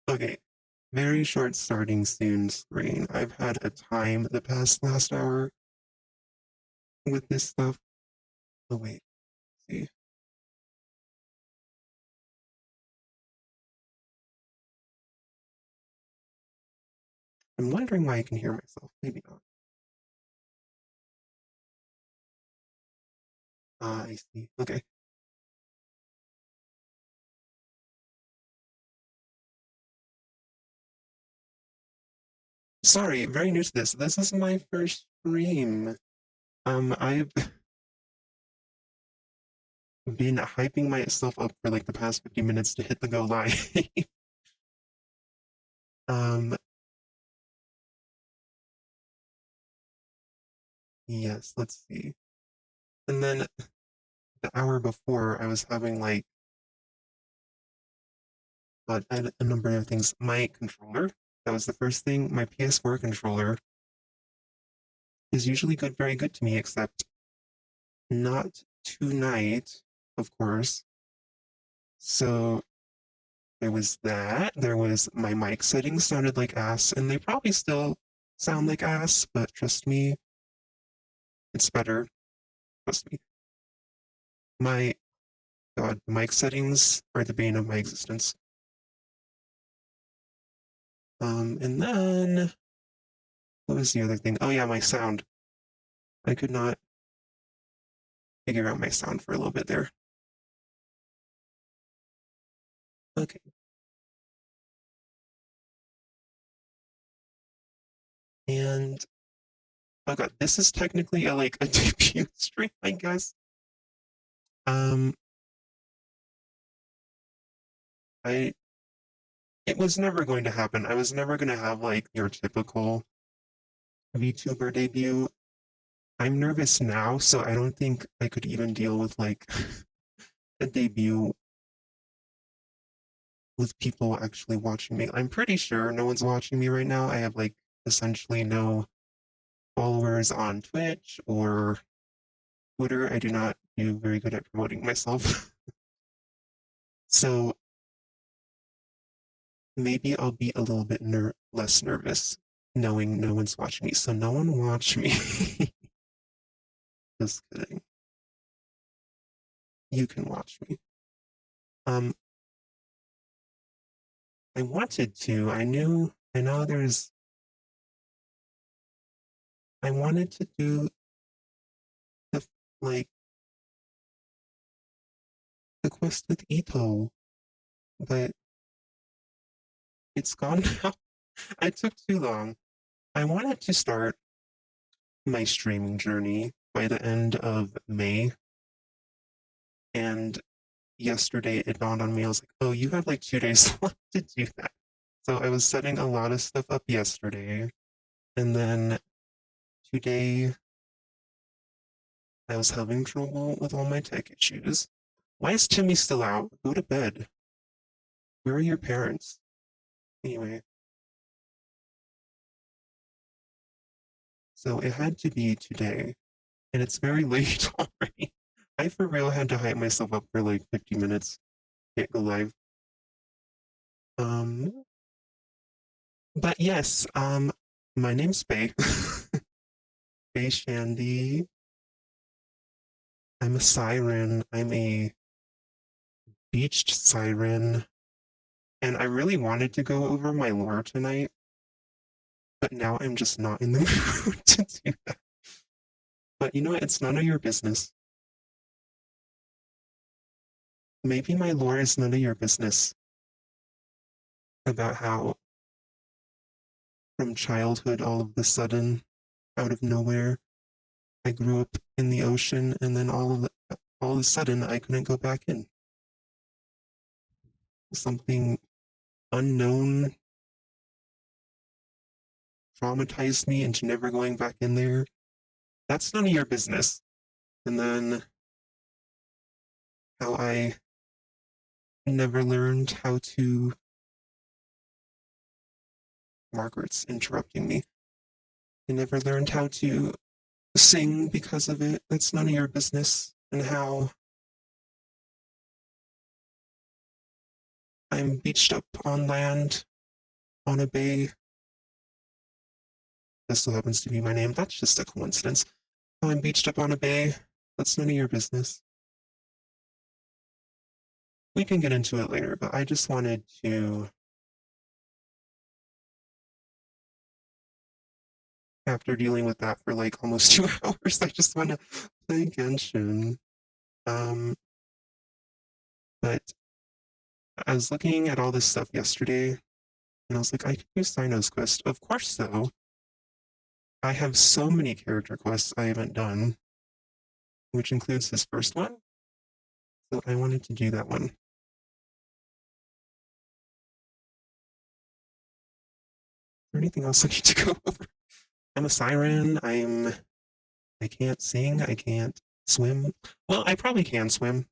Okay, very short starting soon screen. I've had a time the past last hour with this stuff. Oh wait, see. I'm wondering why I can hear myself. Maybe not. I see. Okay. Sorry, very new to this. This is my first stream. I've been hyping myself up for like the past 50 minutes to hit the go live. um, yes, let's see. And then the hour before, I was having like a number of things. My controller, that was the first thing. My PS4 controller is usually good, very good to me, except not tonight, of course. So there was that. There was my mic settings sounded like ass, and they probably still sound like ass, but trust me, it's better. Trust me. My God, mic settings are the bane of my existence. And then what was the other thing? Oh yeah, my sound. I could not figure out my sound for a little bit there. Okay. And oh God, this is technically like a debut stream, I guess. Um, I it was never going to happen. I was never going to have like your typical VTuber debut. I'm nervous now, so I don't think I could even deal with like a debut with people actually watching me. I'm pretty sure no one's watching me right now. I have like essentially no followers on Twitch or Twitter. I do not do very good at promoting myself. So maybe I'll be a little bit less nervous knowing no one's watching me. So no one watch me. Just kidding. You can watch me. Um, I wanted to. I know I wanted to do the, like, the quest with Ito, but it's gone now. I took too long. I wanted to start my streaming journey by the end of May, and yesterday it dawned on me. I was like, oh, you have like 2 days left to do that. So I was setting a lot of stuff up yesterday, and then today I was having trouble with all my tech issues. Why is Timmy still out? Go to bed. Where are your parents? Anyway, so it had to be today, and it's very late already. I for real had to hype myself up for like 50 minutes. Can't go live. Um, but yes, my name's Bay. Bay Shandy. I'm a siren. I'm a beached siren. And I really wanted to go over my lore tonight, but now I'm just not in the mood to do that. But you know what? It's none of your business. Maybe my lore is none of your business about how from childhood all of a sudden, out of nowhere, I grew up in the ocean and then all of a sudden I couldn't go back in. Something unknown traumatized me into never going back in there. That's none of your business. And then how I never learned how to. Margaret's interrupting me. I never learned how to sing because of it. That's none of your business. And how I'm beached up on land on a bay. This still happens to be my name. That's just a coincidence. Oh, I'm beached up on a bay. That's none of your business. We can get into it later, but I just wanted to, after dealing with that for like almost 2 hours, I just want to play Genshin. But I was looking at all this stuff yesterday, and I was like, I could use Sino's quest. Of course, though. I have so many character quests I haven't done, which includes his first one. So I wanted to do that one. Is there anything else I need to go over? I'm a siren. I can't sing. I can't swim. Well, I probably can swim.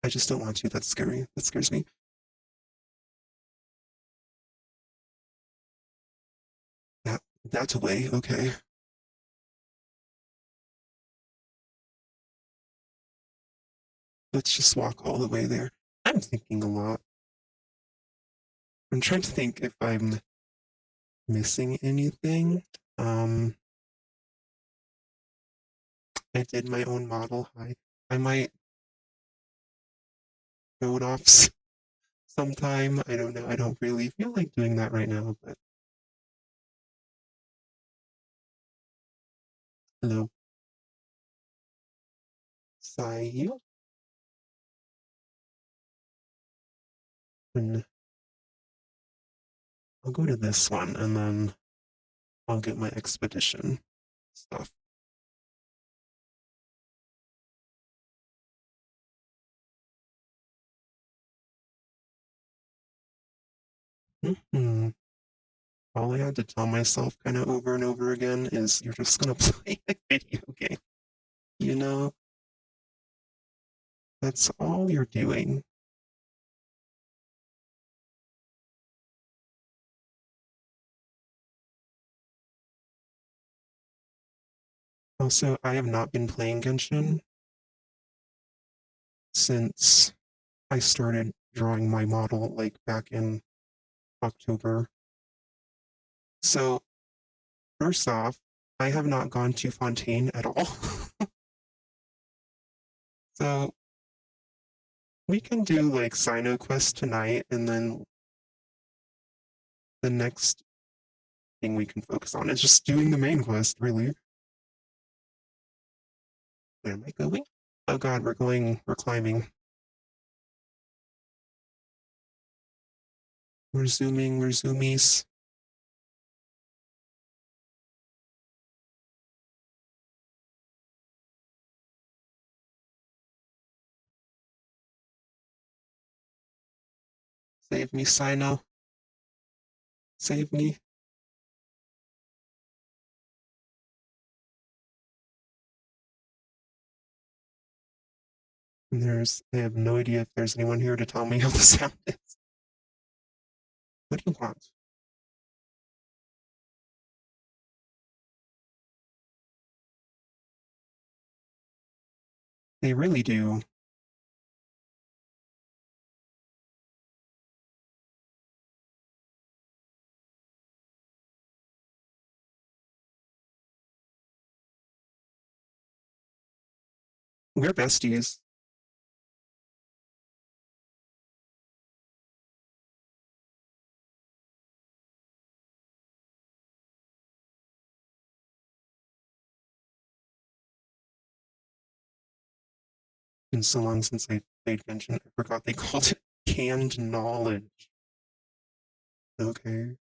I just don't want to. That's scary. That scares me. That's away. Okay. Let's just walk all the way there. I'm thinking a lot. I'm trying to think if I'm missing anything. I did my own model. I might go it off sometime. I don't know. I don't really feel like doing that right now, but hello. Sayu. And I'll go to this one and then I'll get my expedition stuff. Mm-hmm. All I had to tell myself kind of over and over again is you're just gonna play a video game. You know, that's all you're doing. Also, I have not been playing Genshin since I started drawing my model like back in October. So, first off, I have not gone to Fontaine at all. So, we can do like Sino Quest tonight, and then the next thing we can focus on is just doing the main quest, really. Where am I going? Oh god, we're climbing. We're zooming, we're zoomies. Save me, Sino. Save me. And I have no idea if there's anyone here to tell me how the sound is. What do you want? They really do. We're besties. Been so long since I played Genshin, I forgot they called it canned knowledge. Okay.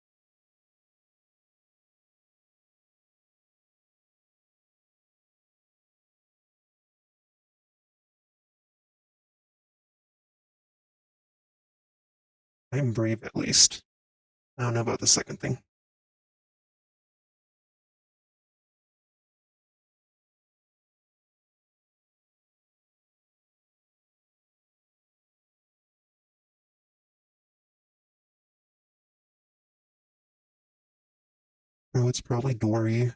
I'm brave at least. I don't know about the second thing. Oh, it's probably Dory.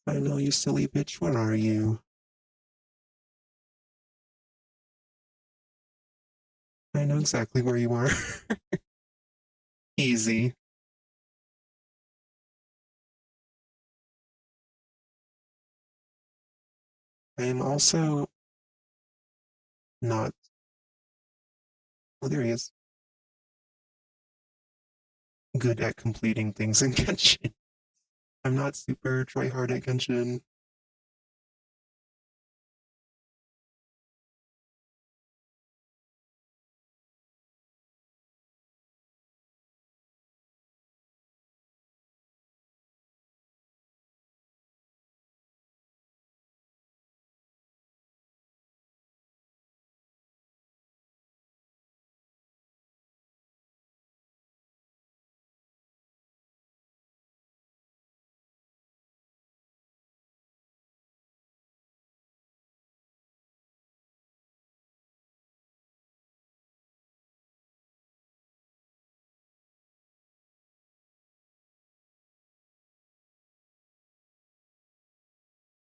I know, you silly bitch. Where are you? I know exactly where you are. Easy. I am also not. Oh, there he is. Good at completing things in Genshin. I'm not super try hard at Genshin.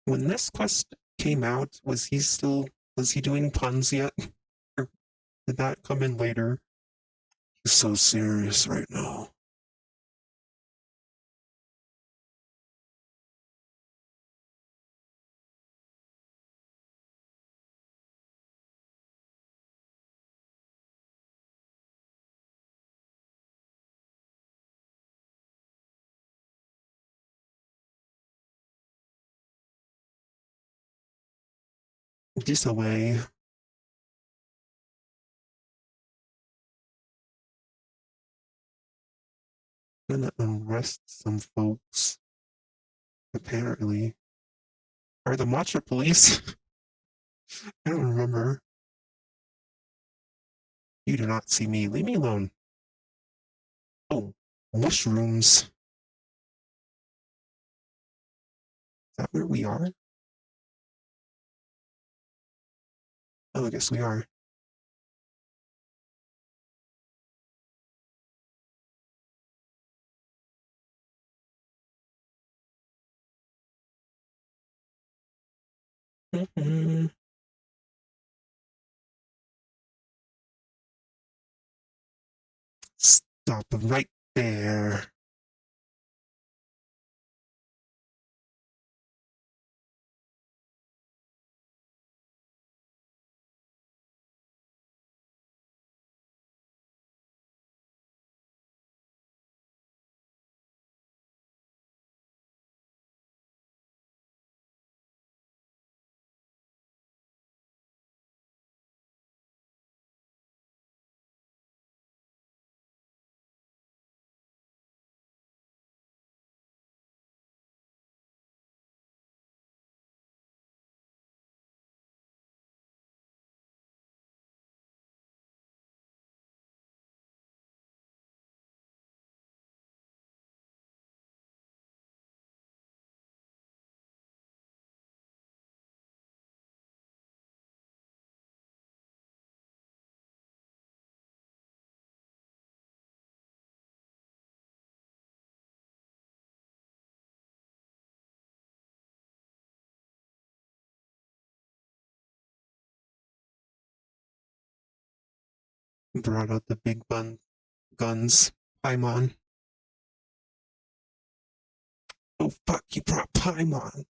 When this quest came out, was he doing puns yet? Or did that come in later? He's so serious right now. This away. Gonna arrest some folks. Apparently. Are the Matcha police? I don't remember. You do not see me. Leave me alone. Oh, mushrooms. Is that where we are? Oh, I guess we are. Stop right there. Brought out the big guns. Paimon. Oh fuck, you brought Paimon.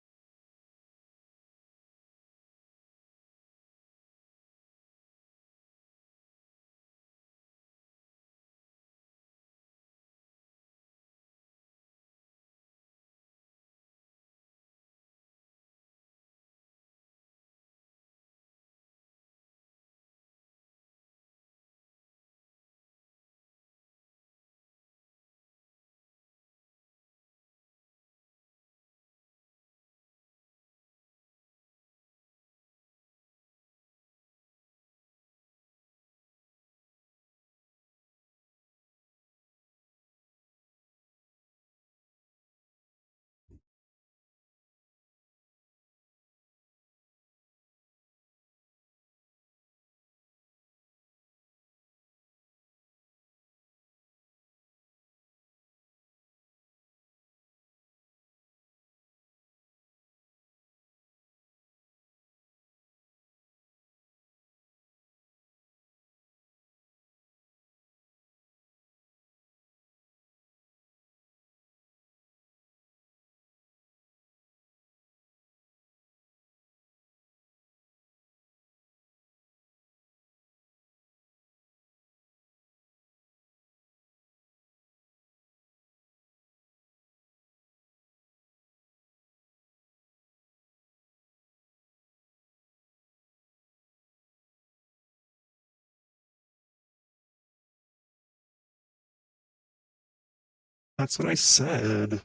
That's what I said.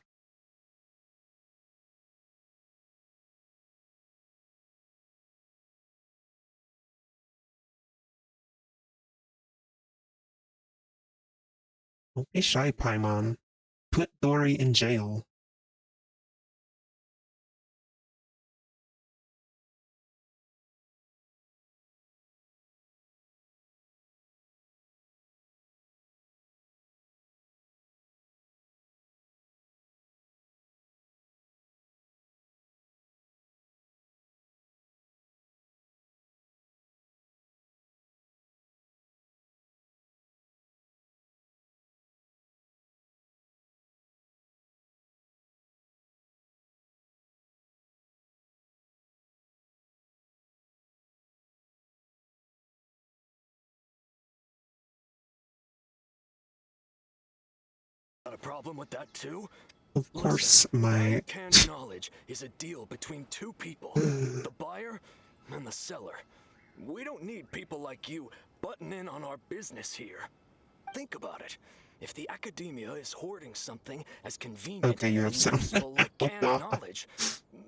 Don't be shy, Paimon. Put Dory in jail. Got a problem with that too? Of course, Listen, my... canned knowledge is a deal between two people, the buyer and the seller. We don't need people like you butting in on our business here. Think about it. If the academia is hoarding something as convenient Okay, you have and some. useful like Oh, canned God. knowledge,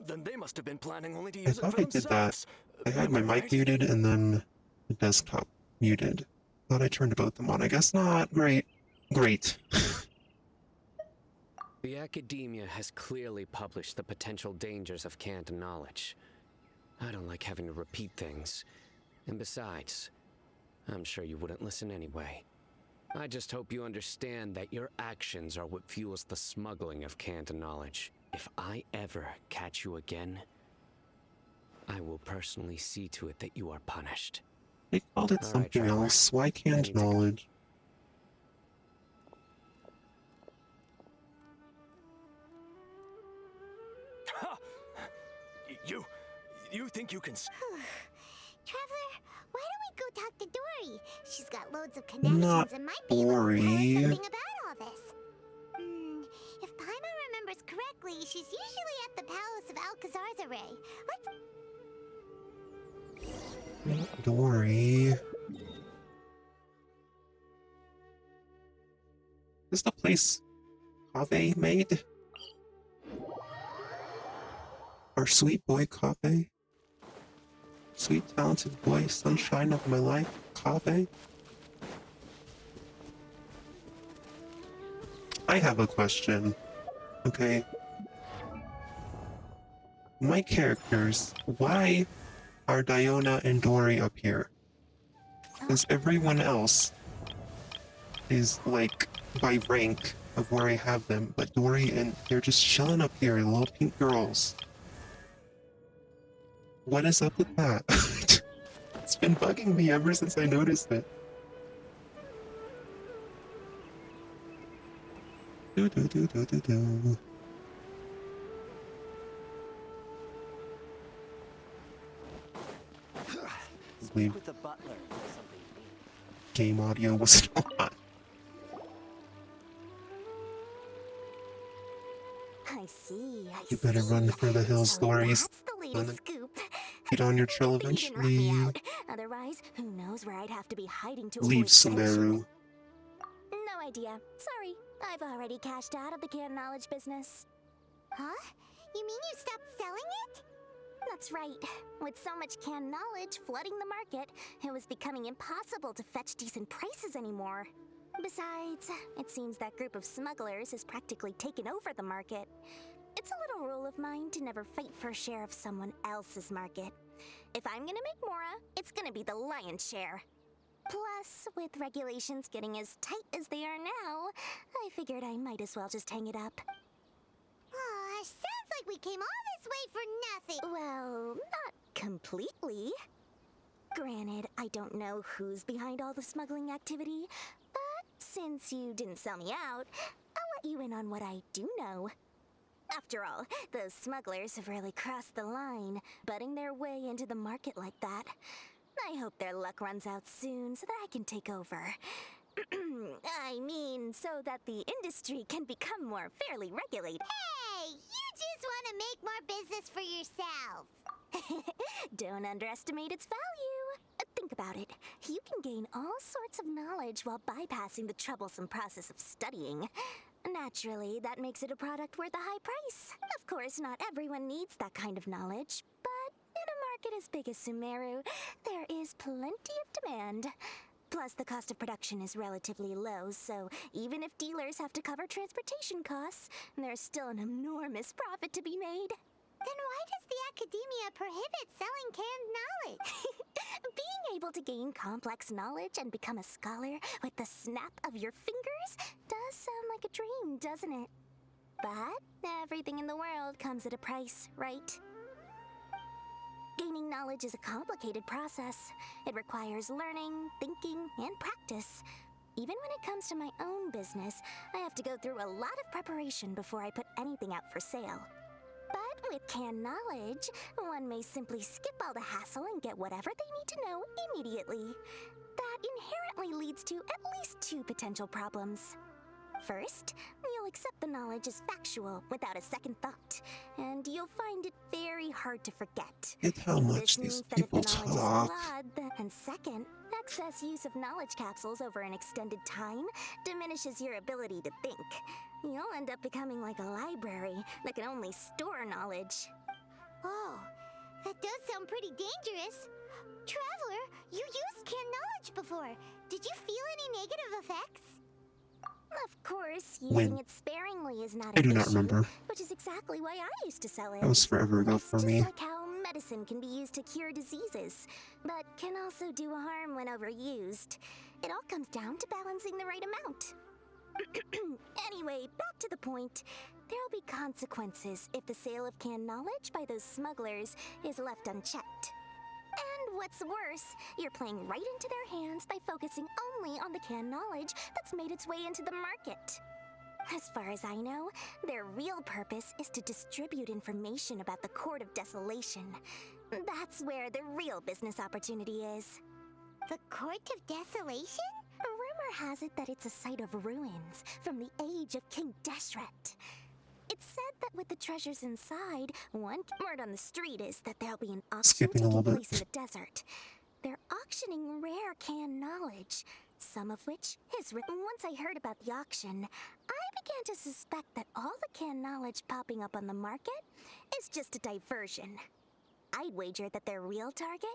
then they must have been planning only to I use it thought for I did that. themselves. I had Am my I mic right? muted and then the desktop muted. Thought I turned both them on. I guess not. Great. Great. The academia has clearly published the potential dangers of canned knowledge. I don't like having to repeat things. And besides, I'm sure you wouldn't listen anyway. I just hope you understand that your actions are what fuels the smuggling of canned knowledge. If I ever catch you again, I will personally see to it that you are punished. They called it All right, something Trevor. else. Why I canned need to go. knowledge? Ha! You think you can... Trevor, why don't we go talk to Dory? She's got loads of connections Not and might be able to tell us Dory. something about all this. If Paimon remembers correctly, she's usually at the palace of Alcazar's. Not Dory. Is the place Kave made? Our sweet boy Kave? Sweet talented boy, sunshine of my life, Kave? I have a question. Okay. My characters, why are Diona and Dory up here? Because everyone else is like by rank of where I have them, but Dory and they're just chilling up here, little pink girls. What is up with that? It's been bugging me ever since I noticed it. Do do do do do do. Leave. With the butler for something. Game audio was on. I see. You better run for the hills, So Doris. that's the latest scoop. Get on your trail Good thing you didn't rat me eventually. out. Otherwise, who knows where I'd have to be hiding to Leave avoid detection. Sumeru. No idea. Sorry, I've already cashed out of the canned knowledge business. Huh? You mean you stopped selling it? That's right. With so much canned knowledge flooding the market, it was becoming impossible to fetch decent prices anymore. Besides, it seems that group of smugglers has practically taken over the market. It's a little rule of mine to never fight for a share of someone else's market. If I'm gonna make Mora, it's gonna be the lion's share. Plus, with regulations getting as tight as they are now, I figured I might as well just hang it up. Aw, sounds like we came all this way for nothing. Well, not completely. Granted, I don't know who's behind all the smuggling activity, but since you didn't sell me out, I'll let you in on what I do know. After all, those smugglers have really crossed the line, butting their way into the market like that. I hope their luck runs out soon so that I can take over. I mean, so that the industry can become more fairly regulated. Hey, you just want to make more business for yourself. Don't underestimate its value. Think about it. You can gain all sorts of knowledge while bypassing the troublesome process of studying. Naturally, that makes it a product worth a high price. Of course, not everyone needs that kind of knowledge, but in a market as big as Sumeru, there is plenty of demand. Plus, the cost of production is relatively low, so even if dealers have to cover transportation costs, there's still an enormous profit to be made. Then why does the academia prohibit selling canned knowledge? Being able to gain complex knowledge and become a scholar with the snap of your fingers does sound like a dream, doesn't it? But everything in the world comes at a price, right? Gaining knowledge is a complicated process. It requires learning, thinking, and practice. Even when it comes to my own business, I have to go through a lot of preparation before I put anything out for sale. But with canned knowledge, one may simply skip all the hassle and get whatever they need to know immediately. That inherently leads to at least two potential problems. First, you'll accept the knowledge as factual without a second thought, and you'll find it very hard to forget. Look at how much This these means that if people the knowledge is talk. flawed, and second, excess use of knowledge capsules over an extended time diminishes your ability to think. You'll end up becoming like a library that can only store knowledge. Oh, that does sound pretty dangerous. Traveler, you used canned knowledge before. Did you feel any negative effects? Of course, When? using it sparingly is not I an do not issue, remember. which is exactly why I used to sell it. That was forever ago It's for just me. like how medicine can be used to cure diseases, but can also do harm when overused. It all comes down to balancing the right amount. Anyway, back to the point. There'll be consequences if the sale of canned knowledge by those smugglers is left unchecked. And what's worse, you're playing right into their hands by focusing only on the canned knowledge that's made its way into the market. As far as I know, their real purpose is to distribute information about the Court of Desolation. That's where the real business opportunity is. The Court of Desolation? Rumor has it that it's a site of ruins from the age of King Ghostrifter. It's said that with the treasures inside, one word on the street is that there'll be an auction Skipping a little taking bit. place in the desert. They're auctioning rare canned knowledge, some of which is written. Once I heard about the auction, I began to suspect that all the canned knowledge popping up on the market is just a diversion. I'd wager that their real target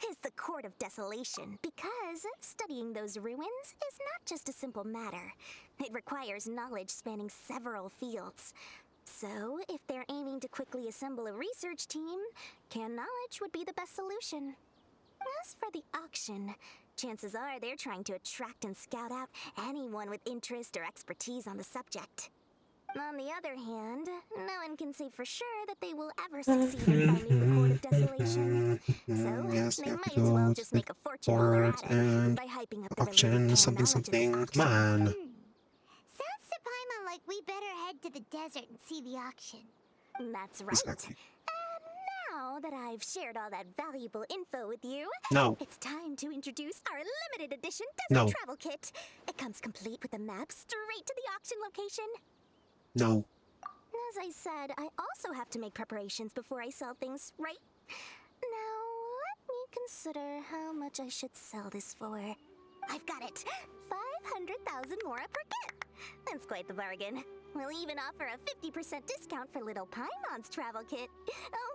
is the Court of Desolation, because studying those ruins is not just a simple matter. It requires knowledge spanning several fields. So, if they're aiming to quickly assemble a research team, canned knowledge would be the best solution. As for the auction, chances are they're trying to attract and scout out anyone with interest or expertise on the subject. On the other hand, no one can say for sure that they will ever succeed in finding the Court of Desolation. So, Yes, they you have might to as well go just to make a fortune while they're court at it and by hyping up the auction related something canned knowledge in the something. Come auction. on. Sounds to Paimon like we better head to the desert and see the auction. That's right. Exactly. And now that I've shared all that valuable info with you, No. it's time to introduce our limited edition No. desert travel kit. It comes complete with a map straight to the auction location. No. As I said, I also have to make preparations before I sell things, right? Now, let me consider how much I should sell this for. I've got it! 500,000 mora per kit! That's quite the bargain. We'll even offer a 50% discount for little Paimon's travel kit.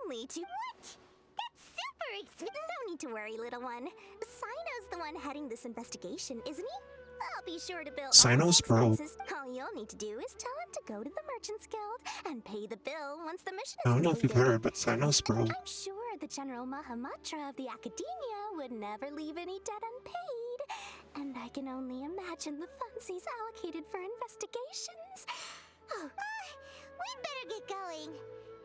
Only to... What? That's super expensive! No need to worry, little one. Sino's the one heading this investigation, isn't he? I'll be sure to bill Sino's all the broke. expenses. All you'll need to do is tell him to go to the Merchants Guild and pay the bill once the mission is I don't know if you've completed. heard, but Sino's broke. I'm sure the General Mahamatra of the Academia would never leave any debt unpaid. And I can only imagine the funds he's allocated for investigations. Oh, We'd better get going.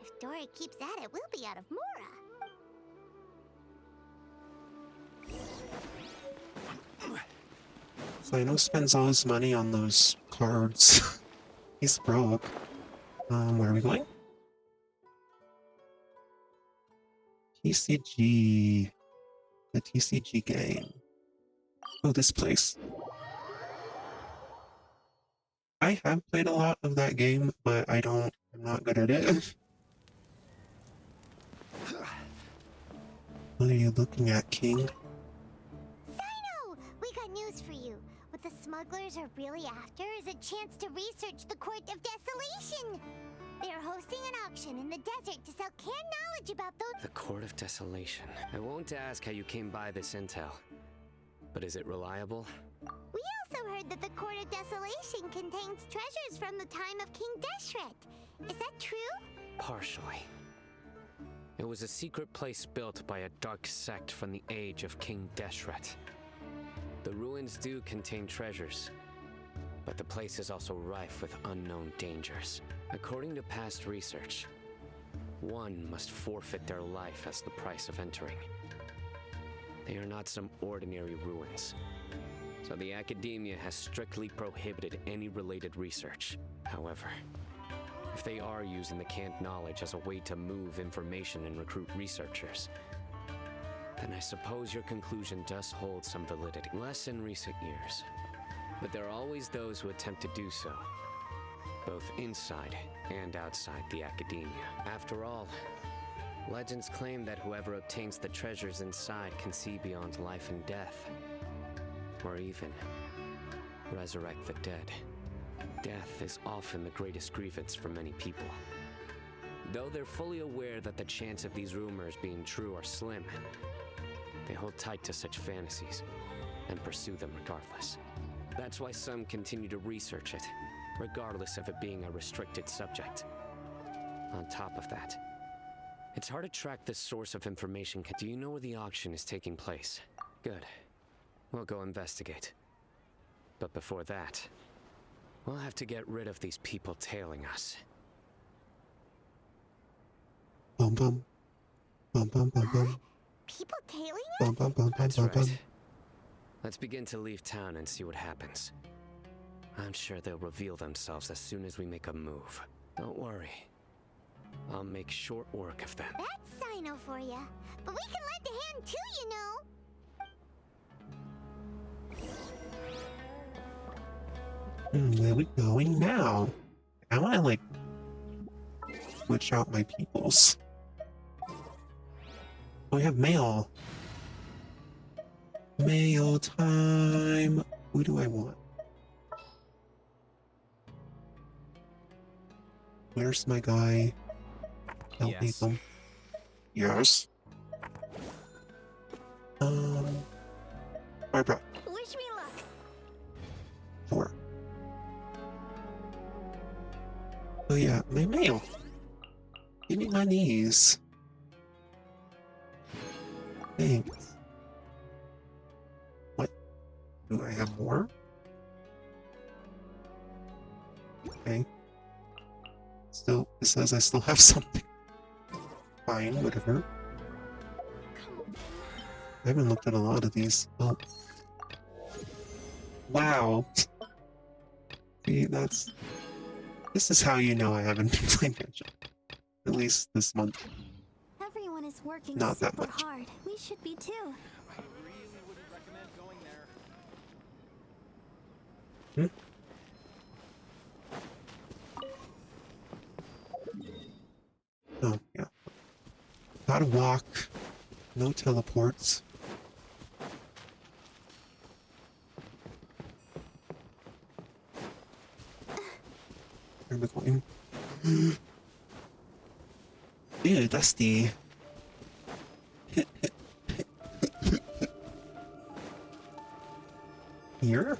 If Dora keeps at it, we'll be out of Mora. Sino spends all his money on those cards. He's broke. Where are we going? TCG. The TCG game. Oh, this place. I have played a lot of that game, but I'm not good at it. What are you looking at, King? Sino! We got news for you. With what the smugglers are really after is a chance to research the Court of Desolation. They are hosting an auction in the desert to sell canned knowledge about those. The Court of Desolation. I won't ask how you came by this intel. But is it reliable? We also heard that the Court of Desolation contains treasures from the time of King Ghostrifter. Is that true? Partially. It was a secret place built by a dark sect from the age of King Ghostrifter. The ruins do contain treasures, but the place is also rife with unknown dangers. According to past research, one must forfeit their life as the price of entering. They are not some ordinary ruins, so the academia has strictly prohibited any related research. However, if they are using the cant knowledge as a way to move information and recruit researchers, then I suppose your conclusion does hold some validity. Less in recent years, but there are always those who attempt to do so, both inside and outside the academia. After all, legends claim that whoever obtains the treasures inside can see beyond life and death, or even resurrect the dead. Death is often the greatest grievance for many people. Though they're fully aware that the chance of these rumors being true are slim, they hold tight to such fantasies and pursue them regardless. That's why some continue to research it, regardless of it being a restricted subject. On top of that, it's hard to track this source of information. Do you know where the auction is taking place? Good. We'll go investigate. But before that, we'll have to get rid of these people tailing us. Bum bum. Bum bum bum bum. People tailing us? Bum bum bum bum That's bum bum. right. Let's begin to leave town and see what happens. I'm sure they'll reveal themselves as soon as we make a move. Don't worry. I'll make short work of them. That's Sino for ya. But we can lend a hand too, you know. Where are we going now? I want to, like, switch out my peoples. Oh, we have mail. Mail time. Who do I want? Where's my guy? Help me Yes. them. Yes. Barbara. Wish me luck. 4. Oh yeah, my mail. Give me my knees. Thanks. What? Do I have more? Okay. Still, it says I still have something. Fine, whatever. I haven't looked at a lot of these. Oh. Wow. See, this is how you know I haven't been playing Genshin. At least this month. Everyone is working Not that super much. hard. We should be too. I really wouldn't recommend going there. Oh, yeah. Gotta walk. No teleports. Where am I going? Ew, dusty. Here?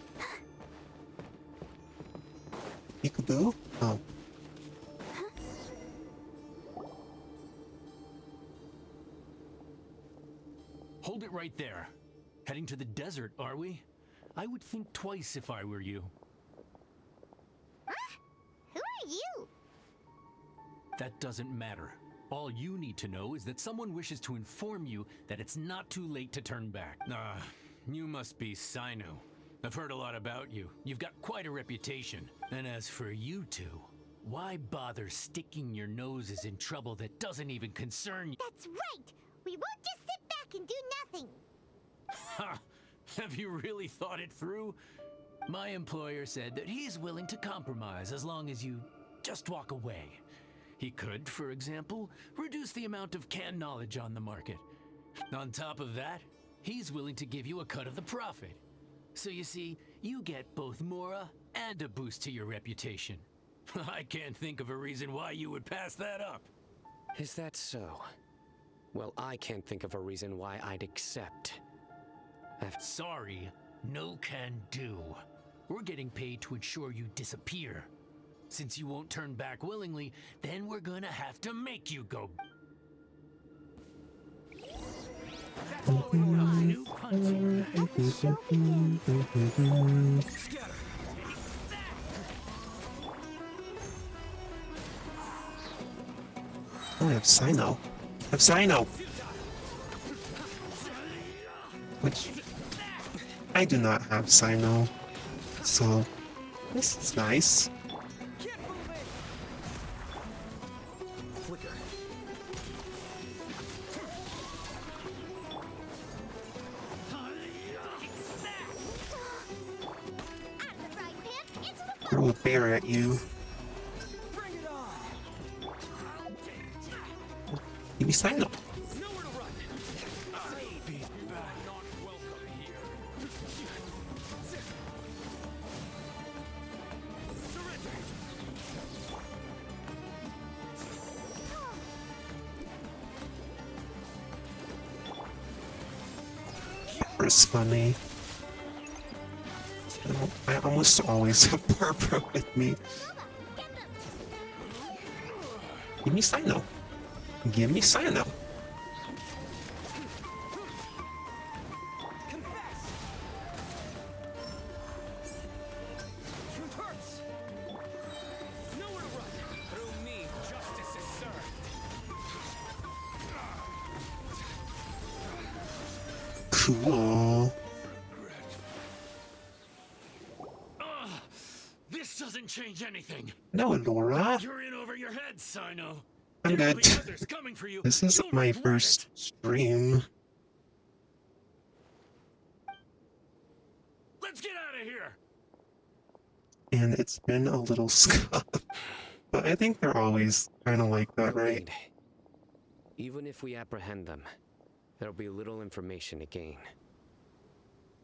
Peekaboo? Oh. Hold it right there. Heading to the desert, are we? I would think twice if I were you. Who are you? That doesn't matter. All you need to know is that someone wishes to inform you that it's not too late to turn back. You must be Sino. I've heard a lot about you. You've got quite a reputation. And as for you two, why bother sticking your noses in trouble that doesn't even concern you? That's right. We won't just sit back and do nothing. Ha! Have you really thought it through? My employer said that he's willing to compromise as long as you just walk away. He could, for example, reduce the amount of canned knowledge on the market. On top of that, he's willing to give you a cut of the profit. So you see, you get both Mora and a boost to your reputation. I can't think of a reason why you would pass that up. Is that so? Well, I can't think of a reason why I'd accept. Sorry, no can do. We're getting paid to ensure you disappear. Since you won't turn back willingly, then we're gonna have to make you go. New punching bag. Oh, I have Sino. I have Sino! Which... I do not have Sino. So... this is nice. Throw a bear at you. Give me Sino. It's funny. I almost always have Barbara with me. Give me Sino. Give me Sino. Cool. This doesn't change anything. No, Laura. You're in over your head, Sino. I'm There'll good. be others coming for you. This is You'll my regret first it. stream. Let's get out of here. And it's been a little scuff. But I think they're always kind of like that, right? Agreed. Even if we apprehend them, there'll be little information to gain.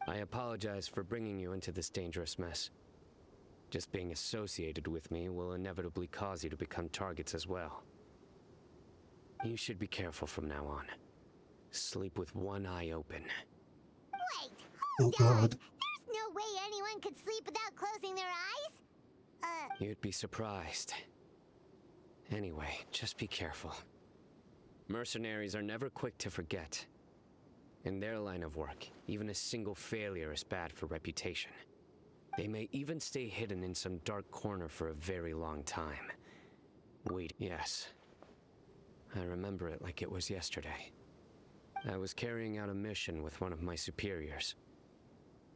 I apologize for bringing you into this dangerous mess. Just being associated with me will inevitably cause you to become targets as well. You should be careful from now on. Sleep with one eye open. Wait, Oh hold on. god. There's no way anyone could sleep without closing their eyes. You'd be surprised. Anyway, just be careful. Mercenaries are never quick to forget. In their line of work, even a single failure is bad for reputation. They may even stay hidden in some dark corner for a very long time. Wait, yes. I remember it like it was yesterday. I was carrying out a mission with one of my superiors.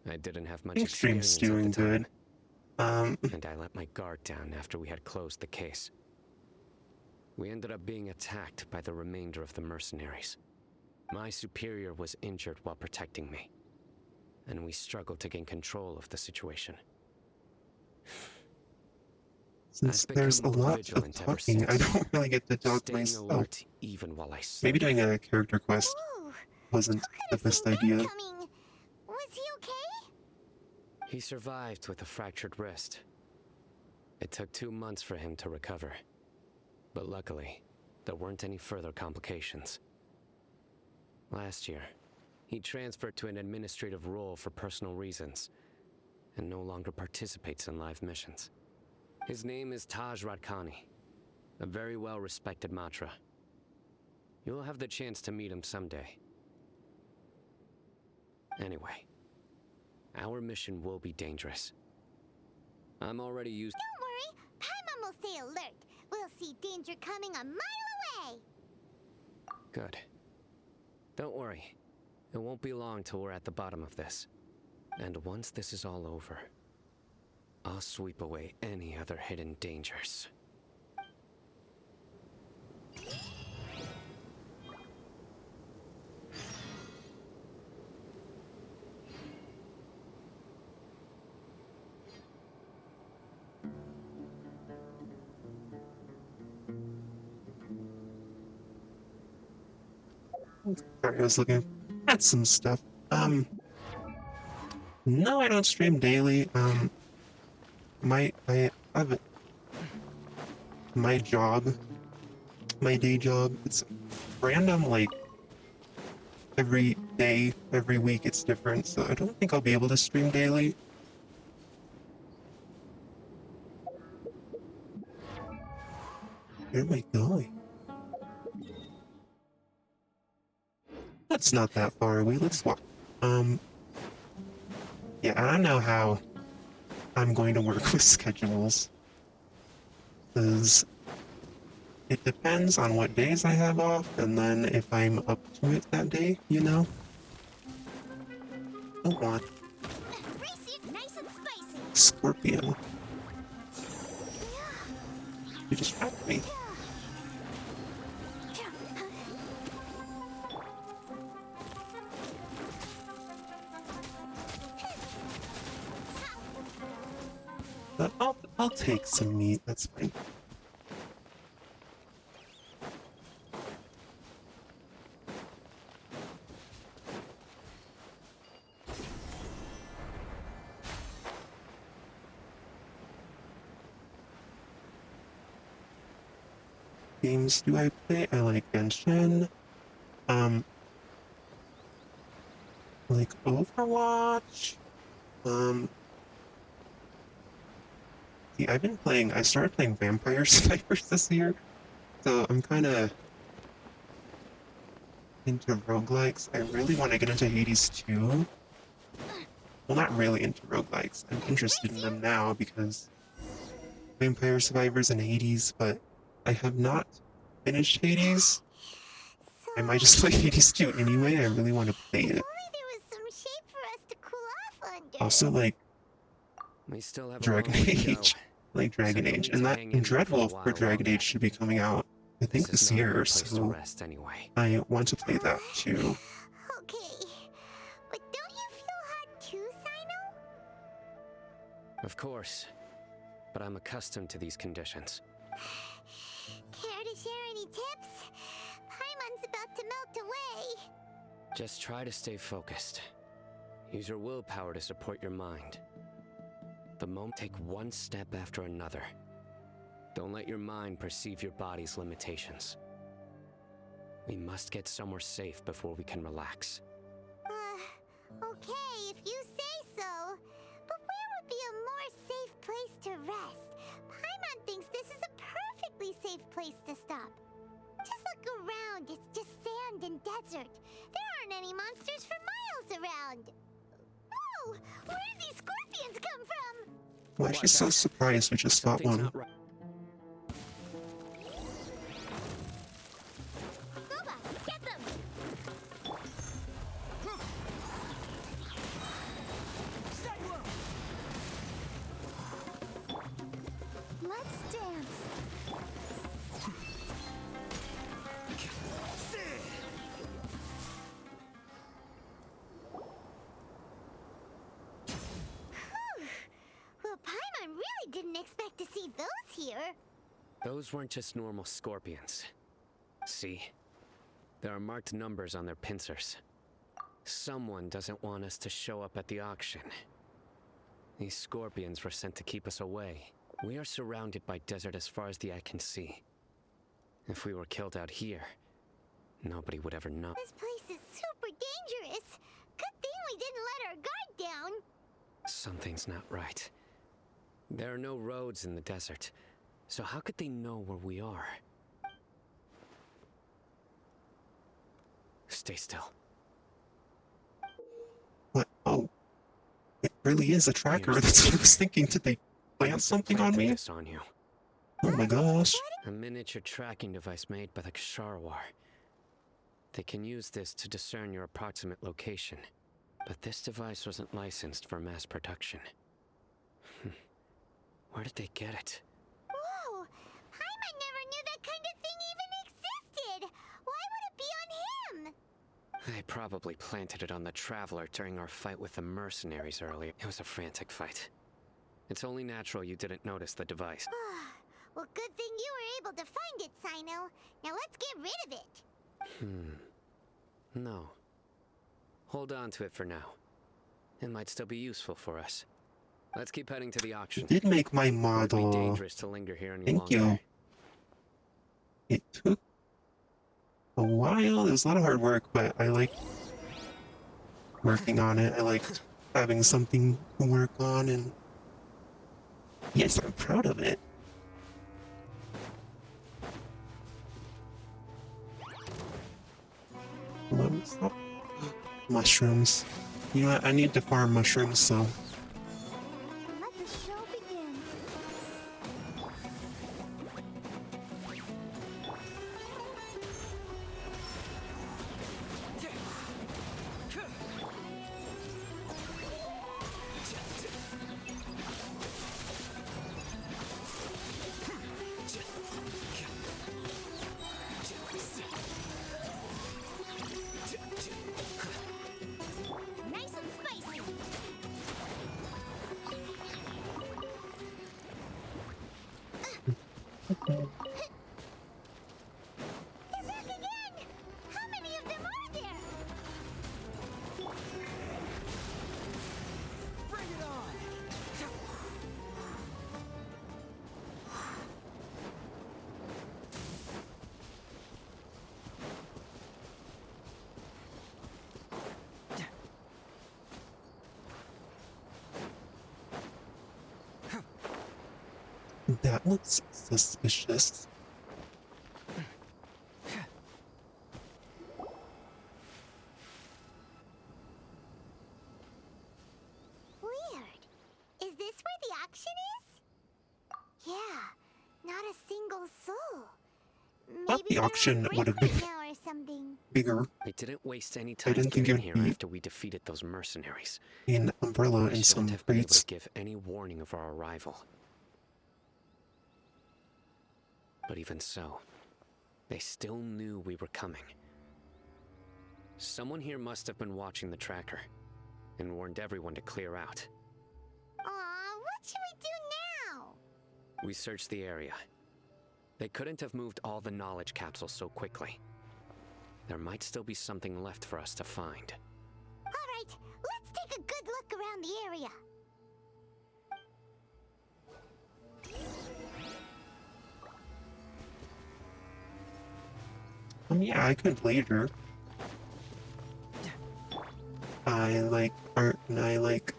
I didn't have much I think experience stream's doing at the time, good. and I let my guard down after we had closed the case. We ended up being attacked by the remainder of the mercenaries. My superior was injured while protecting me, and we struggled to gain control of the situation. Since I've there's a become more lot of vigilant ever talking, I since. don't really get to talk Staying myself. alert even while I sleep. Maybe doing a character quest Ooh, wasn't who could the have best seen that idea. coming? Was he okay? He survived with a fractured wrist. It took 2 months for him to recover. But luckily, there weren't any further complications. Last year, he transferred to an administrative role for personal reasons, and no longer participates in live missions. His name is Taj Radkani, a very well-respected Matra. You'll have the chance to meet him someday. Anyway, our mission will be dangerous. I'm already used... Don't worry, Paimon will stay alert. We'll see danger coming a mile away. Good. Don't worry. It won't be long till we're at the bottom of this. And once this is all over, I'll sweep away any other hidden dangers. Sorry, I was looking at some stuff. No, I don't stream daily. I have my job, my day job. It's random, like every day, every week it's different, so I don't think I'll be able to stream daily. Where am I going? That's not that far away. Let's walk. Yeah, I don't know how I'm going to work with schedules, because it depends on what days I have off, and then if I'm up to it that day, you know? Oh, on. Greasy, nice and spicy. Scorpion. You just trapped me. But I'll take some meat, that's fine. Games do I play? I like Genshin. Like Overwatch. See, I started playing Vampire Survivors this year, so I'm kinda into roguelikes. I really want to get into Hades too. Well, not really into roguelikes. I'm interested in them now because Vampire Survivors and Hades, but I have not finished Hades. I might just play Hades 2 anyway. I really want to play it. If only there was some shade for us to cool off under. Also, like We still have Dragon a long way to go. Age. Like Dragon So you'll Age. need And to that hang in and there for a Dreadwolf for while Dragon longer. Age should be coming out, I think This is this not a year, good place to so rest anyway. I want to play that too. Okay, but don't you feel hot too, Sino? Of course. But I'm accustomed to these conditions. Care to share any tips? Paimon's about to melt away. Just try to stay focused. Use your willpower to support your mind. The moment, take one step after another. Don't let your mind perceive your body's limitations. We must get somewhere safe before we can relax. Okay, if you say so. But where would be a more safe place to rest? Paimon thinks this is a perfectly safe place to stop. Just look around, it's just sand and desert. There aren't any monsters for miles around. Whoa! Where did these scorpions come from? Why is she so surprised we just fought Something's one? not right. Booba, get them! Let's dance. Well, Paimon really didn't expect to see those here. Those weren't just normal scorpions. See? There are marked numbers on their pincers. Someone doesn't want us to show up at the auction. These scorpions were sent to keep us away. We are surrounded by desert as far as the eye can see. If we were killed out here, nobody would ever know. This place is super dangerous. Good thing we didn't let our guard down. Something's not right. There are no roads in the desert, so how could they know where we are? Stay still. What? Oh. It really is a tracker. That's what I was thinking. Did they plant something on me? This on you. Oh my gosh. A miniature tracking device made by the Ksharawar. They can use this to discern your approximate location. But this device wasn't licensed for mass production. Where did they get it? Whoa! Paimon never knew that kind of thing even existed. Why would it be on him? They probably planted it on the Traveler during our fight with the mercenaries earlier. It was a frantic fight. It's only natural you didn't notice the device. Well, good thing you were able to find it, Sino. Now let's get rid of it. No. Hold on to it for now. It might still be useful for us. Let's keep heading to the auction. Did make my It would be model. dangerous to linger here any Thank longer. you. It took a while. It was a lot of hard work, but I liked working on it. I liked having something to work on, and yes, I'm proud of it. What's up? Mushrooms. You know what? I need to farm mushrooms, so Let the show begin. Nice and spicy. They're back again! How many of them are there? Bring it on! that looks suspicious. Weird. Is this where the auction is? Yeah, not a single soul. Thought Maybe the they're auction on break would have right been now or something. bigger. We didn't waste any time didn't think getting it'd here be- after we defeated those mercenaries. An umbrella I and shouldn't some have been able crates. to give any warning of our arrival. But even so, they still knew we were coming. Someone here must have been watching the tracker and warned everyone to clear out. Aw, what should we do now? We searched the area. They couldn't have moved all the knowledge capsules so quickly. There might still be something left for us to find. Alright, let's take a good look around the area. Yeah, I could later. I like art and I like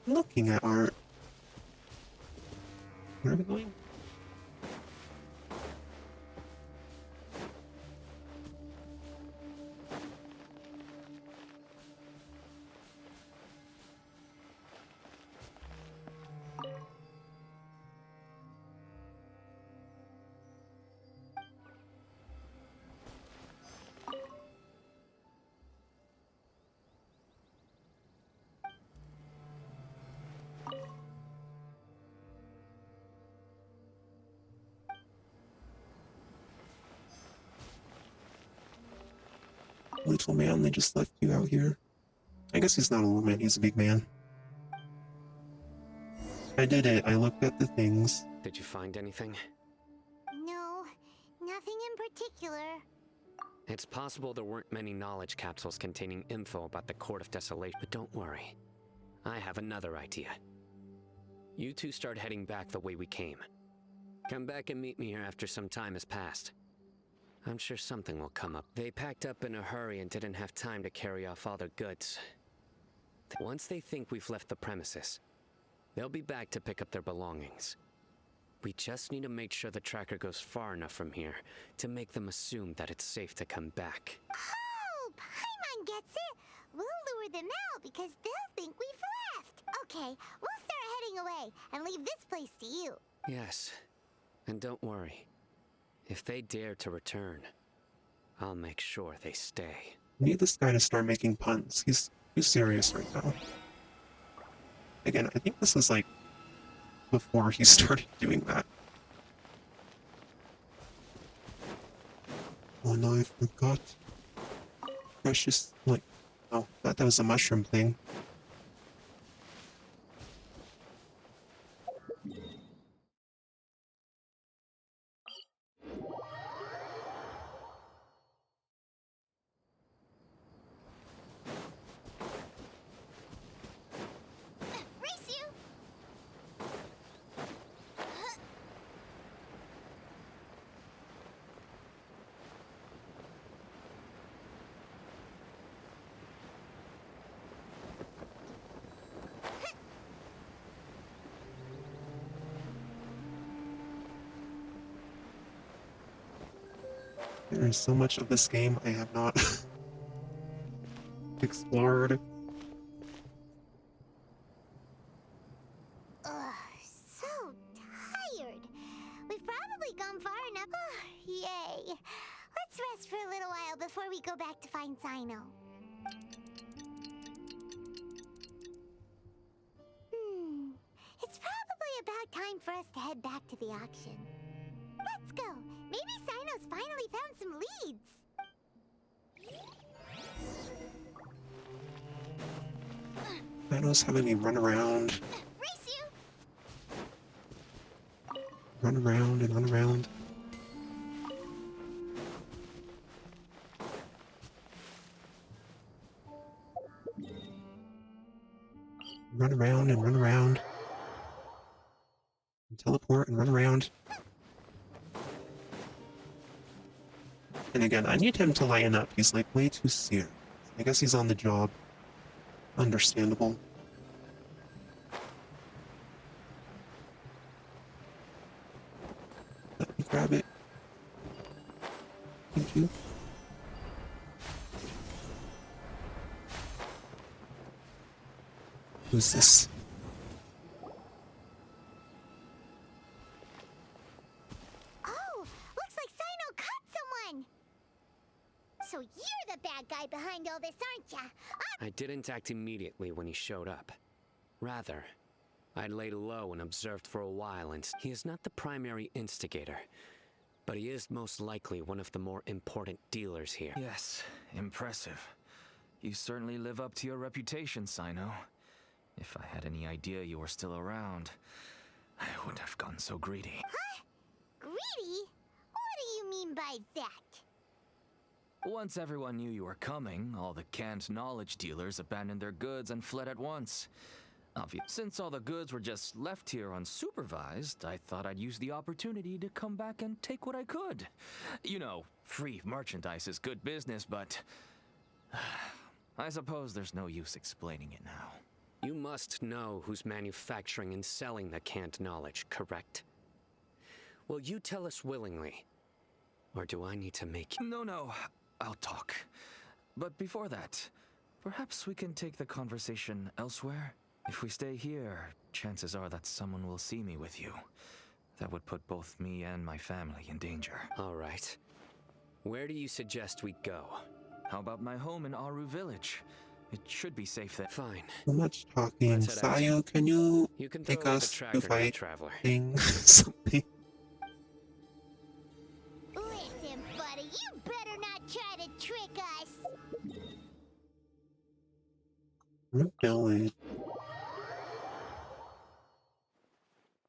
looking at art. Where are we going? Little man, they just left you out here. I guess he's not a little man, he's a big man. I did it, I looked at the things. Did you find anything? No, nothing in particular. It's possible there weren't many knowledge capsules containing info about the Court of Desolation, but don't worry. I have another idea. You two start heading back the way we came. Come back and meet me here after some time has passed. I'm sure something will come up. They packed up in a hurry and didn't have time to carry off all their goods. Once they think we've left the premises, they'll be back to pick up their belongings. We just need to make sure the tracker goes far enough from here to make them assume that it's safe to come back. Oh, Paimon gets it. We'll lure them out because they'll think we've left. Okay, we'll start heading away and leave this place to you. Yes, and don't worry. If they dare to return, I'll make sure they stay. I need this guy to start making puns. He's too serious right now. Again, I think this is like before he started doing that. Oh no, I forgot. Precious, like, oh, I thought that was a mushroom thing. There is so much of this game I have not explored. Ugh, so tired. We've probably gone far enough. Yay. Let's rest for a little while before we go back to find Sino. It's probably about time for us to head back to the auction. Let's go. Maybe Sino's finally found some leads. Thanos having me run around, Race you! run around and run around. Run around and run around. And teleport and run around. And again, I need him to lighten up. He's like way too serious. I guess he's on the job. Understandable. Let me grab it. Thank you. Who's this? Oh, looks like Sino caught someone! So you're the bad guy behind all this, aren't ya? I didn't act immediately when he showed up. Rather, I laid low and observed for a while, and he is not the primary instigator, but he is most likely one of the more important dealers here. Yes, impressive. You certainly live up to your reputation, Sino. If I had any idea you were still around, I wouldn't have gone so greedy. Huh? Greedy? What do you mean by that? Once everyone knew you were coming, all the cant knowledge dealers abandoned their goods and fled at once. Since all the goods were just left here unsupervised, I thought I'd use the opportunity to come back and take what I could. You know, free merchandise is good business, but I suppose there's no use explaining it now. You must know who's manufacturing and selling the cant knowledge, correct? Will you tell us willingly? Or do I need to make you? No, I'll talk. But before that, perhaps we can take the conversation elsewhere? If we stay here, chances are that someone will see me with you. That would put both me and my family in danger. All right. Where do you suggest we go? How about my home in Aru Village? It should be safe there. Fine. So much talking. Let's head out. Sayu, can you You can take throw away us the to tracker, fight traveler. thing? Something. Listen, buddy, you better not try to trick us. Root village.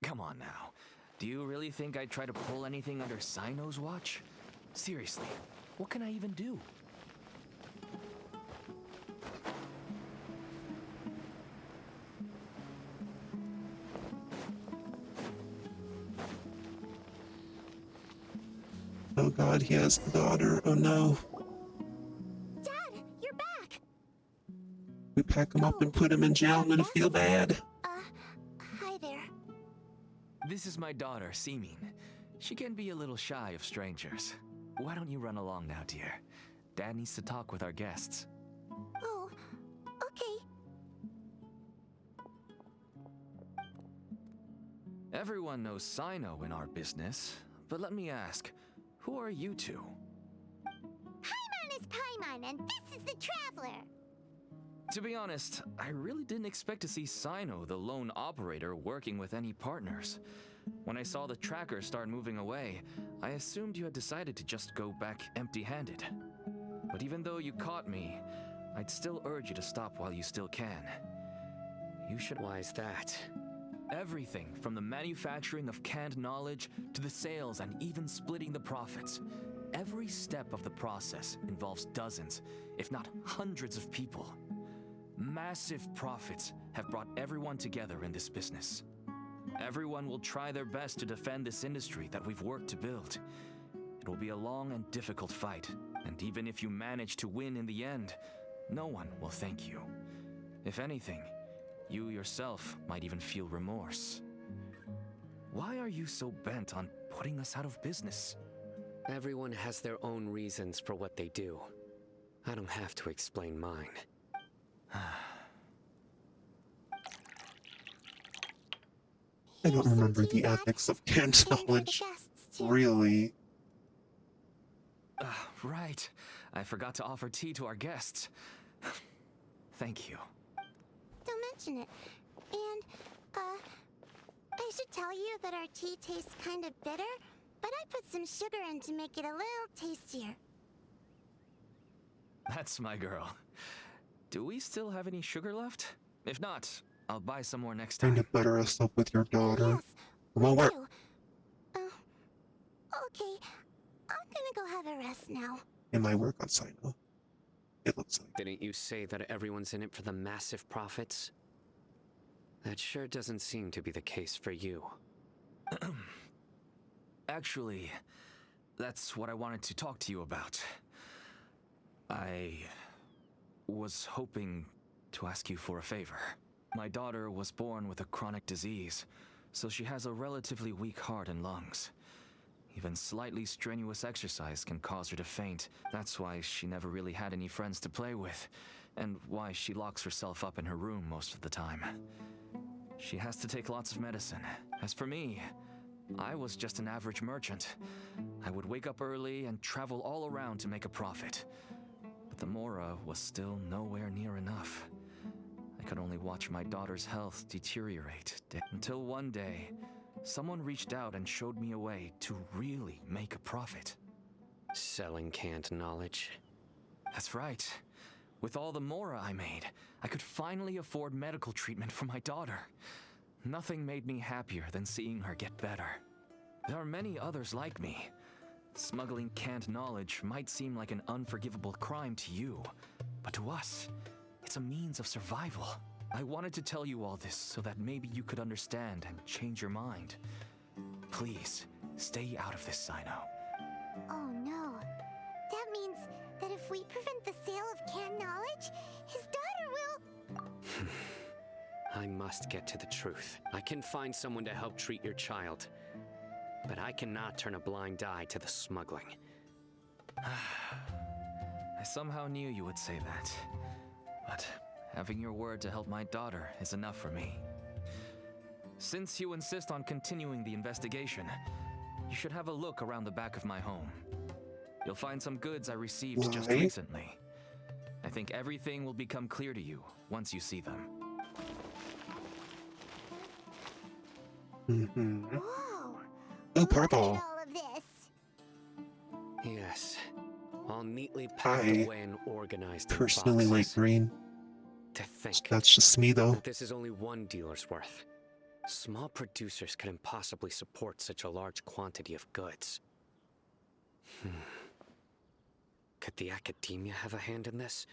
Come on now. Do you really think I'd try to pull anything under Sino's watch? Seriously, what can I even do? Oh god, he has a daughter. Oh no. Dad, you're back. We pack him up and put him in jail. I'm gonna feel bad. Hi there. This is my daughter, Seeming. She can be a little shy of strangers. Why don't you run along now, dear? Dad needs to talk with our guests. Oh, okay. Everyone knows Sino in our business, but let me ask, who are you two? Paimon is Paimon, and this is the Traveler. To be honest, I really didn't expect to see Sino, the lone operator, working with any partners. When I saw the tracker start moving away, I assumed you had decided to just go back empty-handed. But even though you caught me, I'd still urge you to stop while you still can. You should— Why is that? Everything from the manufacturing of canned knowledge to the sales and even splitting the profits. Every step of the process involves dozens, if not hundreds of people. Massive profits have brought everyone together in this business. Everyone will try their best to defend this industry that we've worked to build. It will be a long and difficult fight, and even if you manage to win in the end, no one will thank you. If anything, you yourself might even feel remorse. Why are you so bent on putting us out of business? Everyone has their own reasons for what they do. I don't have to explain mine. I don't Here's some remember tea the bags, ethics of cant and for the knowledge. guests, too. Really. Right. I forgot to offer tea to our guests. Thank you. Don't mention it. And, I should tell you that our tea tastes kind of bitter, but I put some sugar in to make it a little tastier. That's my girl. Do we still have any sugar left? If not, I'll buy some more next Trying time. to butter us up with your daughter. Yes, Well, we we're do. Okay. I'm gonna go have a rest now. in my work on Sino. It looks like. Didn't you say that everyone's in it for the massive profits? That sure doesn't seem to be the case for you. Actually, that's what I wanted to talk to you about. I was hoping to ask you for a favor. My daughter was born with a chronic disease, so she has a relatively weak heart and lungs. Even slightly strenuous exercise can cause her to faint. That's why she never really had any friends to play with, and why she locks herself up in her room most of the time. She has to take lots of medicine. As for me, I was just an average merchant. I would wake up early and travel all around to make a profit. But the Mora was still nowhere near enough. I could only watch my daughter's health deteriorate until one day, someone reached out and showed me a way to really make a profit. Selling cant knowledge. That's right. With all the Mora I made, I could finally afford medical treatment for my daughter. Nothing made me happier than seeing her get better. There are many others like me. Smuggling cant knowledge might seem like an unforgivable crime to you, but to us, it's a means of survival. I wanted to tell you all this so that maybe you could understand and change your mind. Please, stay out of this, Sino. Oh no. That means that if we prevent the sale of canned knowledge, his daughter will... I must get to the truth. I can find someone to help treat your child, but I cannot turn a blind eye to the smuggling. I somehow knew you would say that. But having your word to help my daughter is enough for me. Since you insist on continuing the investigation, you should have a look around the back of my home. You'll find some goods I received just Why? recently. I think everything will become clear to you once you see them. Mm-hmm. Whoa. Oh, Look at purple. all of this. Yes, all neatly packed I away and organized in Personally like boxes. green. To think That's just me, though. that this is only one dealer's worth. Small producers couldn't possibly support such a large quantity of goods. Could the academia have a hand in this?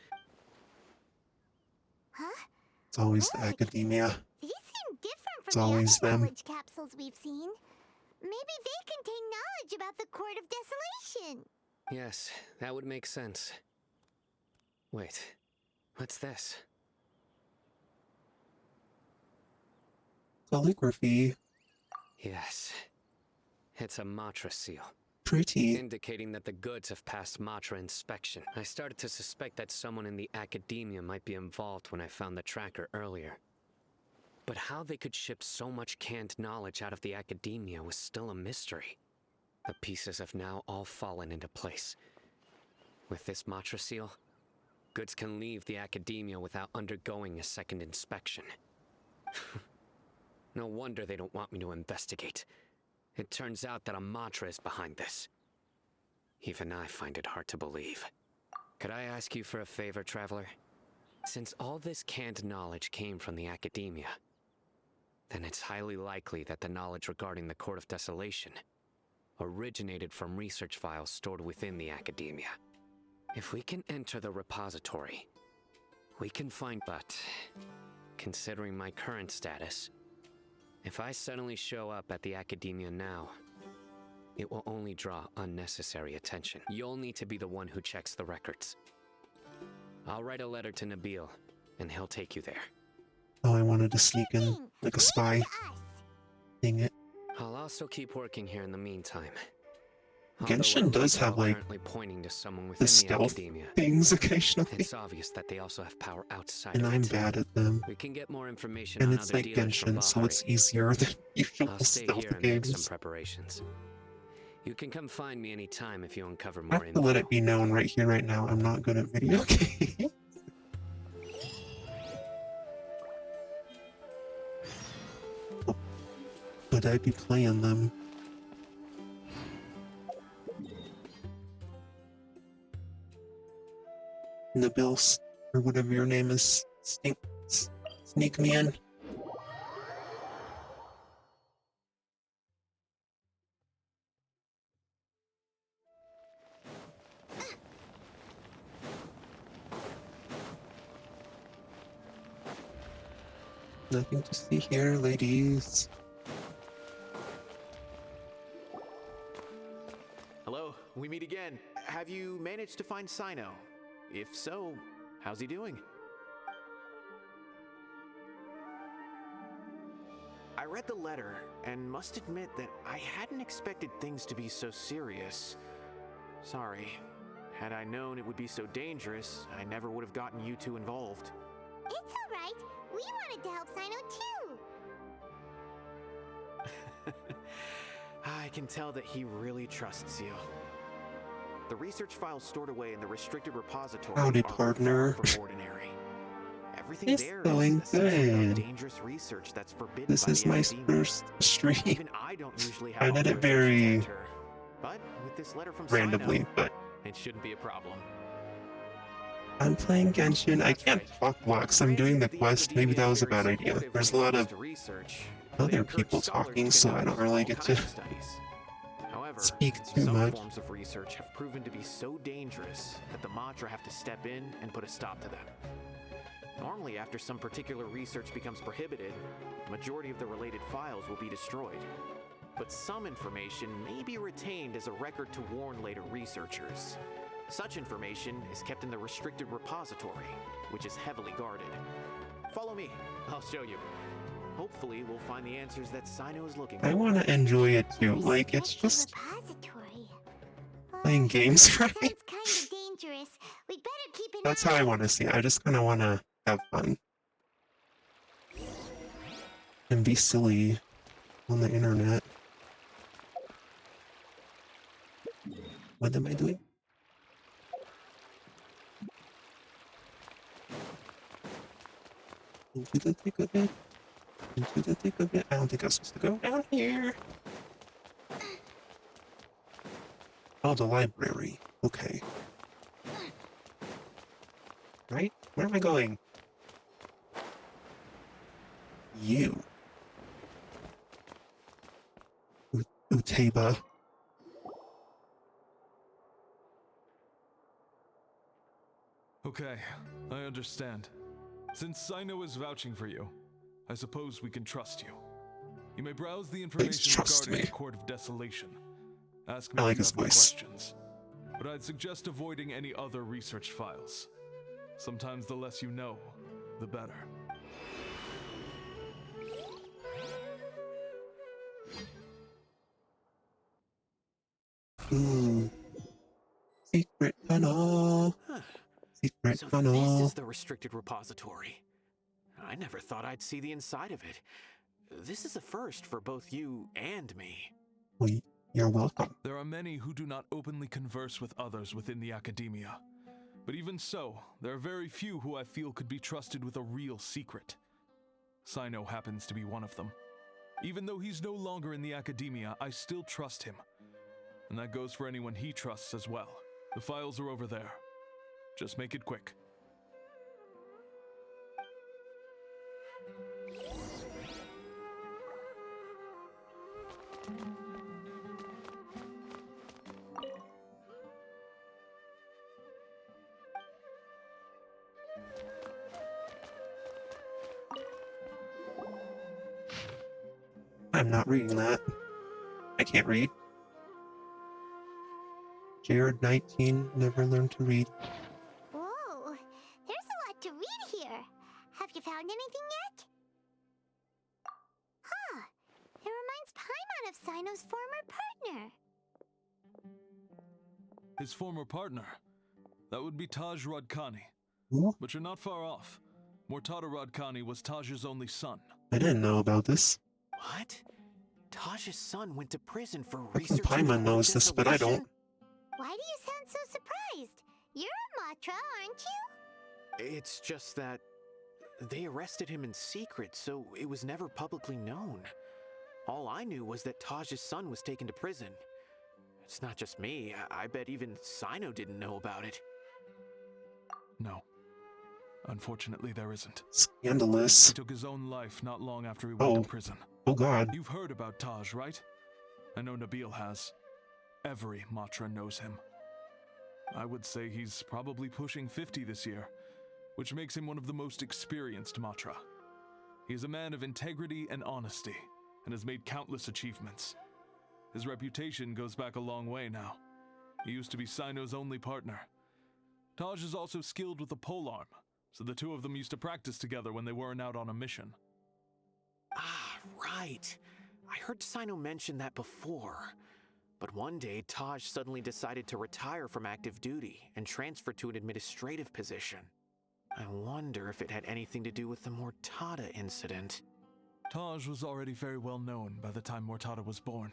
Huh? It's always the Look. academia. These seem different It's from the always other them. knowledge capsules we've seen. Maybe they contain knowledge about the Court of Desolation. Yes, that would make sense. Wait, what's this? Calligraphy. Yes, it's a Matra seal, Pretty. indicating that the goods have passed Matra inspection. I started to suspect that someone in the academia might be involved when I found the tracker earlier. But how they could ship so much canned knowledge out of the academia was still a mystery. The pieces have now all fallen into place. With this Matra seal, goods can leave the academia without undergoing a second inspection. No wonder they don't want me to investigate. It turns out that a Matra is behind this. Even I find it hard to believe. Could I ask you for a favor, Traveler? Since all this canned knowledge came from the academia, then it's highly likely that the knowledge regarding the Court of Desolation originated from research files stored within the academia. If we can enter the repository, we can find... But, considering my current status, if I suddenly show up at the academia now, it will only draw unnecessary attention. You'll need to be the one who checks the records. I'll write a letter to Nabil, and he'll take you there. Oh, I wanted to sneak in Thing. like a Leave it spy. to us. Dang it. I'll also keep working here in the meantime. Although it Genshin does looks have, all like, currently pointing to someone the within the stealth academia. things occasionally, It's obvious that they also have power outside and of I'm it. bad at them. We can get more information And on it's other like dealers from Genshin, so it's Bahari. easier than usual I'll stay stealth here and make some games. preparations. You can come find me anytime if you uncover I more have to let info. it be known right here, right now, I'm not good at video games. But I'd be playing them. Nibils, or whatever your name is, sneak me in. Nothing to see here, ladies. Hello, we meet again. Have you managed to find Sino? If so, how's he doing? I read the letter and must admit that I hadn't expected things to be so serious. Sorry. Had I known it would be so dangerous, I never would have gotten you two involved. It's alright. We wanted to help Sino too. I can tell that he really trusts you. The research files stored away in the restricted repository Howdy, are partner. far from ordinary. Everything It's there going is essentially good. dangerous research that's forbidden This by is the my academia. first stream. Even I don't usually have I did it authorization to very enter, but with this letter from randomly, Sino, but it shouldn't be a problem. I'm playing Genshin. I That's can't right. talk wax. I'm doing the quest. Maybe that was a bad idea. There's a lot of other people talking, so I don't really get to However, speak too some much. forms of research have proven to be so dangerous that the Matra have to step in and put a stop to them. Normally, after some particular research becomes prohibited, the majority of the related files will be destroyed. But some information may be retained as a record to warn later researchers. Such information is kept in the restricted repository, which is heavily guarded. Follow me, I'll show you. Hopefully, we'll find the answers that Sino is looking for. I want to enjoy it too. Like, it's just Repository. playing games, That right? sounds kinda dangerous. We'd better keep an That's eye how I on want to see it. I just kind of want to have fun. And be silly on the internet. What am I doing? Into the thick of it. Into the thick of it. I don't think I was supposed to go down here. Oh, the library. Okay. Right? Where am I going? You. Uteba. Okay, I understand. Since Sino is vouching for you, I suppose we can trust you. You may browse the information trust regarding me. the Court of Desolation. Ask me I like if you his have any voice. questions. But I'd suggest avoiding any other research files. Sometimes the less you know, the better. Ooh. Secret tunnel. Secret So this tunnel. is the restricted repository. I never thought I'd see the inside of it. This is a first for both you and me. Well, you're welcome. There are many who do not openly converse with others within the academia. But even so, there are very few who I feel could be trusted with a real secret. Sino happens to be one of them. Even though he's no longer in the academia, I still trust him. And that goes for anyone he trusts as well. The files are over there. Just make it quick. I'm not reading that. I can't read. Jared 19 never learned to read. Whoa, there's a lot to read here. Have you found anything yet? Huh, it reminds Paimon of Sino's former partner. His former partner. That would be Taj Radkani. Who? But you're not far off. Mortada Radkani was Taj's only son. I didn't know about this. What? Taj's son went to prison for I think researching Paimon the knows this, but I don't. Why do you sound so surprised? You're a Matra, aren't you? It's just that they arrested him in secret, so it was never publicly known. All I knew was that Taj's son was taken to prison. It's not just me. I bet even Sino didn't know about it. No. Unfortunately, there isn't. Scandalous. He took his own life not long after he went to prison. Oh god. You've heard about Taj, right? I know Nabil has. Every Matra knows him. I would say he's probably pushing 50 this year, which makes him one of the most experienced Matra. He is a man of integrity and honesty, and has made countless achievements. His reputation goes back a long way now. He used to be Sino's only partner. Taj is also skilled with the polearm, so the two of them used to practice together when they weren't out on a mission. Ah, right. I heard Sino mention that before. But one day, Taj suddenly decided to retire from active duty and transfer to an administrative position. I wonder if it had anything to do with the Mortada incident. Taj was already very well known by the time Mortada was born.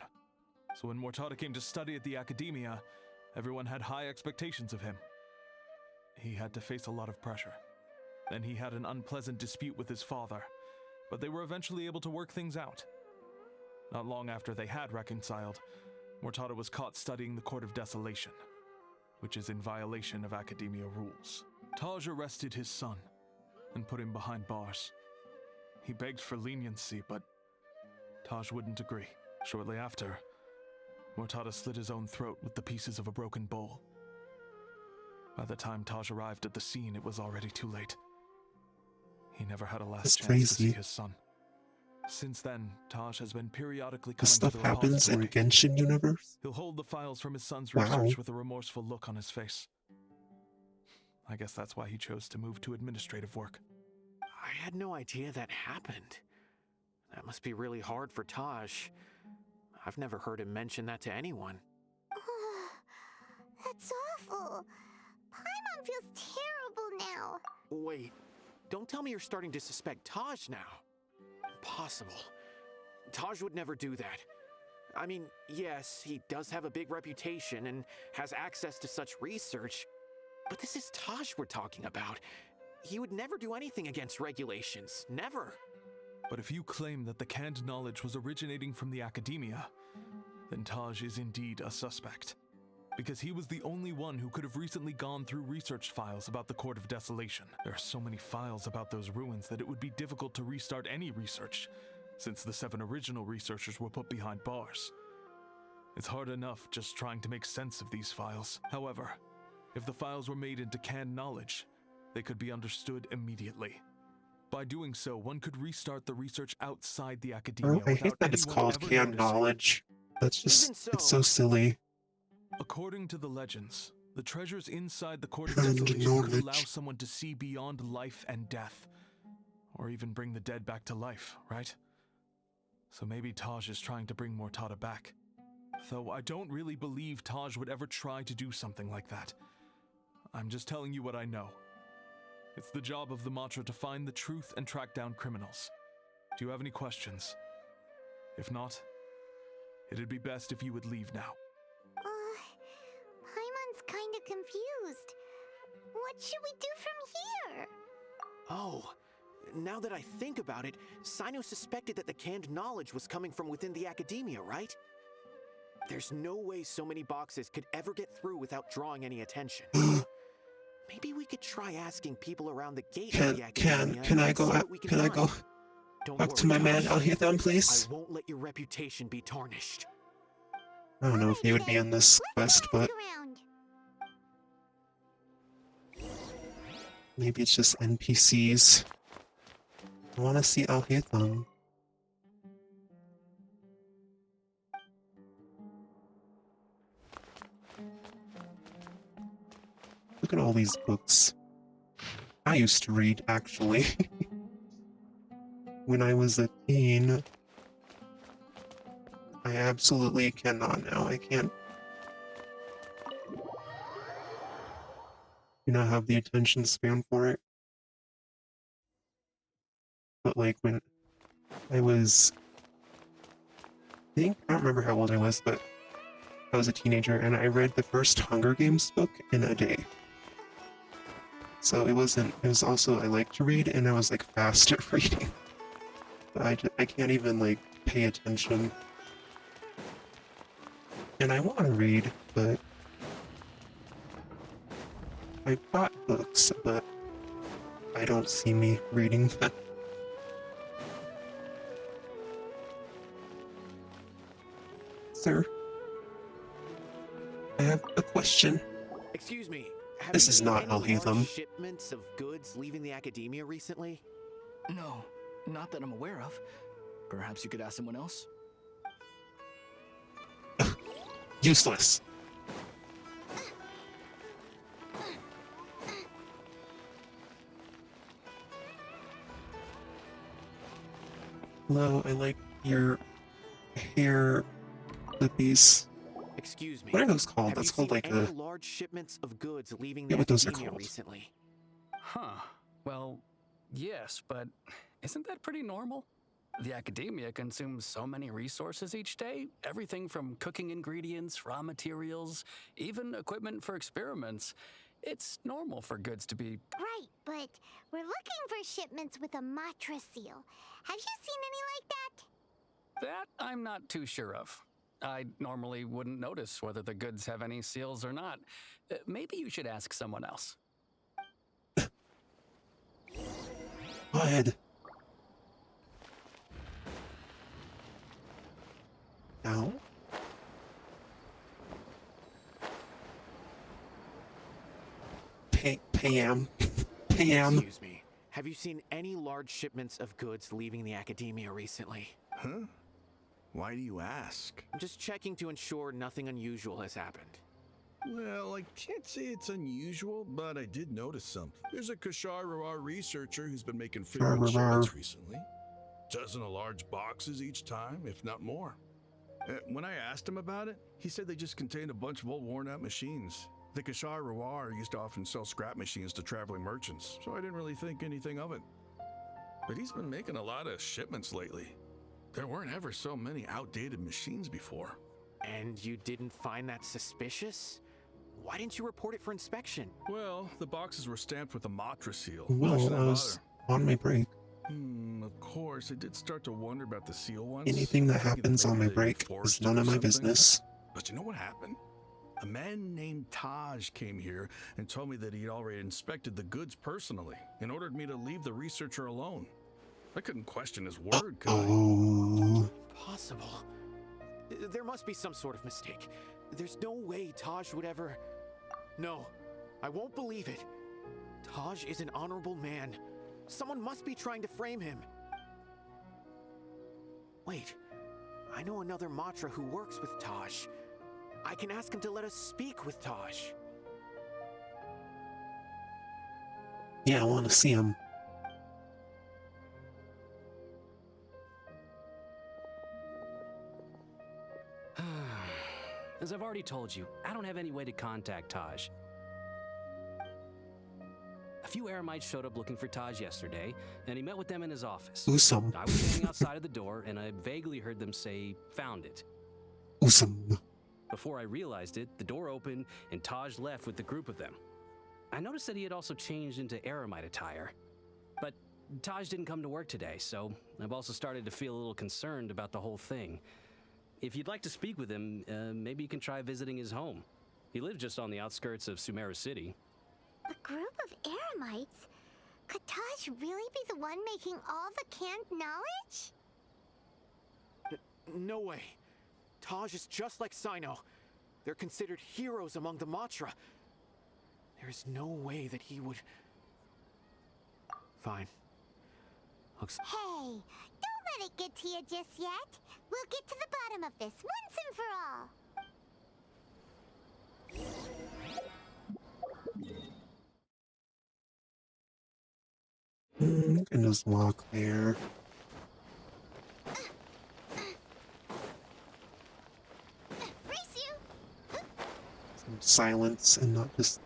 So when Mortada came to study at the Academia, everyone had high expectations of him. He had to face a lot of pressure. Then he had an unpleasant dispute with his father, but they were eventually able to work things out. Not long after they had reconciled, Mortada was caught studying the Court of Desolation, which is in violation of Academia rules. Taj arrested his son and put him behind bars. He begged for leniency, but Taj wouldn't agree. Shortly after, Mortada slit his own throat with the pieces of a broken bowl. By the time Taj arrived at the scene, it was already too late. He never had a last chance to see his son. Since then, Taj has been periodically coming This stuff Oh, to the happens in repository. Genshin universe? He'll hold the files from his son's Wow. research with a remorseful look on his face. I guess that's why he chose to move to administrative work. I had no idea that happened. That must be really hard for Taj. I've never heard him mention that to anyone. That's awful. Paimon feels terrible now. Wait, don't tell me you're starting to suspect Taj now. Impossible. Taj would never do that. I mean, yes, he does have a big reputation and has access to such research, but this is Taj we're talking about. He would never do anything against regulations. Never. But if you claim that the canned knowledge was originating from the Academia, then Taj is indeed a suspect. Because he was the only one who could have recently gone through research files about the Court of Desolation. There are so many files about those ruins that it would be difficult to restart any research, since the 7 original researchers were put behind bars. It's hard enough just trying to make sense of these files. However, if the files were made into canned knowledge, they could be understood immediately. By doing so, one could restart the research outside the Academia. Oh, I hate without that it's anyone called ever canned noticing. knowledge. That's just, Even so- it's so silly. According to the legends, the treasures inside the Court of Canned Desolation could allow knowledge. someone to see beyond life and death, or even bring the dead back to life, right? So maybe Taj is trying to bring Mortada back. Though I don't really believe Taj would ever try to do something like that. I'm just telling you what I know. It's the job of the Matra to find the truth and track down criminals. Do you have any questions? If not, it'd be best if you would leave now. Paimon's kinda confused. What should we do from here? Oh, now that I think about it, Sino suspected that the canned knowledge was coming from within the Academia, right? There's no way so many boxes could ever get through without drawing any attention. Maybe we could try asking people around the gate of the Academia. Can I and go see out? what we Can I go find. Don't up to worry, my man Taj. out here then, I please? won't let your reputation be tarnished. I don't know if he would be in this quest, but Look around. maybe it's just NPCs. I want to see Alhaitham. Look at all these books. I used to read, actually. When I was a teen. I absolutely cannot now. I can't. do not have the attention span for it. But like when I was, I don't remember how old I was, but I was a teenager and I read the first Hunger Games book in a day. So it was also, I like to read and I was like fast at reading. But I can't even like pay attention. And I want to read, but I bought books, but I don't see me reading them. Sir, I have a question. Excuse me. Have This you is seen not any Al-Hatham. large shipments of goods leaving the academia recently? No, not that I'm aware of. Perhaps you could ask someone else? Useless. Hello, I like your hair clippies. Excuse me. What are those called? Have That's you called seen like any a... large shipments of goods leaving Yeah, the what those are academia called. recently? Huh. Well, yes, but isn't that pretty normal? The academia consumes so many resources each day. Everything from cooking ingredients, raw materials, even equipment for experiments. It's normal for goods to be... Right, but we're looking for shipments with a Matra seal. Have you seen any like that? That I'm not too sure of. I normally wouldn't notice whether the goods have any seals or not. Maybe you should ask someone else. Go ahead. Now? Pam. Excuse me. Have you seen any large shipments of goods leaving the academia recently? Huh? Why do you ask? I'm just checking to ensure nothing unusual has happened. Well, I can't say it's unusual, but I did notice something. There's a Kashar researcher who's been making frequent shipments recently. Dozen of large boxes each time, if not more. When I asked him about it, he said they just contained a bunch of old worn-out machines. The Kashar used to often sell scrap machines to traveling merchants, so I didn't really think anything of it. But he's been making a lot of shipments lately. There weren't ever so many outdated machines before. And you didn't find that suspicious? Why didn't you report it for inspection? Well, the boxes were stamped with a Matra seal. Well, Why should I was on my break. Of course, I did start to wonder about the seal once. Anything that thinking happens on maybe my they break forged is none it or of my something. business. But you know what happened? A man named Taj came here and told me that he'd already inspected the goods personally and ordered me to leave the researcher alone. I couldn't question his word, could I? Oh. Possible. There must be some sort of mistake. There's no way Taj would ever... No, I won't believe it. Taj is an honorable man. Someone must be trying to frame him. Wait, I know another Matra who works with Taj. I can ask him to let us speak with Taj. Yeah, I want to see him. As I've already told you, I don't have any way to contact Taj. A few Eremites showed up looking for Taj yesterday, and he met with them in his office. Awesome. I was standing outside of the door, and I vaguely heard them say, "Found it." Awesome. Before I realized it, the door opened, and Taj left with the group of them. I noticed that he had also changed into Eremite attire. But Taj didn't come to work today, so I've also started to feel a little concerned about the whole thing. If you'd like to speak with him, maybe you can try visiting his home. He lives just on the outskirts of Sumeru City. A group of Eremites? Could Taj really be the one making all the cant knowledge? No way. Taj is just like Sino. They're considered heroes among the Matra. There's no way that he would... Fine. Looks... Hey, don't let it get to you just yet. We'll get to the bottom of this once and for all. You can just walk there. Race you! Some silence and not just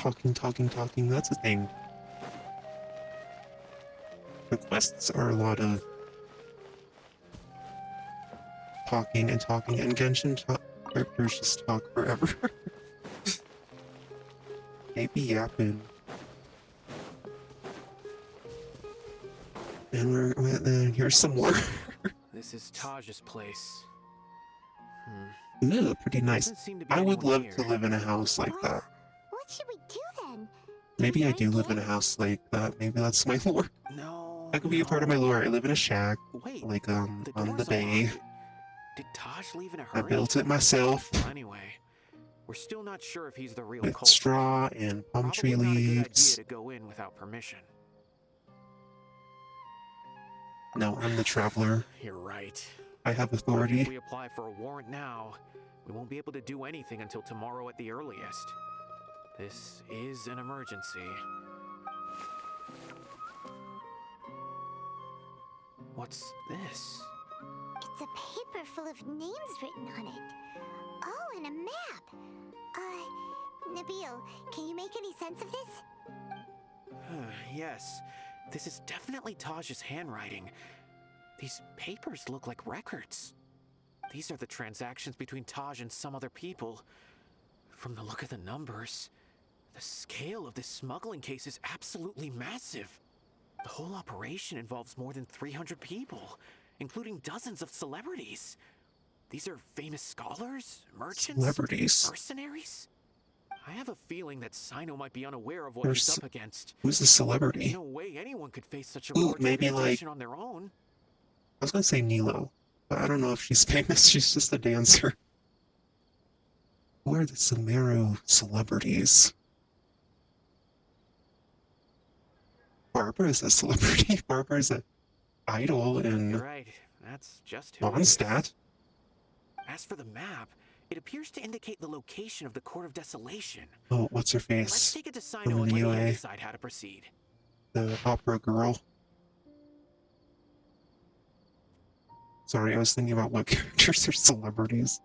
Talking. That's a thing. The quests are a lot of talking, and Genshin characters just talk forever. Maybe yapping. And here's some more. This is Taj's place. Ooh, pretty nice. Doesn't seem to be I would anyone love here. to live in a house like that. What should we do then? Maybe I break do live in in? a house like that. Maybe that's my lore. No. That could be a part of my lore. I live in a shack, Wait. like The on the door's bay. unlocked. Did Taj leave in a I hurry? built it myself Anyway, we're still not sure if he's the real with culprit. straw and palm tree Probably not a good leaves. idea to go in without permission. No, I'm the traveler. You're right. I have But if authority. we apply for a warrant now, we won't be able to do anything until tomorrow at the earliest. This is an emergency. What's this? It's a paper full of names written on it. Oh, and a map. Nabil, can you make any sense of this? Yes, this is definitely Taj's handwriting. These papers look like records. These are the transactions between Taj and some other people. From the look of the numbers, the scale of this smuggling case is absolutely massive. The whole operation involves more than 300 people, including dozens of celebrities. These are famous scholars, merchants, Celebrities. mercenaries. I have a feeling that Sino might be unaware of what There's- he's up against. Who's the There's celebrity? no way anyone could face such a Ooh, large maybe, like- organization on their own. I was gonna say Nilo, but I don't know if she's famous. She's just a dancer. Who are the Sumeru celebrities? Barbara is a celebrity. Barbara is an idol You're in right. That's just who it is. Mondstadt. As for the map, it appears to indicate the location of the Court of Desolation. Oh, what's her Let's face? take it to From Sino the and let him UA. decide how to proceed. The opera girl. Sorry, I was thinking about what characters are celebrities.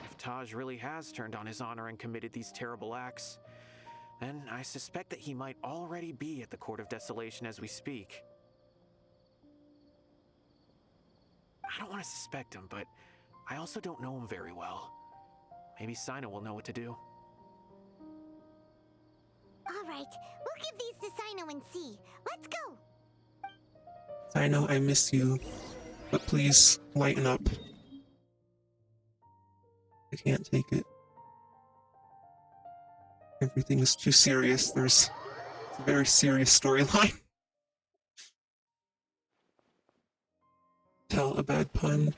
If Taj really has turned on his honor and committed these terrible acts, then I suspect that he might already be at the Court of Desolation as we speak. I don't want to suspect him, but I also don't know him very well. Maybe Sino will know what to do. All right, we'll give these to Sino and see. Let's go. I know I miss you, but please lighten up. I can't take it. Everything is too serious. There's a very serious storyline. Tell a bad pun.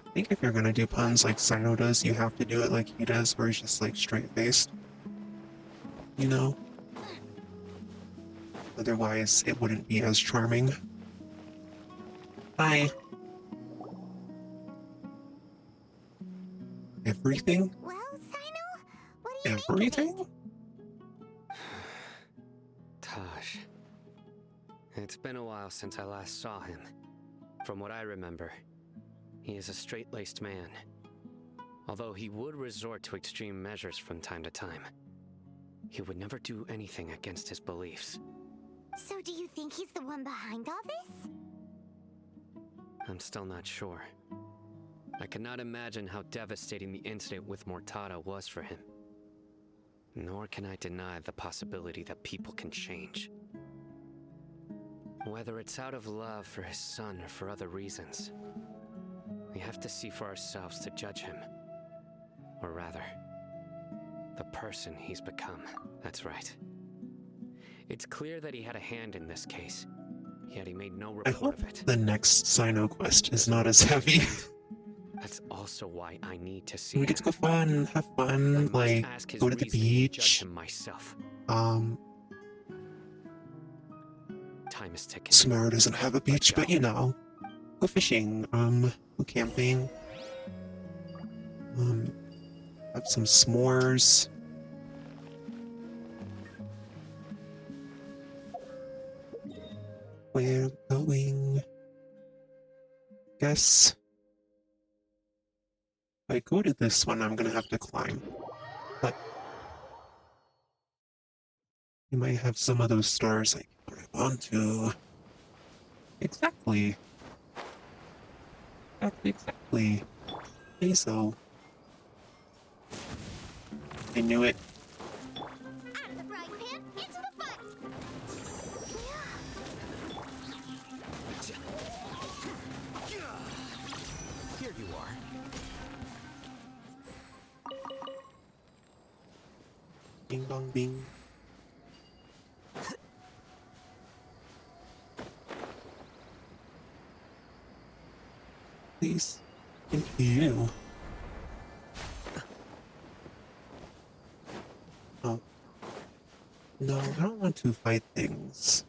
I think if you're gonna do puns like Sino does, you have to do it like he does, where he's just like straight-faced. You know? Otherwise, it wouldn't be as charming. Hi. Everything? Well, Sino, what do you make of it? Everything? Taj. It's been a while since I last saw him. From what I remember, he is a straight-laced man. Although he would resort to extreme measures from time to time, he would never do anything against his beliefs. So do you think he's the one behind all this? I'm still not sure. I cannot imagine how devastating the incident with Mortada was for him. Nor can I deny the possibility that people can change. Whether it's out of love for his son or for other reasons, we have to see for ourselves to judge him. Or rather, the person he's become. That's right. It's clear that he had a hand in this case, yet he made no I report hope of it. the next Sino quest is not as heavy. That's also why I need to see We him. get to go fun, have I fun, must like, ask his go to the reasoning and judge beach. him myself. Time is ticking. Samara doesn't have a beach, but you know. Go fishing, go camping. Have some s'mores. We're going. Guess I go to this one, I'm gonna have to climb. But you might have some of those stars I can grab onto. Exactly. Exactly. Okay, so. I knew it. Out of the frying pan, into the fire! Here you are. Bing bong bing. Please, thank you. Oh. No, I don't want to fight things.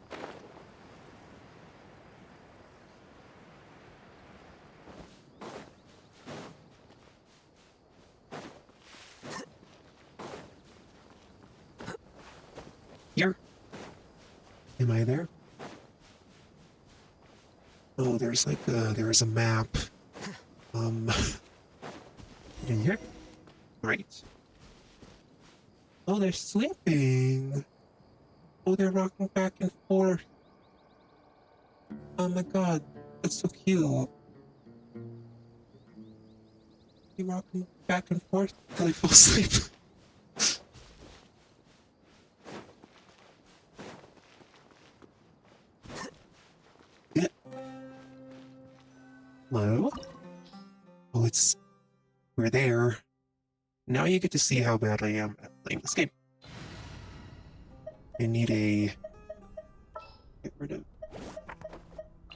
Here. Am I there? Oh, there's like there's a map. In here? Great. Oh, they're sleeping. Oh, they're rocking back and forth. Oh my god, that's so cute. They're rocking back and forth until they fall asleep. Yeah. Hello? Oh, we're there. Now you get to see how bad I am at playing this game. I need get rid of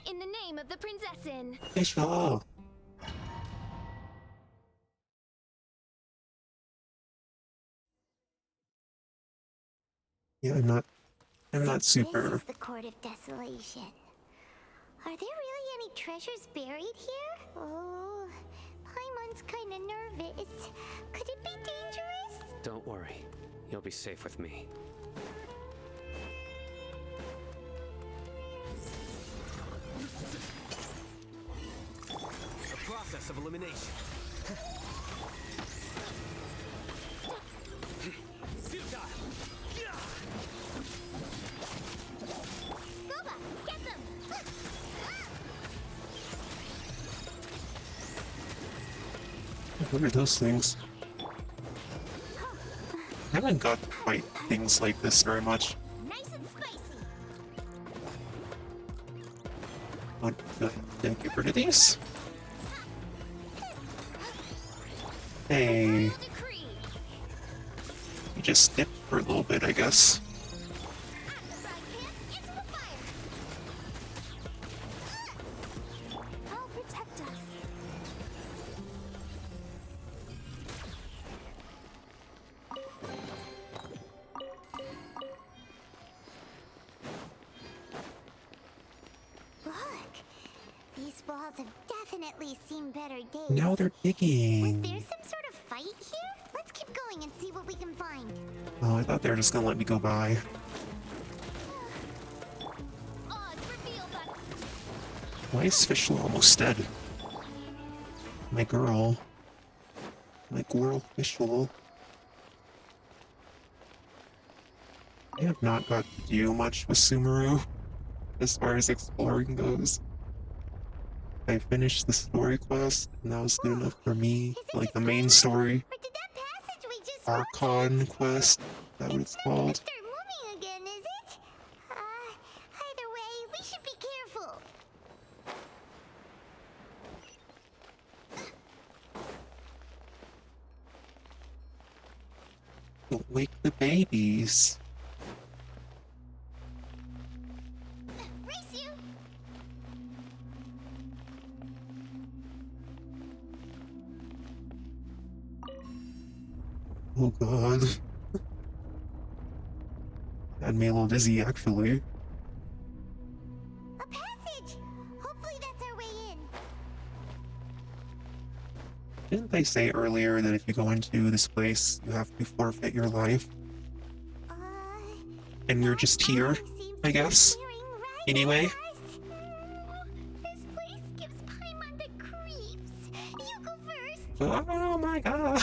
In the name of the Prinzessin. Fischl. Yeah, I'm not super. This is the Court of Desolation. Are there really any treasures buried here? Oh, Paimon's kinda nervous. Could it be dangerous? Don't worry. You'll be safe with me. The process of elimination. Futile. Boba, get them! What are those things? I haven't got to fight things like this very much. Nice and spicy. What the heck? Get rid of these? Hey, Decree. you just dipped for a little bit, I guess. Out of the frying pan, into the fire. I'll protect us. Look, these walls have definitely seen better days. Now they're Was digging. there some sort of fight here? Let's keep going and see what we can find. Oh, I thought they were just gonna let me go by. Odds reveal that Why is Fischl almost dead? My girl. My girl Fischl. I have not got to do much with Sumeru as far as exploring goes. I finished the story quest, and that was good enough for me. Like the main story. or did that passage we just Archon quest, is that what it's not gonna called? start moving again, is it? Either way, we should be careful. Don't wake the babies. Race you! Oh god. Had me a little dizzy, actually. A passage! Hopefully that's our way in. Didn't they say earlier that if you go into this place, you have to forfeit your life? Uh, And you're just here, I guess? Anyway? This place gives Paimon the creeps. You go first. Oh, my god.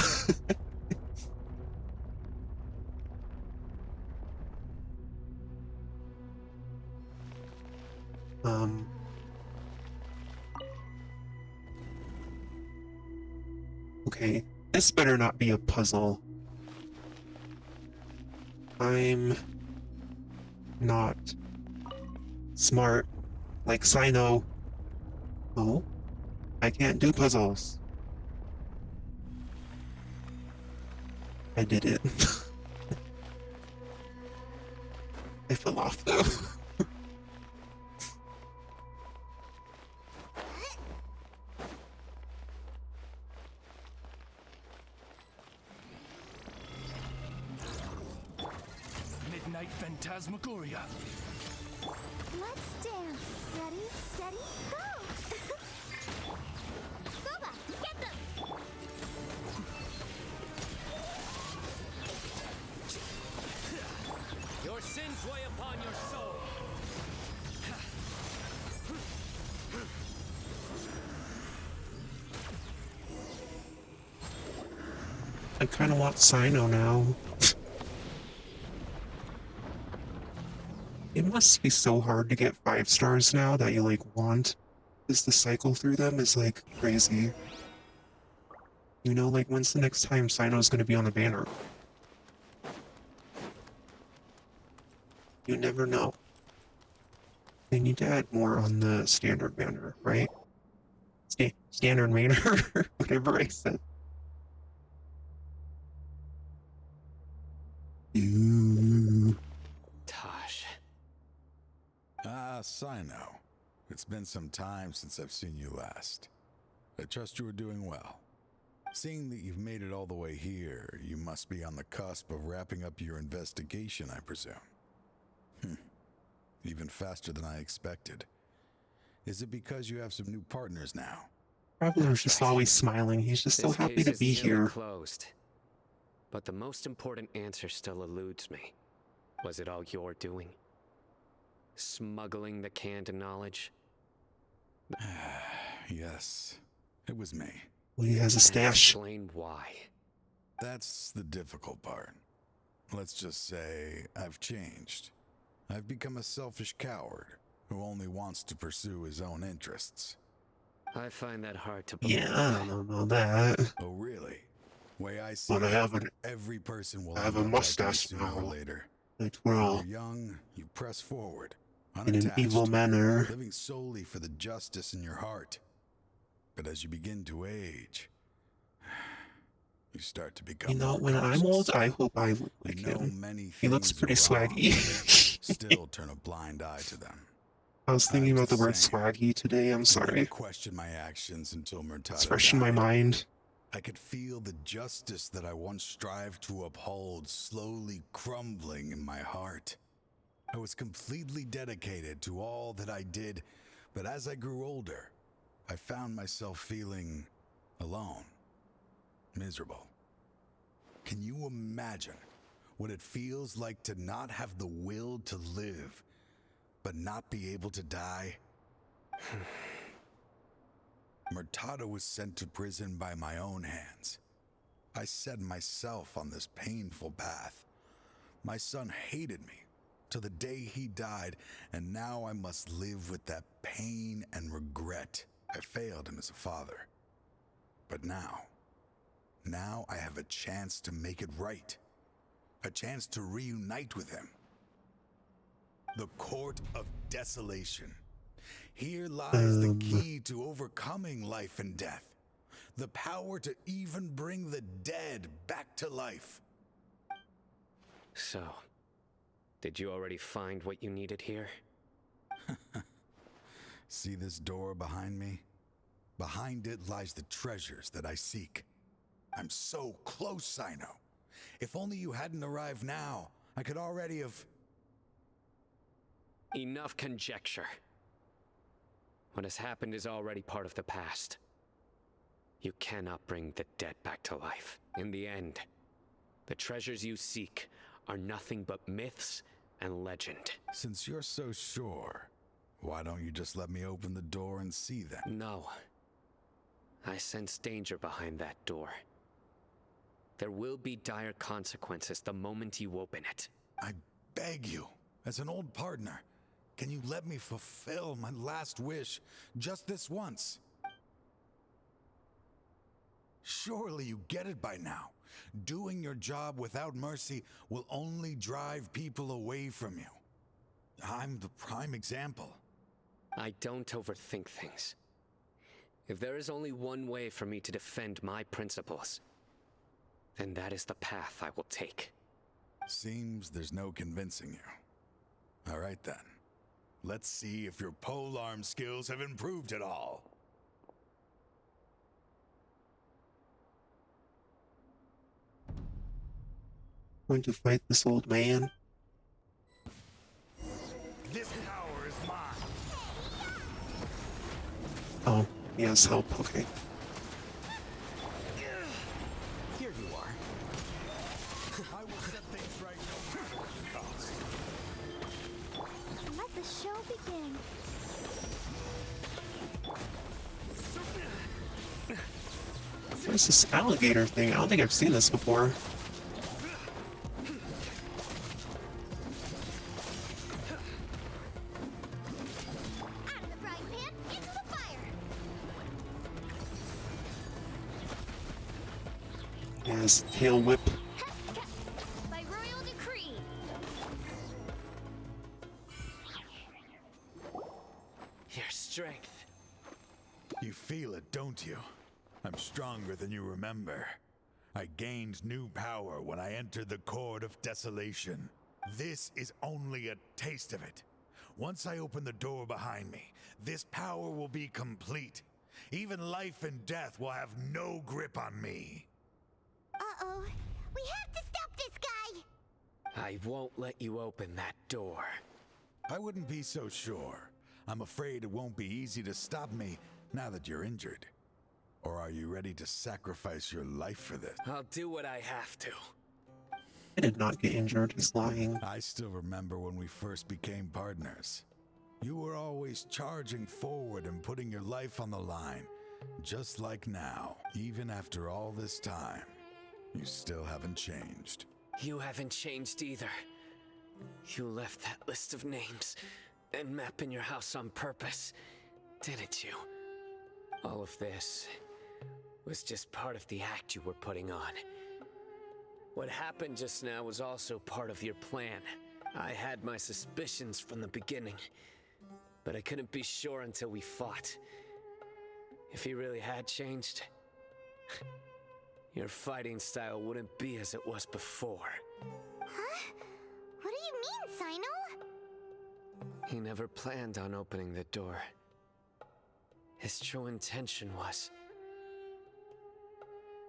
Okay, this better not be a puzzle. I'm not smart like Sino. Oh, I can't do puzzles. I did it. I fell off though. Midnight Phantasmagoria. Let's dance. Ready, steady, go! Boba, get them! Your sins weigh upon your soul. I kind of want Sino now. It must be so hard to get 5 stars now that you like want, because the cycle through them is like crazy. You know, like when's the next time Sino's gonna be on the banner? You never know. They need to add more on the standard banner, right? Standard banner, whatever I said. Tosh. Ah, Sino. It's been some time since I've seen you last. I trust you are doing well. Seeing that you've made it all the way here, you must be on the cusp of wrapping up your investigation, I presume. Even faster than I expected. Is it because you have some new partners now? Traveler's just always smiling. He's just so This happy case to is be nearly here. Closed. But the most important answer still eludes me. Was it all your doing? Smuggling the canned knowledge? Yes, it was me. Well, he has a stash. Explain why. That's the difficult part. Let's just say I've changed. I've become a selfish coward who only wants to pursue his own interests. I find that hard to believe. Yeah, I don't know that. Oh, really? Way I see But I it, have every person will I have end a up like me mustache sooner or now. later. I When twirl you're young, you press forward, in an evil unattached, manner. living solely for the justice in your heart. But as you begin to age, you start to become You know, more when I'm cautious. old, I hope I look You like know him. many He looks things pretty are wrong, swaggy. still turn a blind eye to them. I was thinking was about the the word same. swaggy today. I'm I never sorry. questioned my actions until Murtada It's fresh in my died. mind. I could feel the justice that I once strived to uphold slowly crumbling in my heart. I was completely dedicated to all that I did, but as I grew older, I found myself feeling alone, miserable. Can you imagine what it feels like to not have the will to live, but not be able to die? Murtada was sent to prison by my own hands. I set myself on this painful path. My son hated me to the day he died, and now I must live with that pain and regret. I failed him as a father. But now I have a chance to make it right. A chance to reunite with him. The Court of Desolation. Here lies the key to overcoming life and death. The power to even bring the dead back to life. So, did you already find what you needed here? See this door behind me? Behind it lies the treasures that I seek. I'm so close, Sino. If only you hadn't arrived now, I could already have... Enough conjecture. What has happened is already part of the past. You cannot bring the dead back to life. In the end, the treasures you seek are nothing but myths and legend. Since you're so sure, why don't you just let me open the door and see them? No. I sense danger behind that door. There will be dire consequences the moment you open it. I beg you, as an old partner, can you let me fulfill my last wish just this once? Surely you get it by now. Doing your job without mercy will only drive people away from you. I'm the prime example. I don't overthink things. If there is only one way for me to defend my principles, then that is the path I will take. Seems there's no convincing you. All right then. Let's see if your polearm skills have improved at all. Going to fight this old man. This power is mine. Oh, he has help, okay. Here you are. I will set things right no matter what it costs. Let the show begin. What is this alligator thing? I don't think I've seen this before. Out of the frying pan, into the fire! Yes, tail whip. By royal decree! Your strength. You feel it, don't you? I'm stronger than you remember. I gained new power when I entered the Court of Desolation. This is only a taste of it. Once I open the door behind me, this power will be complete. Even life and death will have no grip on me. Uh-oh. We have to stop this guy! I won't let you open that door. I wouldn't be so sure. I'm afraid it won't be easy to stop me now that you're injured. Or are you ready to sacrifice your life for this? I'll do what I have to. I did not get injured, he's lying. I still remember when we first became partners. You were always charging forward and putting your life on the line, just like now. Even after all this time, you still haven't changed. You haven't changed either. You left that list of names and map in your house on purpose, didn't you? All of this was just part of the act you were putting on. What happened just now was also part of your plan. I had my suspicions from the beginning, but I couldn't be sure until we fought. If he really had changed, your fighting style wouldn't be as it was before. Huh? What do you mean, Sino? He never planned on opening the door. His true intention was...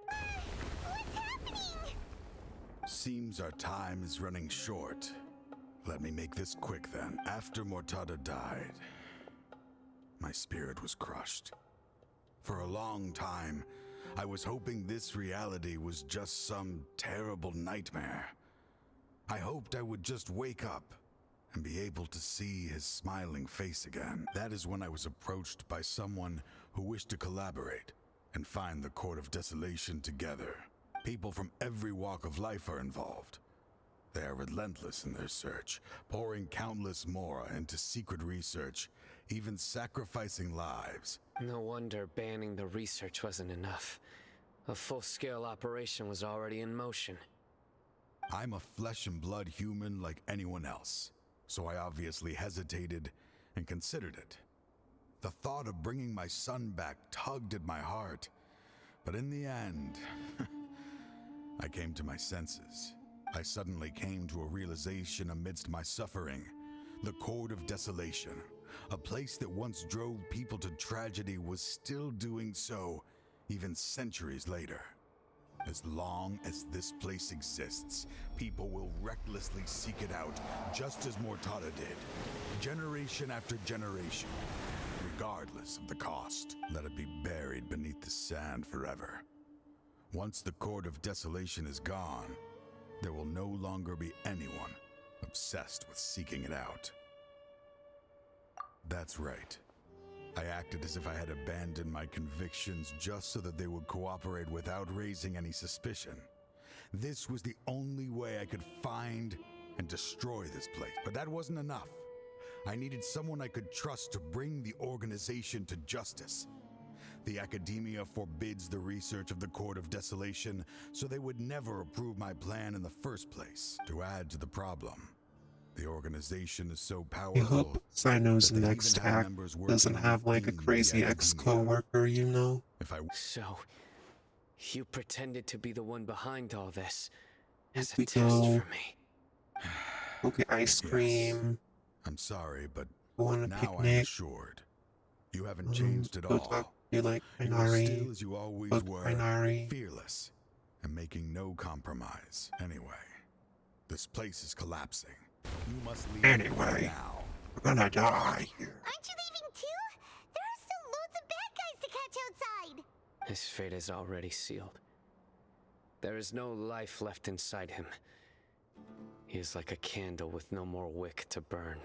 What's happening? Seems our time is running short. Let me make this quick then. After Mortada died, my spirit was crushed. For a long time, I was hoping this reality was just some terrible nightmare. I hoped I would just wake up and be able to see his smiling face again. That is when I was approached by someone who wished to collaborate and find the Court of Desolation together. People from every walk of life are involved. They are relentless in their search, pouring countless mora into secret research, even sacrificing lives. No wonder banning the research wasn't enough. A full-scale operation was already in motion. I'm a flesh and blood human like anyone else, so I obviously hesitated and considered it. The thought of bringing my son back tugged at my heart, but in the end, I came to my senses. I suddenly came to a realization amidst my suffering. The Court of Desolation, a place that once drove people to tragedy, was still doing so, even centuries later. As long as this place exists, people will recklessly seek it out, just as Mortada did, generation after generation, regardless of the cost. Let it be buried beneath the sand forever. Once the Court of Desolation is gone, there will no longer be anyone obsessed with seeking it out. That's right. I acted as if I had abandoned my convictions just so that they would cooperate without raising any suspicion. This was the only way I could find and destroy this place. But that wasn't enough. I needed someone I could trust to bring the organization to justice. The academia forbids the research of the Court of Desolation, so they would never approve my plan in the first place. To add to the problem, the organization is so I powerful hope Sino's that they next even have act members doesn't working have like a within the crazy academia. ex-co-worker, you know? If I So, you pretended to be the one behind all this as we a test go. for me. Go get ice cream. I'm sorry, but Go on a now I'm picnic. assured. You haven't changed at Go talk all. to like You are Kainari. still as you always Look, were, Kainari. fearless and making no compromise. Anyway, this place is collapsing. You must leave Anyway. now. We're gonna die here. Aren't you leaving too? There are still loads of bad guys to catch outside. His fate is already sealed. There is no life left inside him. He is like a candle with no more wick to burn.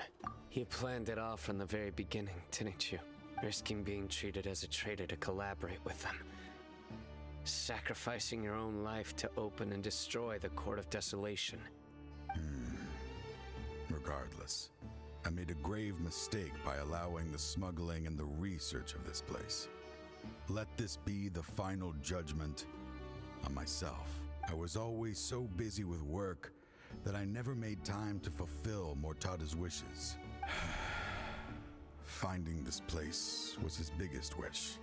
You planned it all from the very beginning, didn't you? Risking being treated as a traitor to collaborate with them. Sacrificing your own life to open and destroy the Court of Desolation. Regardless, I made a grave mistake by allowing the smuggling and the research of this place. Let this be the final judgment on myself. I was always so busy with work that I never made time to fulfill Mortada's wishes. Finding this place was his biggest wish.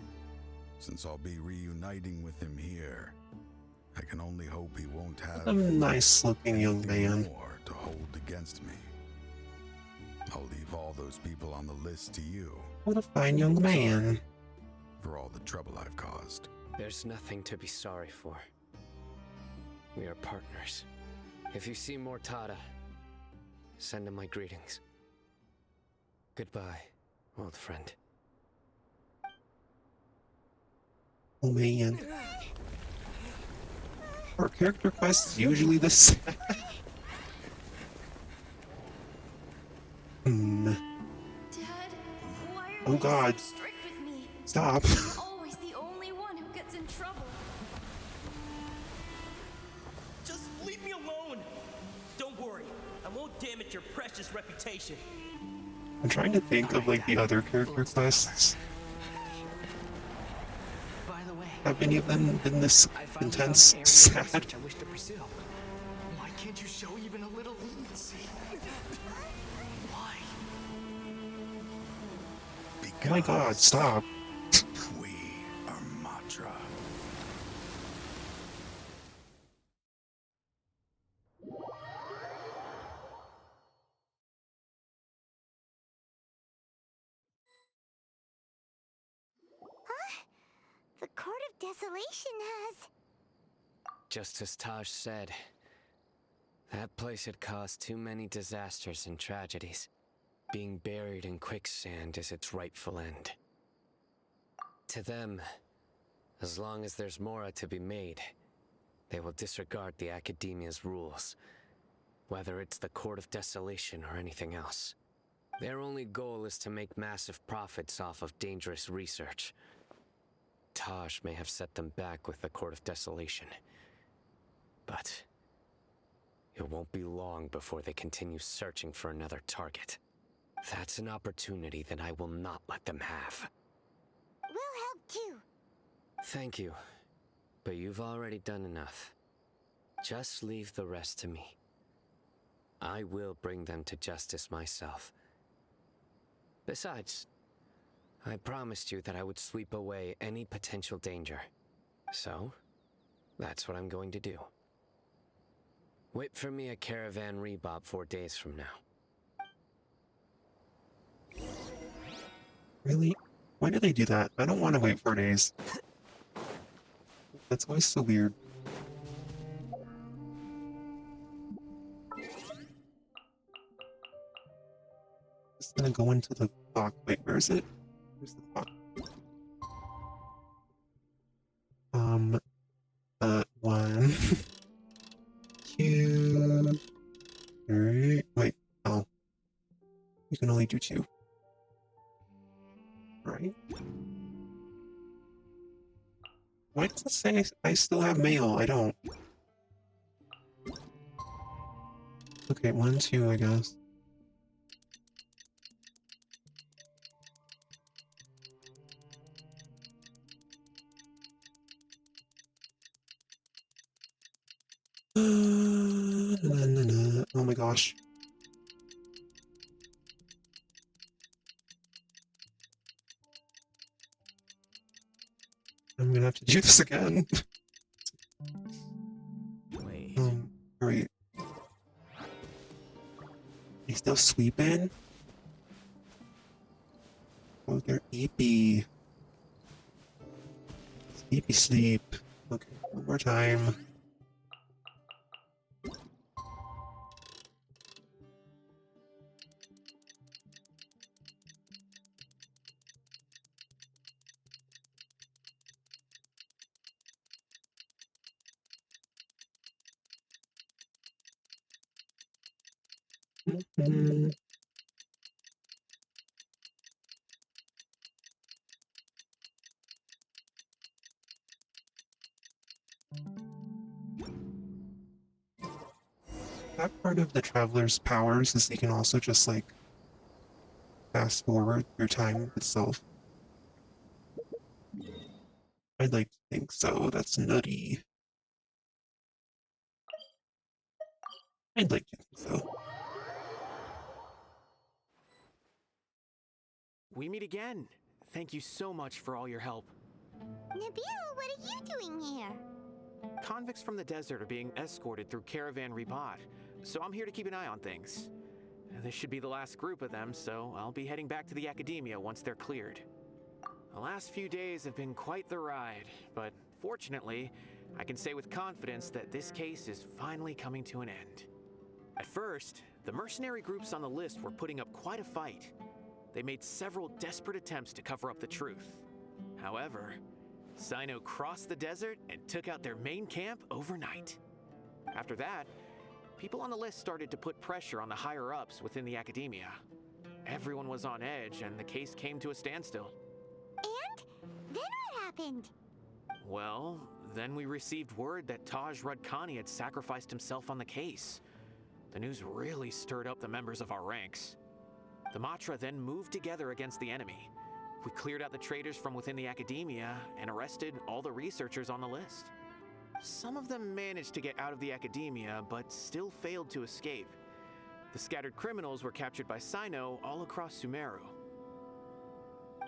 Since I'll be reuniting with him here, I can only hope he won't have A nice-looking young anything man. more to hold against me. I'll leave all those people on the list to you What a fine young man. for all the trouble I've caused. There's nothing to be sorry for. We are partners. If you see Mortada, send him my greetings. Goodbye, old friend. Oh man. Our character quest is usually the same. Dad, why are Oh you God. so strict with me? Stop. I'm always the only one who gets in trouble. Just leave me alone! Don't worry, I won't damage your precious reputation. I'm trying to think of like the other character quests. By the way, Have any of them been this I finally intense, found an area of sad? research I wish to pursue. Why can't you show even a little leniency? Why? Oh my God, stop. We are Matra. The Court of Desolation has... Just as Taj said, that place had caused too many disasters and tragedies. Being buried in quicksand is its rightful end. To them, as long as there's more to be made, they will disregard the Academia's rules, whether it's the Court of Desolation or anything else. Their only goal is to make massive profits off of dangerous research. Taj may have set them back with the Court of Desolation, but it won't be long before they continue searching for another target. That's an opportunity that I will not let them have. We'll help too. Thank you, but you've already done enough. Just leave the rest to me. I will bring them to justice myself. Besides, I promised you that I would sweep away any potential danger. So, that's what I'm going to do. Wait for me at Caravan Rebop 4 days from now. Really? Why do they do that? I don't want to wait 4 days. That's always so weird. Just gonna go into the clock. Wait, where is it? Where's the clock? 1. 2. 3. Wait, oh. You can only do 2. Right? Why does it say I still have mail? I don't. Okay, 1, 2, I guess. Oh my gosh. I'm gonna have to do this again. Wait. Alright. He's still sleeping? Oh, they're eepy. Sleepy sleep. Okay, one more time. Mm-hmm. That part of the Traveler's powers is they can also just, like, fast forward through time itself. I'd like to think so. That's nutty. I'd like to think so. We meet again. Thank you so much for all your help. Nabil, what are you doing here? Convicts from the desert are being escorted through Caravan Ribat, so I'm here to keep an eye on things. This should be the last group of them, so I'll be heading back to the Academia once they're cleared. The last few days have been quite the ride, but fortunately, I can say with confidence that this case is finally coming to an end. At first, the mercenary groups on the list were putting up quite a fight. They made several desperate attempts to cover up the truth. However, Sino crossed the desert and took out their main camp overnight. After that, people on the list started to put pressure on the higher-ups within the Academia. Everyone was on edge, and the case came to a standstill. And? Then what happened? Well, then we received word that Taj Rudkani had sacrificed himself on the case. The news really stirred up the members of our ranks. The Matra then moved together against the enemy. We cleared out the traitors from within the Academia and arrested all the researchers on the list. Some of them managed to get out of the Academia, but still failed to escape. The scattered criminals were captured by Sino all across Sumeru.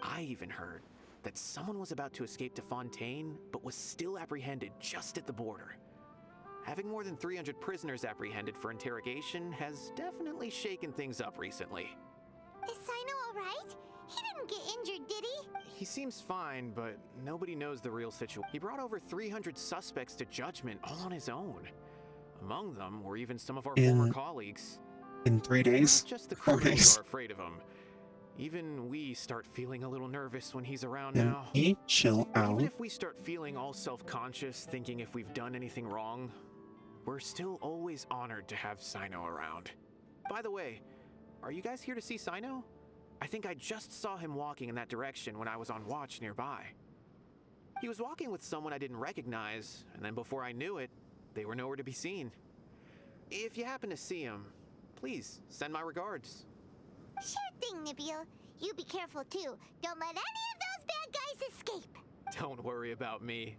I even heard that someone was about to escape to Fontaine, but was still apprehended just at the border. Having more than 300 prisoners apprehended for interrogation has definitely shaken things up recently. Is Sino alright? He didn't get injured, did he? He seems fine, but nobody knows the real situation. He brought over 300 suspects to judgment all on his own. Among them were even some of our former colleagues. In 3 days? Not just the 4 criminals days. are afraid of him. Even we start feeling a little nervous when he's around Can now. he chill out? Even if we start feeling all self-conscious, thinking if we've done anything wrong, we're still always honored to have Sino around. By the way, are you guys here to see Sino? I think I just saw him walking in that direction when I was on watch nearby. He was walking with someone I didn't recognize, and then before I knew it, they were nowhere to be seen. If you happen to see him, please send my regards. Sure thing, Nabil. You be careful too. Don't let any of those bad guys escape. Don't worry about me.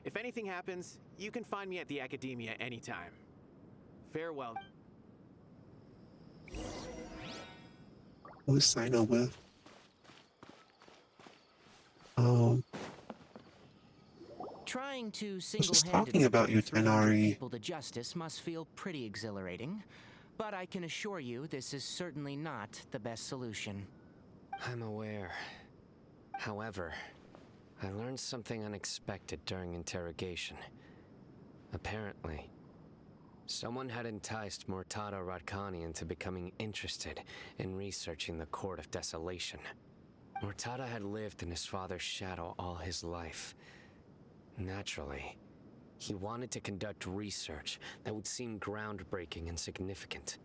If anything happens, you can find me at the Academia anytime. Farewell. Who's Sino with? Trying to was just single-handedly talking about bring you, 300 Tenari. people to justice must feel pretty exhilarating, but I can assure you this is certainly not the best solution. I'm aware. However, I learned something unexpected during interrogation. Apparently, someone had enticed Murtada Radkani into becoming interested in researching the Court of Desolation. Murtada had lived in his father's shadow all his life. Naturally, he wanted to conduct research that would seem groundbreaking and significant.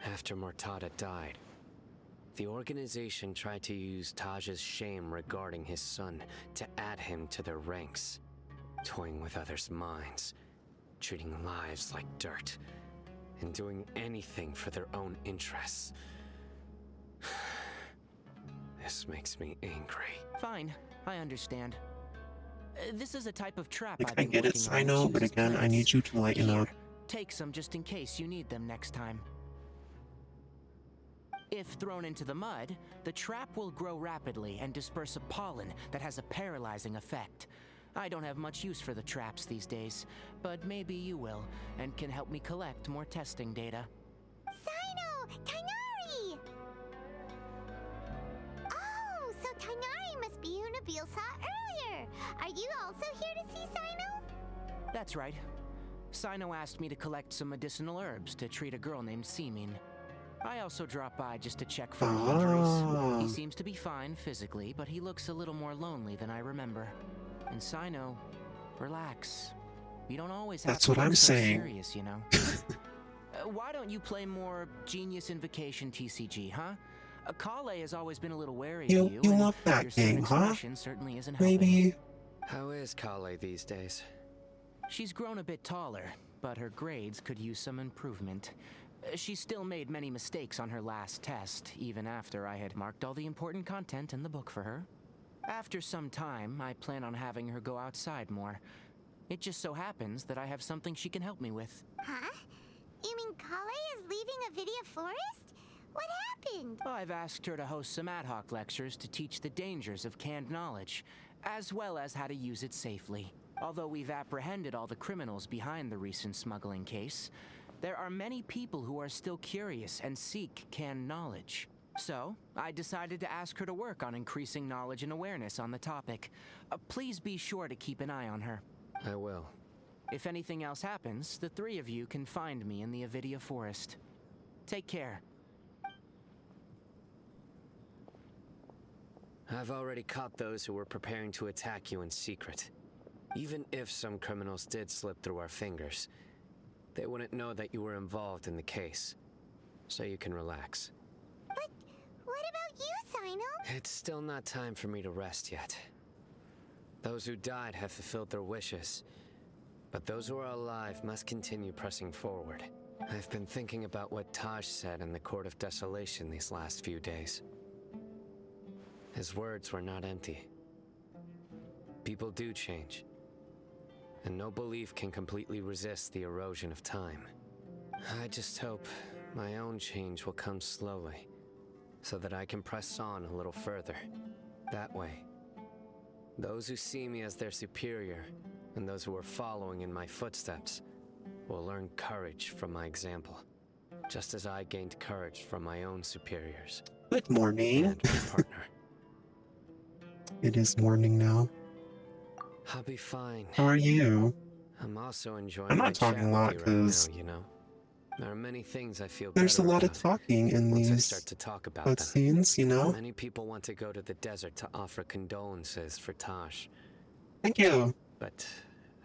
After Murtada died, the organization tried to use Taj's shame regarding his son to add him to their ranks, toying with others' minds, treating lives like dirt, and doing anything for their own interests. This makes me angry. Fine, I understand. This is a type of trap Like, I've I been get it, working on. Sino, It but chooses again, I plants. need you to lighten up. Here, take some just in case you need them next time. If thrown into the mud, the trap will grow rapidly and disperse a pollen that has a paralyzing effect. I don't have much use for the traps these days, but maybe you will, and can help me collect more testing data. Sino! Tainari! Oh, so Tainari must be who Nabil saw earlier. Are you also here to see Sino? That's right. Sino asked me to collect some medicinal herbs to treat a girl named Semin. I also dropped by just to check for any injuries. He seems to be fine physically, but he looks a little more lonely than I remember. And Sino, relax. You don't always have That's to what look I'm so saying. serious, you know. Why don't you play more Genius Invocation TCG, huh? Kale has always been a little wary of you. You and love that your sun game, huh? expression certainly isn't helping. Maybe. How is Kale these days? She's grown a bit taller, but her grades could use some improvement. She still made many mistakes on her last test, even after I had marked all the important content in the book for her. After some time, I plan on having her go outside more. It just so happens that I have something she can help me with. Huh? You mean Kale is leaving Avidia Forest? What happened? I've asked her to host some ad hoc lectures to teach the dangers of canned knowledge, as well as how to use it safely. Although we've apprehended all the criminals behind the recent smuggling case, there are many people who are still curious and seek canned knowledge. So, I decided to ask her to work on increasing knowledge and awareness on the topic. Please be sure to keep an eye on her. I will. If anything else happens, the three of you can find me in the Avidia Forest. Take care. I've already caught those who were preparing to attack you in secret. Even if some criminals did slip through our fingers, they wouldn't know that you were involved in the case. So you can relax. But what about you, Sino? It's still not time for me to rest yet. Those who died have fulfilled their wishes, but those who are alive must continue pressing forward. I've been thinking about what Taj said in the Court of Desolation these last few days. His words were not empty. People do change, and no belief can completely resist the erosion of time. I just hope my own change will come slowly, so that I can press on a little further. That way, those who see me as their superior, and those who are following in my footsteps, will learn courage from my example, just as I gained courage from my own superiors. Good morning. And my partner. It is morning now. I'll be fine. How are you? I'm also enjoying I'm my not talking chat a lot with you right because now, you know. There are many things I feel there's a better lot of about talking in once I these start to talk about them. cutscenes, you know? Many people want to go to the desert to offer condolences for Taj. Thank you. But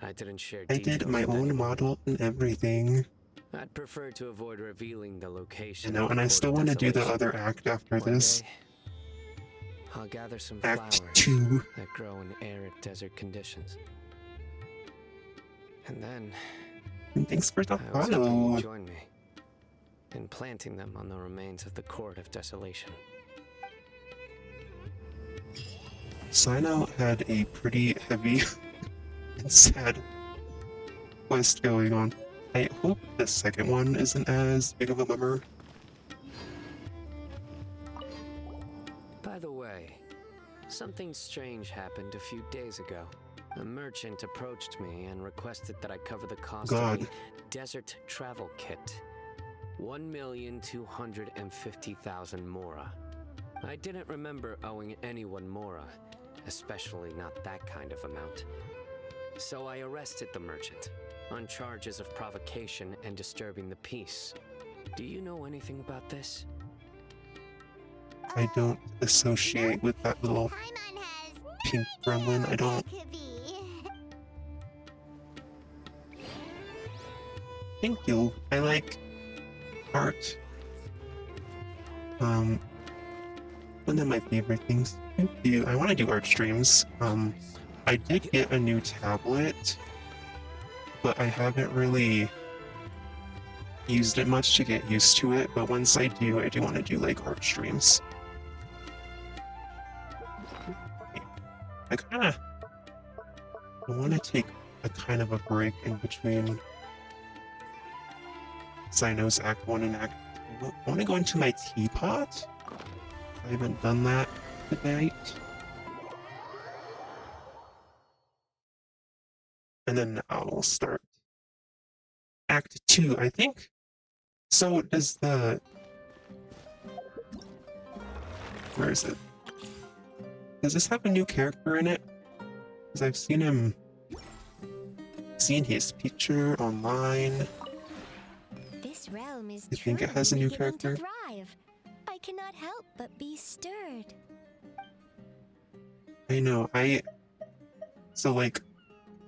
I didn't share I details did my with own anyone. model and everything. I'd prefer to avoid revealing the location. You know, of and the I Court still of want to do the Desolation. other act after One this. day, I'll gather some Act flowers 2. that grow in arid desert conditions. And then And thanks for the I was hoping follow. you'd join me in planting them on the remains of the Court of Desolation. Sino had a pretty heavy and sad quest going on. I hope the second one isn't as big of a bummer. By the way, something strange happened a few days ago. A merchant approached me and requested that I cover the cost God. of a desert travel kit. 1,250,000 mora. I didn't remember owing anyone mora, especially not that kind of amount. So I arrested the merchant on charges of provocation and disturbing the peace. Do you know anything about this? I don't associate with that little Paimon has pink gremlin. I don't. could be. Thank you. I like art. One of my favorite things to do. I want to do art streams. I did get a new tablet, but I haven't really used it much to get used to it, but once I do want to do like art streams. I want to take a kind of a break in between Cyno's Act 1 and Act 2. I want to go into my teapot. I haven't done that today. And then I'll start Act 2, I think. So does the... Where is it? Does this have a new character in it? Because I've seen his picture online. This realm is I think it has a new beginning to character. thrive. I cannot help but be stirred. I know, So like,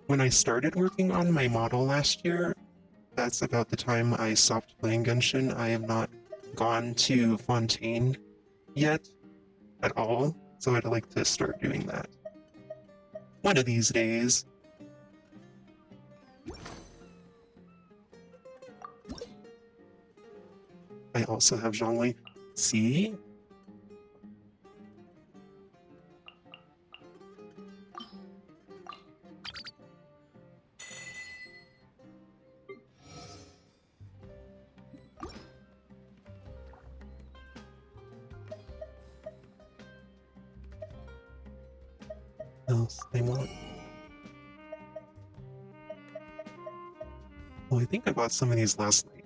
when I started working on my model last year, that's about the time I stopped playing Genshin. I have not gone to Fontaine yet at all, so I'd like to start doing that one of these days. I also have Zhongli. See? Else they want. Oh, I think I bought some of these last night.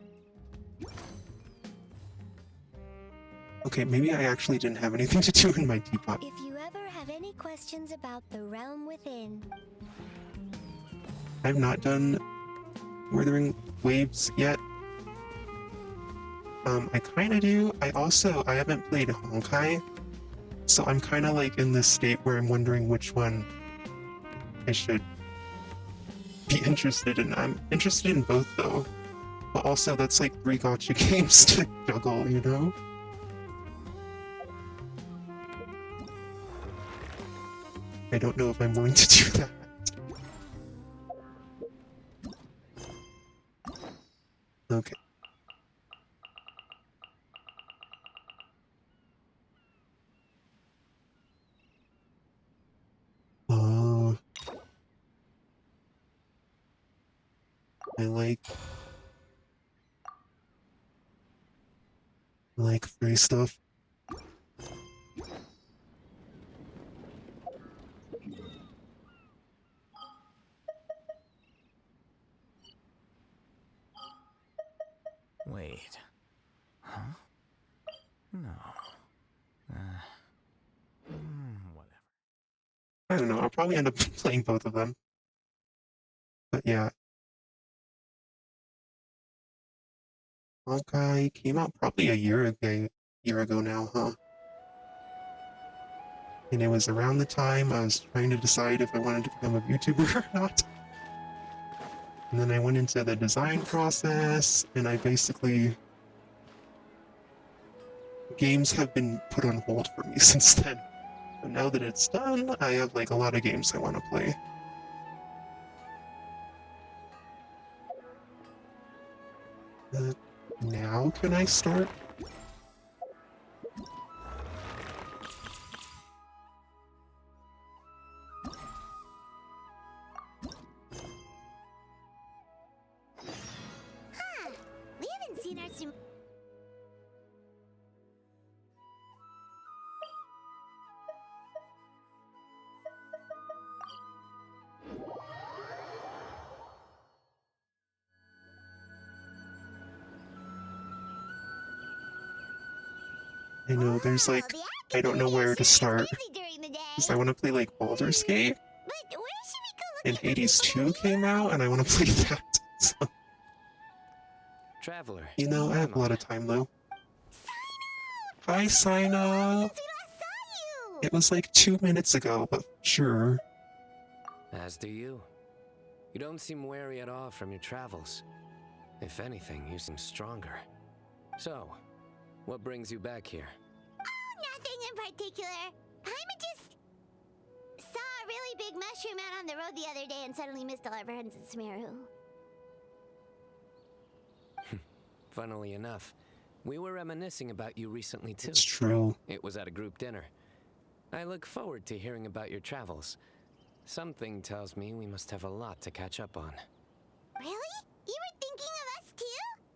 Okay, maybe I actually didn't have anything to do in my teapot. If you ever have any questions about the realm within, I've not done Wuthering Waves yet. I kinda do. I haven't played Honkai, so I'm kinda like in this state where I'm wondering which one I should be interested in. I'm interested in both though, but also that's like 3 gacha games to juggle, you know? I don't know if I'm willing to do that. Okay. I like free stuff. Wait. Huh? No. Whatever. I don't know, I'll probably end up playing both of them. But yeah. Honkai came out probably a year ago now, huh? And it was around the time I was trying to decide if I wanted to become a VTuber or not. And then I went into the design process, and I basically... Games have been put on hold for me since then. But now that it's done, I have like a lot of games I want to play. Now can I start? Huh. We haven't seen our I know, there's like, I don't know where to start. Because I want to play like Baldur's Gate. And Hades 2 came out, and I want to play that. So, Traveler. you know, I have a lot of time though. Hi, Sino! It was like 2 minutes ago, but sure. As do you. You don't seem weary at all from your travels. If anything, you seem stronger. So, what brings you back here? Oh, nothing in particular. Paimon just saw a really big mushroom out on the road the other day and suddenly missed all our friends in Sumeru. Funnily enough, we were reminiscing about you recently too. It's true. It was at a group dinner. I look forward to hearing about your travels. Something tells me we must have a lot to catch up on. Really? You were thinking of us too?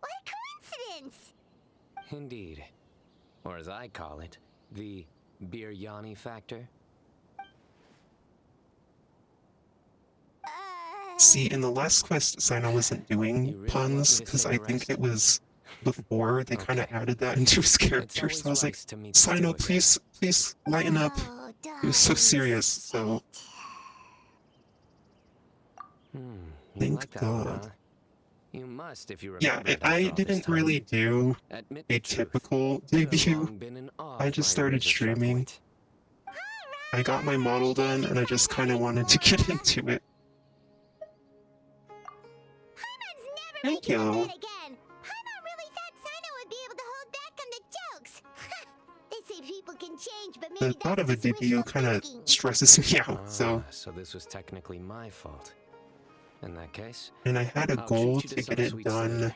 What a coincidence! Indeed. Or as I call it, the biryani factor. See, in the last quest, Sino wasn't doing puns, because I think it was before they kind of added that into his character, so I was like, Sino, please lighten up. He was so serious, so... Thank God. You must, if you Yeah, I didn't really do a typical debut. I just started streaming. I got my model done, and I just kind of wanted to get into it. Thank you. Paimon really thought Sino would be able to hold back on the jokes. They say people can change, but maybe The thought of a debut kind of stresses me out, so... So this was technically my fault. In that case... And I had a goal to get it done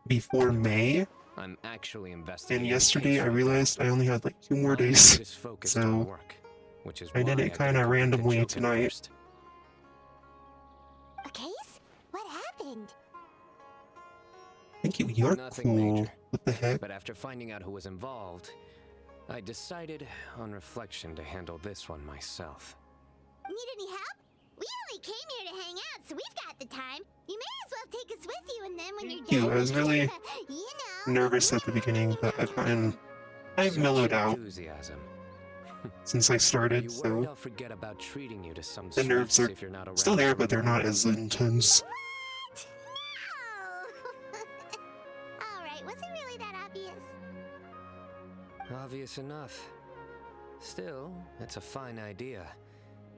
before May. I'm actually investigating. And yesterday I realized I only had like 2 more days. So I did it kind of randomly tonight. A case? What happened? Thank you, you're Nothing cool. major. What the heck? But after finding out who was involved, I decided on reflection to handle this one myself. Need any help? We only came here to hang out, so we've got the time. You may as well take us with you, and then when you're Thank you. done, I was really you know. nervous at the beginning, but I've mellowed out Enthusiasm. since I started, so I'll forget about treating you to some the nerves are if you're not still there, but they're not as intense. Alright, was it really that obvious? Obvious enough. Still, it's a fine idea.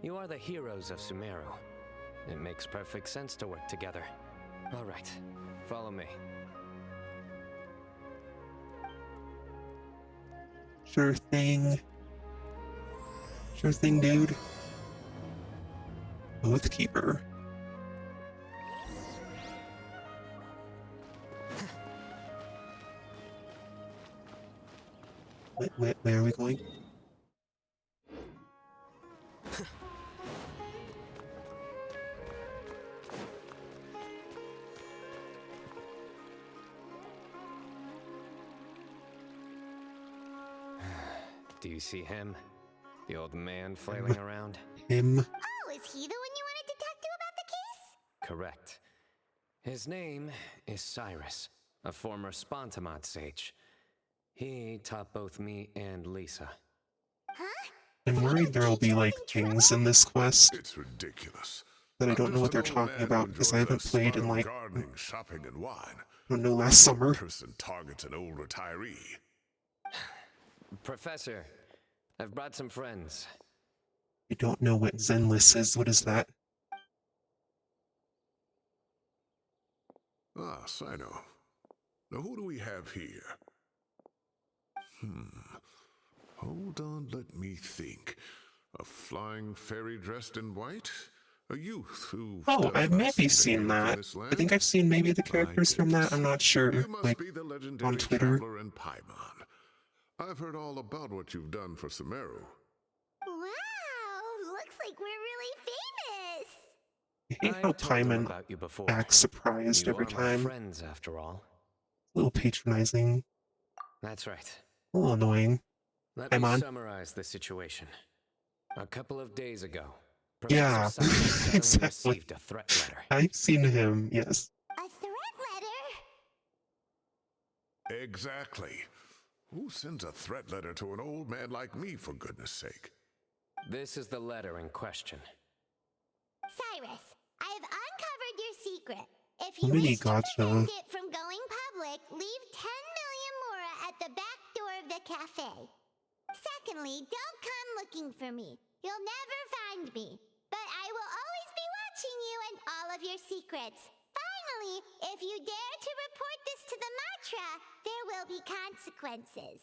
You are the heroes of Sumeru. It makes perfect sense to work together. All right, follow me. Sure thing. Sure thing, dude. Oathkeeper. Where are we going? Do you see him? The old man flailing around? Him? Oh, is he the one you wanted to talk to about the case? Correct. His name is Cyrus, a former Spontamod sage. He taught both me and Lisa. I'm worried there'll be like things in this quest It's ridiculous. that I don't know what they're talking about because I haven't played in like, gardening, shopping, and wine. I don't know, last summer. Person targets an old retiree. Professor, I've brought some friends. I don't know what Zenless is. What is that? Ah, Sino. Now who do we have here? Hold on, let me think. A flying fairy dressed in white? A youth who... Oh, I've maybe seen that. I think I've seen maybe the characters from that. I'm not sure. You must Like, be the legendary on Twitter. traveler in Paimon. I've heard all about what you've done for Sumeru. Wow, looks like we're really famous. I hate how I've told them Paimon about you before. acts surprised You every are my time. friends, after all. A little patronizing. That's right. A little annoying. Let me Paimon. summarize the situation. A couple of days ago, Yeah, Professor Cyrus suddenly exactly. received a threat letter. I've seen him, yes. A threat letter? Exactly. Who sends a threat letter to an old man like me, for goodness sake? This is the letter in question. Cyrus, I have uncovered your secret. If How you many wish to gotcha? prevent it from going public, leave 10 million mora at the back door of the cafe. Secondly, don't come looking for me. You'll never find me. But I will always be watching you and all of your secrets. Finally, if you dare to report this to the Matra, there will be consequences.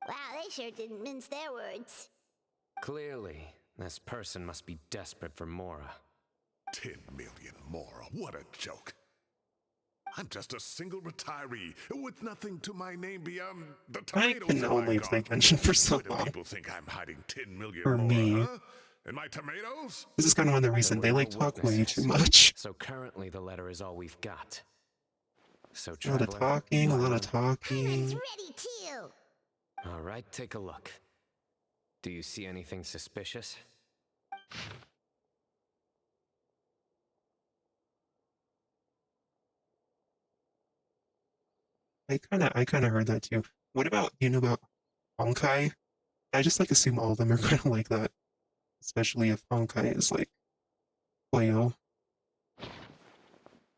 Wow, they sure didn't mince their words. Clearly, this person must be desperate for Mora. 10 million Mora, what a joke. I'm just a single retiree with nothing to my name beyond the I tomatoes can in my only play garden. Genshin for so Why do long. people think I'm hiding 10 million For more, me. huh? And my tomatoes? This is kind of one of the reasons they like talk way too much. So currently the letter is all we've got. So A lot of Traveler, talking, a lot of Paimon's talking. ready too. all right, take a look. Do you see anything suspicious? I kinda heard that too. What about, you know about Honkai? I just like assume all of them are kind of like that. Especially if Honkai is like Koyo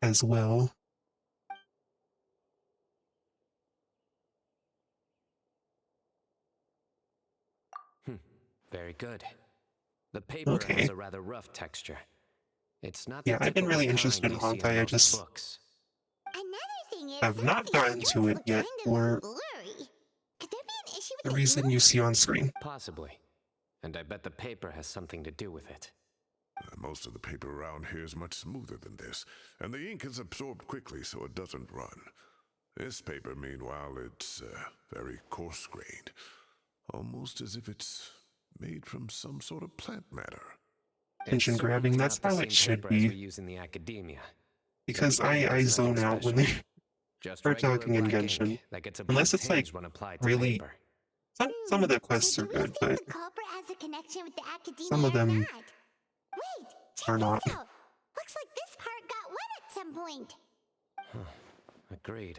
as well. Very good. The paper Okay. has a rather rough texture. It's not Yeah, the I've been typical really interested kind in you see Honkai, I most just books. Another thing is, have some not of these gotten to strokes it look yet kind for of blurry. Could there be an issue the with reason you see on screen. Possibly. And I bet the paper has something to do with it. Most of the paper around here is much smoother than this, and the ink is absorbed quickly so it doesn't run. This paper, meanwhile, it's very coarse-grained, almost as if it's made from some sort of plant matter. Attention grabbing, that's how it should As we be. use in the academia. Because But the ink I is nothing zone out when they special. Just are regular talking in black Genshin. ink that gets a Unless blue it's like tinge when applied to really paper. some of the quests So are do we good, think but the culprit has a connection with the academia some of or them not? Wait, check are not. this out. Looks like this part got wet at some point. Agreed.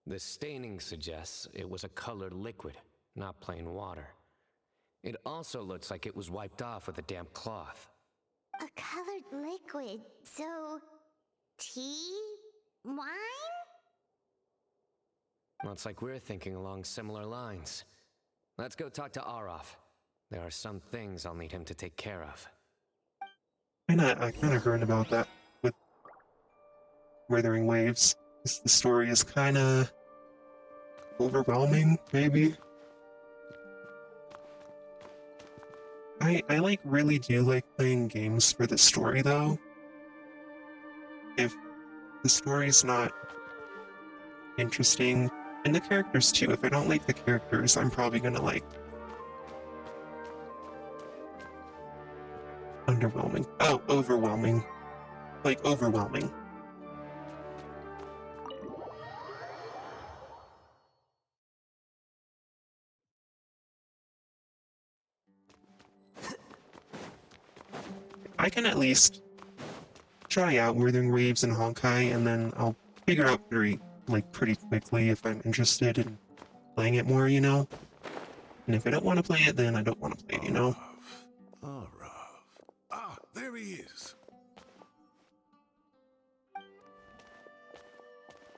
The staining suggests it was a colored liquid, not plain water. It also looks like it was wiped off with a damp cloth. A colored liquid. So, tea? Wine? Looks like we're thinking along similar lines. Let's go talk to Arof. There are some things I'll need him to take care of. I kinda heard about that with Withering Waves. The story is kinda overwhelming, maybe. I like really do like playing games for the story though. If the story's not interesting, and the characters too, if I don't like the characters, I'm probably gonna like underwhelming. Oh, overwhelming. Like overwhelming. I can at least try out Withering Waves and Honkai, and then I'll figure out pretty quickly if I'm interested in playing it more, you know? And if I don't want to play it, then I don't want to play it, you know? Ah, there he is.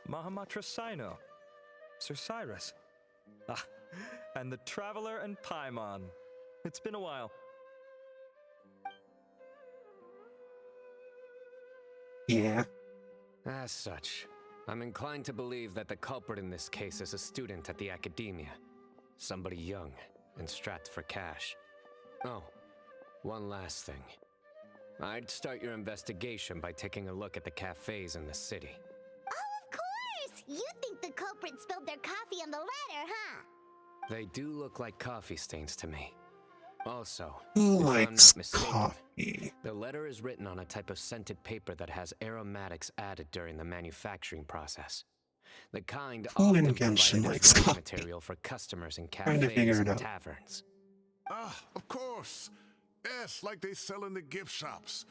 Mahamatra Sino, Sir Cyrus. Ah, and the Traveler and Paimon. It's been a while. Yeah. As such, I'm inclined to believe that the culprit in this case is a student at the academia. Somebody young and strapped for cash. Oh, one last thing. I'd start your investigation by taking a look at the cafes in the city. Oh, of course! You think the culprit spilled their coffee on the ladder, huh? They do look like coffee stains to me. Also, Who if I'm likes not mistaken, coffee? the letter is written on a type of scented paper that has aromatics added during the manufacturing process. The kind Who in often Genshin provided as likes raw coffee? material for customers in Trying to cafes figure it and out. taverns. Ah, of course. Yes, like they sell in the gift shops.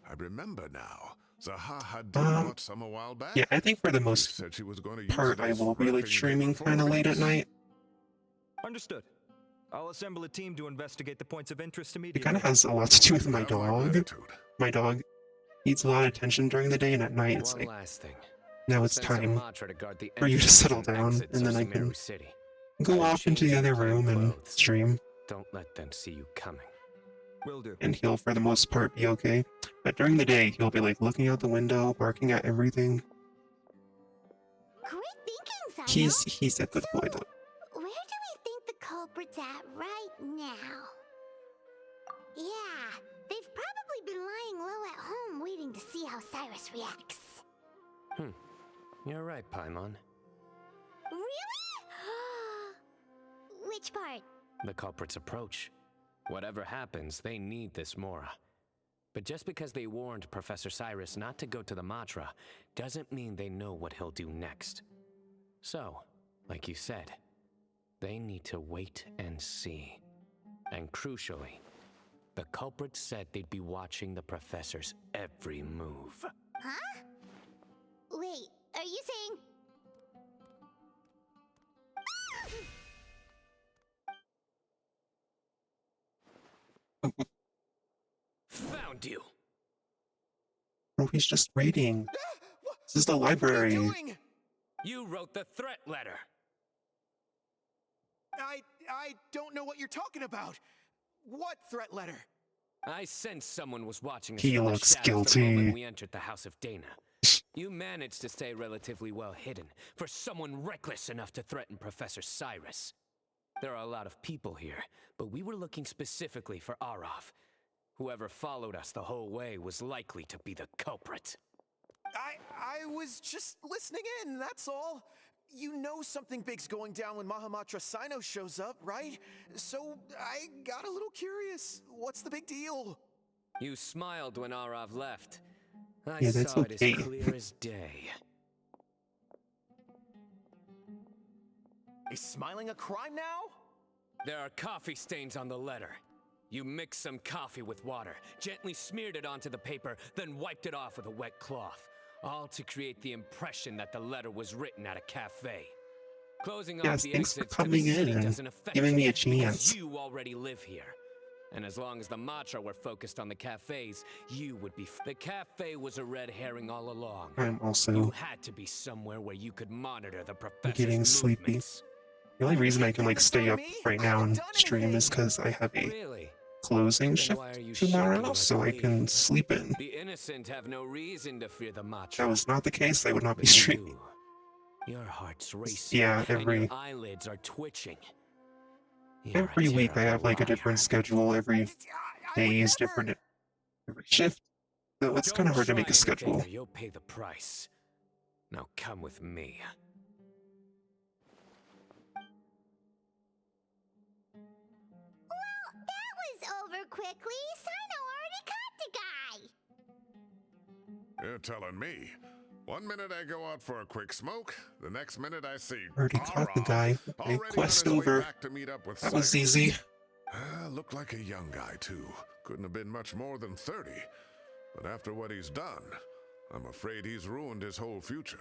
I remember now. Zaha did bought some a while back. Yeah, I think for the most Said she was going to use part, it I as will be like wrapping streaming paper for kind of late at events. night. Understood. I'll assemble a team to investigate the points of interest It immediately. kind of has a lot to do with my dog. My dog needs a lot of attention during the day, and at night it's One like, last thing. now it's Send some time Matra to guard the for you to entrances settle and down, exits and of then I can Sumeru City. go off into the other room and stream, Don't let them see you coming. Will do. and he'll for the most part be okay. But during the day, he'll be like looking out the window, barking at everything. Great thinking, Sino. He's a good boy though. Where do we think the culprit's at right now? Yeah, they've probably been lying low at home waiting to see how Cyrus reacts. You're right, Paimon. Really? Which part? The culprit's approach. Whatever happens, they need this Mora. But just because they warned Professor Cyrus not to go to the Matra, doesn't mean they know what he'll do next. So, like you said, they need to wait and see. And crucially, the culprit said they'd be watching the Professor's every move. Huh? Wait, are you saying... Found you! Oh, he's just reading. This is the library. You wrote the threat letter. I don't know what you're talking about. What threat letter? I sensed someone was watching us He from the looks shadows the moment guilty. we entered the House of Dana. You managed to stay relatively well hidden for someone reckless enough to threaten Professor Cyrus. There are a lot of people here, but we were looking specifically for Arav. Whoever followed us the whole way was likely to be the culprit. I was just listening in, that's all. You know something big's going down when Mahamatra Sino shows up, right? So I got a little curious. What's the big deal? You smiled when Arav left. I Yeah, that's saw okay. it as clear as day. Is smiling a crime now? There are coffee stains on the letter. You mixed some coffee with water, gently smeared it onto the paper, then wiped it off with a wet cloth. All to create the impression that the letter was written at a cafe. Closing off Yes, the thanks for exits to the coming city in and doesn't affect giving me a you chance. because you already live here. And as long as the Matra were focused on the cafes, you would be. The cafe was a red herring all along. I'm also You had to be somewhere where you could monitor the professor's getting sleepy. movements. The only reason I can like stay up right now and stream is because I have a Really? closing Then shift why are you tomorrow, shaking like so a I leaf? can sleep in. The innocent have no reason to fear the Matra. If that was not the case, I would not be But streaming. you, your heart's racing. Yeah, and every your eyelids are twitching. You're every a week I have terrible like a liar. different schedule. Every day is different. Every shift. So it's kind of hard to make a Don't try anything schedule. or you'll pay the price. Now come with me. Well, that was over quickly. Sino already caught the guy. You're telling me. 1 minute I go out for a quick smoke, the next minute I see Already caught the guy. Okay, already on quest his way over. back to meet up with That was Cyrus. easy. Looked like a young guy, too. Couldn't have been much more than 30. But after what he's done, I'm afraid he's ruined his whole future.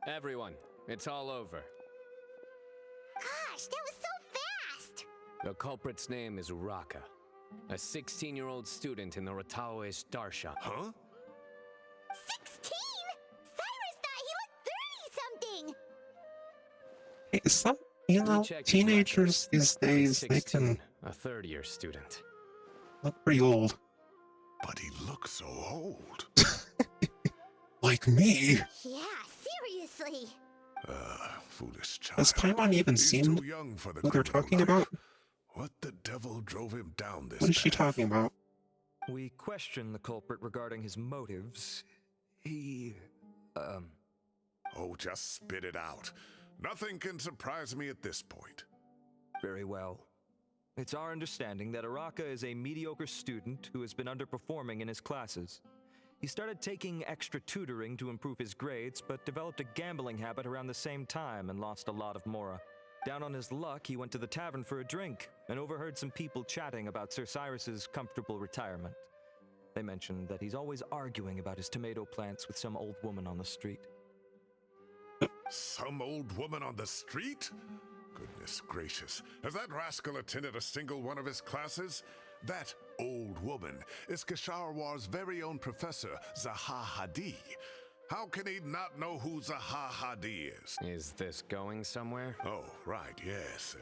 Everyone, it's all over. Gosh, that was so fast. The culprit's name is Uraka, a 16-year-old student in the Ratawe Darsha. Huh? 16? Cyrus thought he looked 30-something. Hey, some, you know, check his teenagers these days, they 16, can a third-year student. look pretty old. But he looks so old. Like me. Yeah, seriously. Foolish child. Does Paimon even He's see too young for the who they're criminal talking life. about? What the devil drove him down this What is she path? talking about? We questioned the culprit regarding his motives. He, Oh, just spit it out. Nothing can surprise me at this point. Very well. It's our understanding that Araka is a mediocre student who has been underperforming in his classes. He started taking extra tutoring to improve his grades, but developed a gambling habit around the same time and lost a lot of Mora. Down on his luck, he went to the tavern for a drink and overheard some people chatting about Sir Cyrus's comfortable retirement. They mentioned that he's always arguing about his tomato plants with some old woman on the street. Some old woman on the street? Goodness gracious. Has that rascal attended a single one of his classes? That old woman is Kasharwar's very own professor, Zaha Hadi. How can he not know who Zaha Hadi is? Is this going somewhere? Oh, right, yes.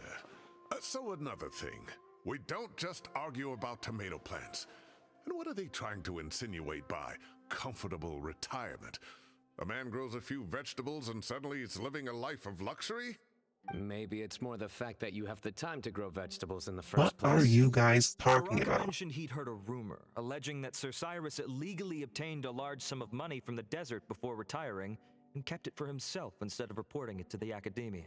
So another thing. We don't just argue about tomato plants. And what are they trying to insinuate by comfortable retirement? A man grows a few vegetables and suddenly he's living a life of luxury? Maybe it's more the fact that you have the time to grow vegetables in the first What place. are you guys talking Araka about? mentioned he'd heard a rumor alleging that Sir Cyrus illegally obtained a large sum of money from the desert before retiring and kept it for himself instead of reporting it to the academia.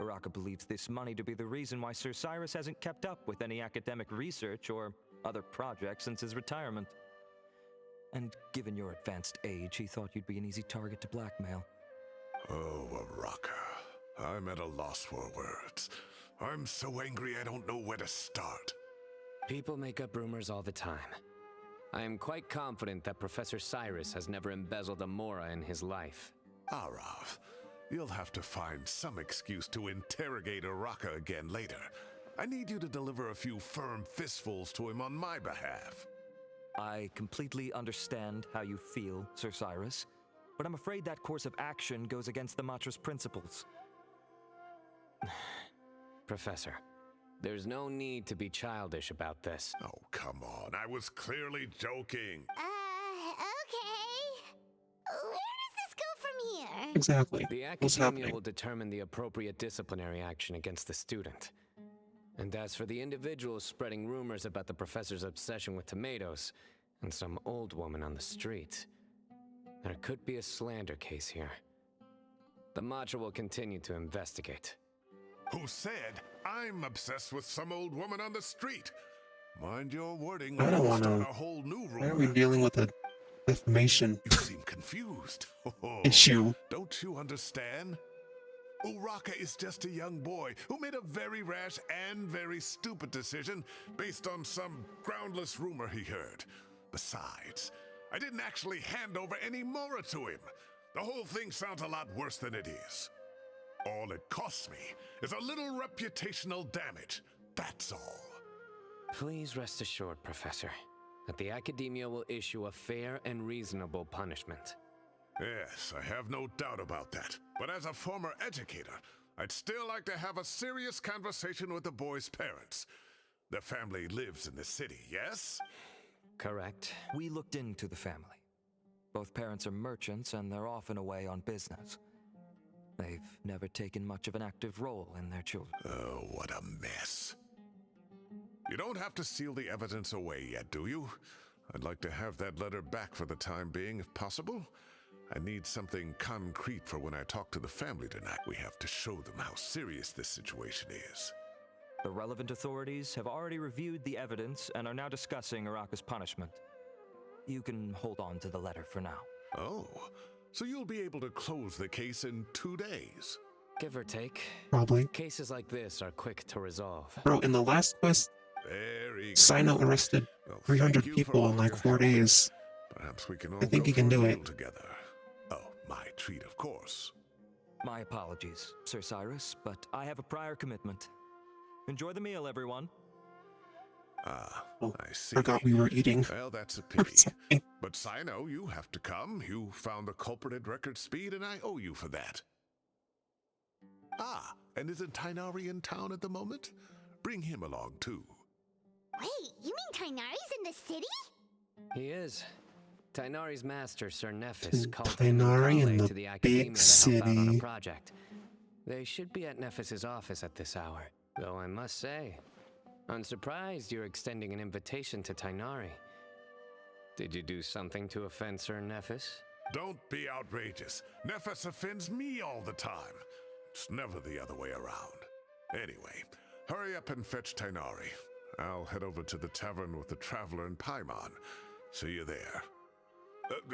Araka believes this money to be the reason why Sir Cyrus hasn't kept up with any academic research or other projects since his retirement. And given your advanced age, he thought you'd be an easy target to blackmail. Oh, Araka. I'm at a loss for words. I'm so angry I don't know where to start. People make up rumors all the time. I am quite confident that Professor Cyrus has never embezzled a mora in his life. Arav, you'll have to find some excuse to interrogate Araka again later. I need you to deliver a few firm fistfuls to him on my behalf. I completely understand how you feel, Sir Cyrus, but I'm afraid that course of action goes against the Matra's principles. Professor, there's no need to be childish about this. Oh, come on. I was clearly joking. Okay. Where does this go from here? Exactly. The What's academia happening? will determine the appropriate disciplinary action against the student. And as for the individuals spreading rumors about the professor's obsession with tomatoes and some old woman on the street, there could be a slander case here. The Matra will continue to investigate. Who said I'm obsessed with some old woman on the street? Mind your wording, I don't or I'll want start to. a whole new Why are we rumor. dealing with a defamation You seem confused. issue? Don't you understand? Uraka is just a young boy who made a very rash and very stupid decision based on some groundless rumor he heard. Besides, I didn't actually hand over any mora to him. The whole thing sounds a lot worse than it is. All it costs me is a little reputational damage. That's all. Please rest assured, Professor, that the academia will issue a fair and reasonable punishment. Yes, I have no doubt about that. But as a former educator, I'd still like to have a serious conversation with the boy's parents. Their family lives in the city, yes? Correct. We looked into the family. Both parents are merchants and they're often away on business. They've never taken much of an active role in their children. Oh, what a mess. You don't have to seal the evidence away yet, do you? I'd like to have that letter back for the time being, if possible. I need something concrete for when I talk to the family tonight. We have to show them how serious this situation is. The relevant authorities have already reviewed the evidence and are now discussing Araka's punishment. You can hold on to the letter for now. Oh, so you'll be able to close the case in 2 days? Give or take. Probably. Cases like this are quick to resolve. Bro, in the last quest, Very good. Sino arrested Well, 300 thank you for people all in like your 4 help. days. Perhaps we can all I think go he can for a do meal it. together. Oh, my treat, of course. My apologies, Sir Cyrus, but I have a prior commitment. Enjoy the meal, everyone. Ah, Oh, I see. forgot we were eating. Well, that's a Or pity. something. But Sino, you have to come. You found the culprit at record speed, and I owe you for that. Ah, and isn't Tainari in town at the moment? Bring him along, too. Wait, you mean Tainari's in the city? He is. Tainari's master, Sir Nephis, called Tainari in the to the academia big to help out on a city. project. They should be at Nephis's office at this hour, though I must say, I'm surprised you're extending an invitation to Tainari. Did you do something to offend Sir Nephis? Don't be outrageous. Nephis offends me all the time. It's never the other way around. Anyway, hurry up and fetch Tainari. I'll head over to the tavern with the Traveler and Paimon. See you there.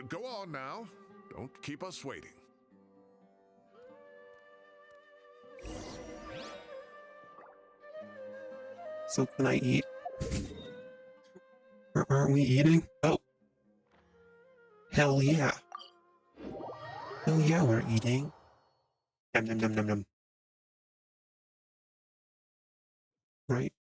Go on now. Don't keep us waiting. So can I eat? Or aren't we eating? Oh. Hell yeah. Hell yeah, we're eating. Yum yum yum yum yum. Right?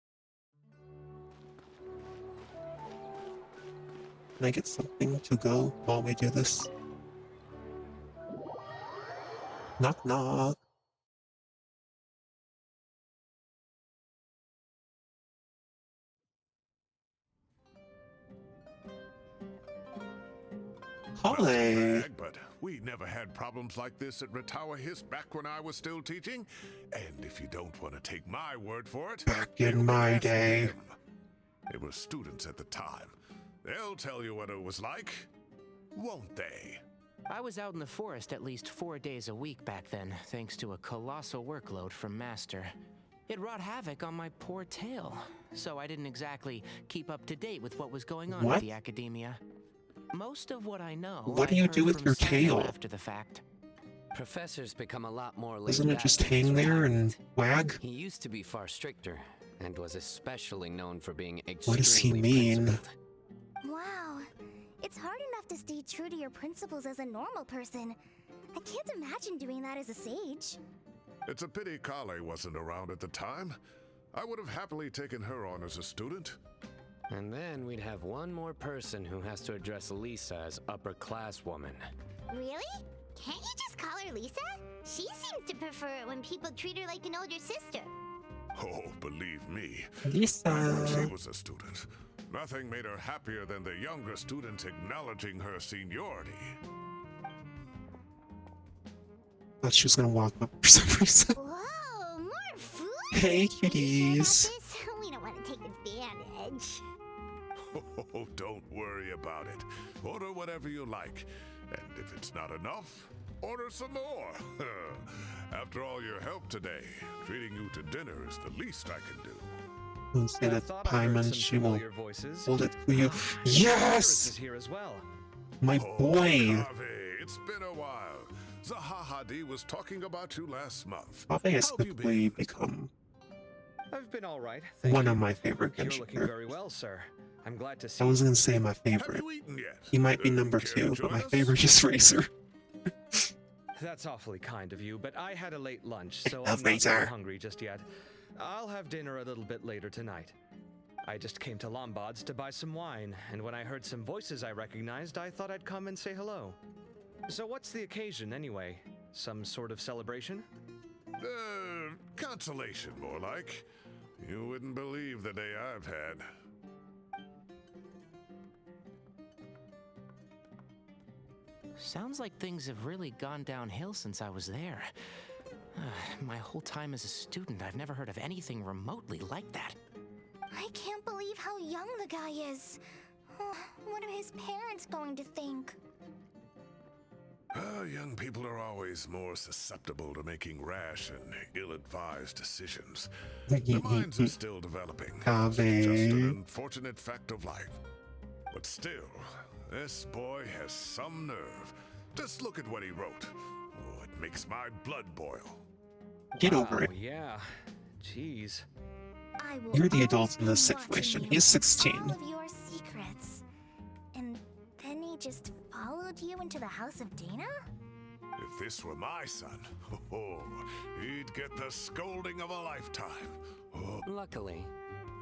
Can I get something to go while we do this? Knock knock. Not to Hi. brag, but we never had problems like this at Ratawa Hiss back when I was still teaching. And if you don't want to take my word for it, Back you in can my ask day. them. They were students at the time. They'll tell you what it was like, won't they? I was out in the forest at least 4 days a week back then, thanks to a colossal workload from Master. It wrought havoc on my poor tail, so I didn't exactly keep up to date with what was going on at the Academia. Most of what I know, What do you do with your tail? After the fact. Professors become a lot more laid Doesn't it back just in his hang there and retirement. wag? He used to be far stricter, and was especially known for being extremely What does he mean? principled. Wow. It's hard enough to stay true to your principles as a normal person. I can't imagine doing that as a sage. It's a pity Kale wasn't around at the time. I would have happily taken her on as a student. And then we'd have one more person who has to address Lisa as upper-class woman. Really? Can't you just call her Lisa? She seems to prefer it when people treat her like an older sister. Oh, believe me. Lisa. When she was a student, nothing made her happier than the younger students acknowledging her seniority. Thought she was gonna walk up for some reason. Whoa, more food? Hey, kitties. We don't want to take advantage. Oh, don't worry about it. Order whatever you like. And if it's not enough, order some more. After all your help today, treating you to dinner is the least I can do. Don't say that to Paimon, she will voices. hold it for you. Is Yes! here as well. My boy! Kaveh, it's been a while. Zahahadi was talking about you last month. Kaveh has How have you been? quickly become I've been all right. one of my favorite You're Genshin looking very characters. well, sir. I'm glad to see I wasn't gonna say my Have favorite. you eaten yet? He might be number care to 2, but my join us? favorite is Racer. That's awfully kind of you, but I had a late lunch, so love I'm not Razor. very hungry just yet. I'll have dinner a little bit later tonight. I just came to Lombard's to buy some wine, and when I heard some voices I recognized, I thought I'd come and say hello. So what's the occasion, anyway? Some sort of celebration? Consolation, more like. You wouldn't believe the day I've had. Sounds like things have really gone downhill since I was there. My whole time as a student, I've never heard of anything remotely like that. I can't believe how young the guy is. What are his parents going to think? Young people are always more susceptible to making rash and ill-advised decisions. Their minds are still developing. It's just an unfortunate fact of life. But still, this boy has some nerve. Just look at what he wrote. Oh, it makes my blood boil. Get over it. Yeah. Jeez. I will You're the always adult in be this watching situation. you, He's 16. all of your secrets. And then he just followed you into the house of Dana? If this were my son, he'd get the scolding of a lifetime. Oh. Luckily,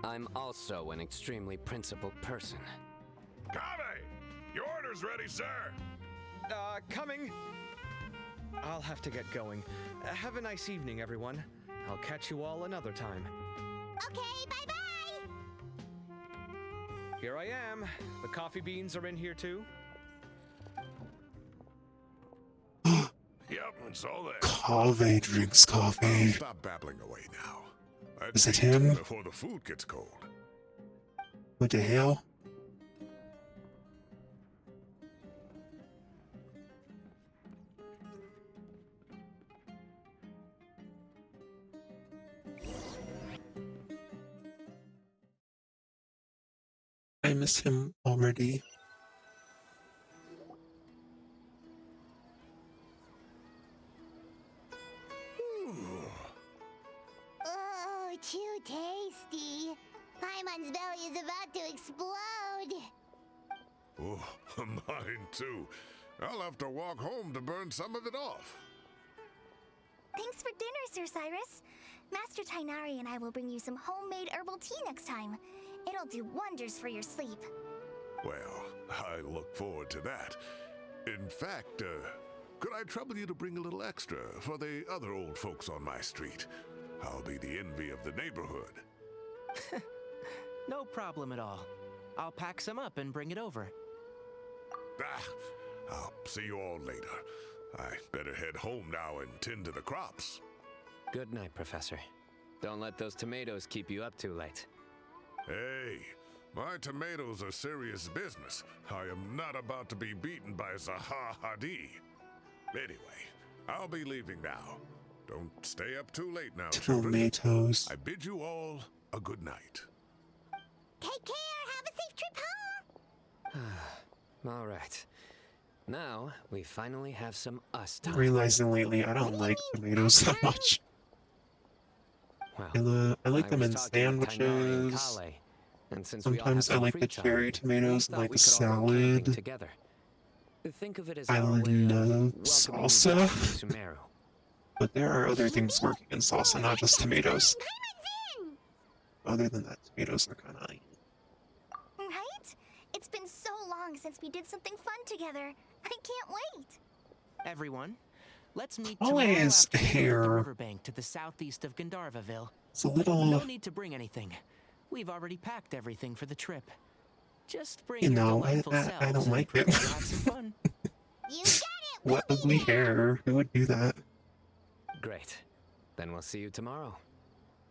I'm also an extremely principled person. Kaveh! Your order's ready, sir! Coming. I'll have to get going. Have a nice evening, everyone. I'll catch you all another time. Okay, bye-bye! Here I am. The coffee beans are in here too. Yep, it's all there. Kaveh drinks coffee. Stop babbling away now. Is it him? Before the food gets cold. What the hell? I miss him already. Oh, too tasty. Paimon's belly is about to explode. Oh, mine too. I'll have to walk home to burn some of it off. Thanks for dinner, Sir Cyrus. Master Tainari and I will bring you some homemade herbal tea next time. It'll do wonders for your sleep. Well, I look forward to that. In fact, could I trouble you to bring a little extra for the other old folks on my street? I'll be the envy of the neighborhood. No problem at all. I'll pack some up and bring it over. I'll see you all later. I better head home now and tend to the crops. Good night, Professor. Don't let those tomatoes keep you up too late. Hey, My tomatoes are serious business. I am not about to be beaten by Zaha-Hadi. Anyway, I'll be leaving now. Don't stay up too late now, children. Tomatoes. I bid you all a good night. Take care. Have a safe trip home. All right. Now, we finally have some us I'm time. realizing lately I don't like tomatoes that much. Well, I like them was in talking with Tainari and sandwiches. Kale, and since we all have Sometimes I some like free the time, cherry tomatoes we and thought like we the could all go camping salad. together. Think of it as I our way of love welcoming you salsa. back to Sumeru. But there are other things working in salsa, not just tomatoes. Other than that, tomatoes are kind of... Right? It's been so long since we did something fun together. I can't wait. Everyone, let's meet Always tomorrow afternoon at the hair. riverbank to the southeast of Gandharvaville. It's a little... No need to bring anything. We've already packed everything for the trip. Just bring You your know, delightful I selves don't and like prepare it. to have some fun. You got it. What ugly hair? Who would do that? Great. Then we'll see you tomorrow.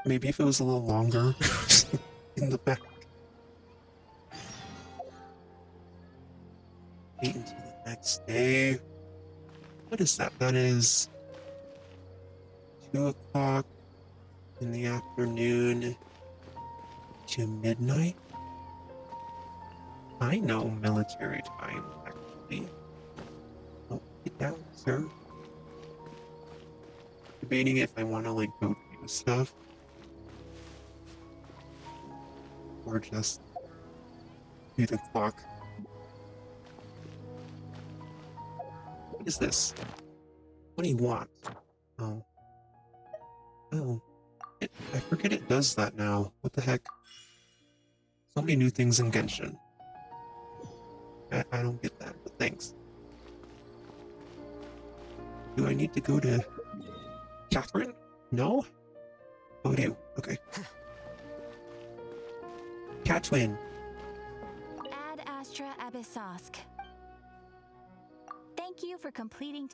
Maybe if it was a little longer in the back. Wait until the next day. What is that? That is 2 o'clock in the afternoon to midnight? I know military time, actually. Oh, get down, sir. Debating if I want to, like, go do stuff. Or just do the clock. What is this? What do you want? Oh. Oh. I forget it does that now. What the heck? So many new things in Genshin. I don't get that, but thanks. Do I need to go to Catherine? No? Oh, I do. Okay. Catwin. Ad Astra Abyssosk. Thank you for completing.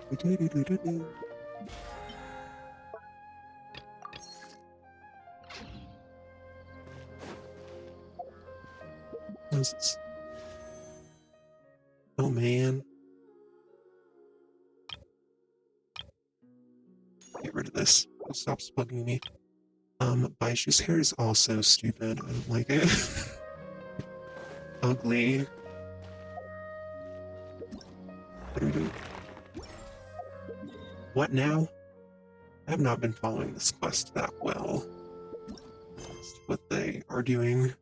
What is this? Oh man. Get rid of this. It stops bugging me. Baishu's hair is also stupid. I don't like it. Ugly. What do we do? What now? I have not been following this quest that well. As to what they are doing.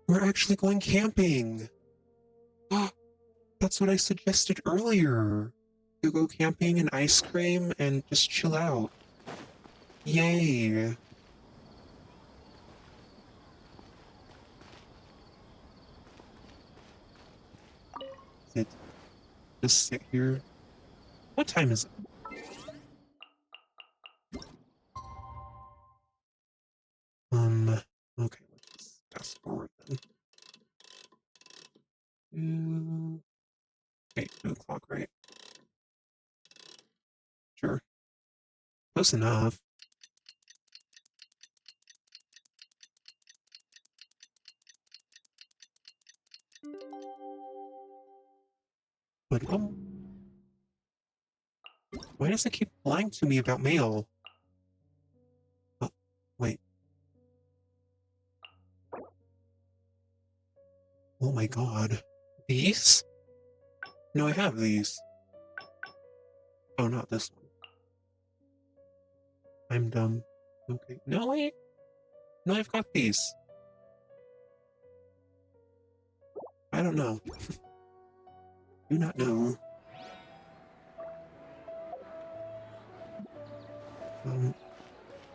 We're actually going camping! That's what I suggested earlier. To go camping and ice cream and just chill out. Yay! Just sit here. What time is it? Okay, let's fast forward then. Okay, 2 o'clock, right? Sure. Close enough. But, why does it keep lying to me about mail? Oh, wait. Oh my god. These? No, I have these. Oh, not this one. I'm dumb. Okay. No, wait. No, I've got these. I don't know. Do not know.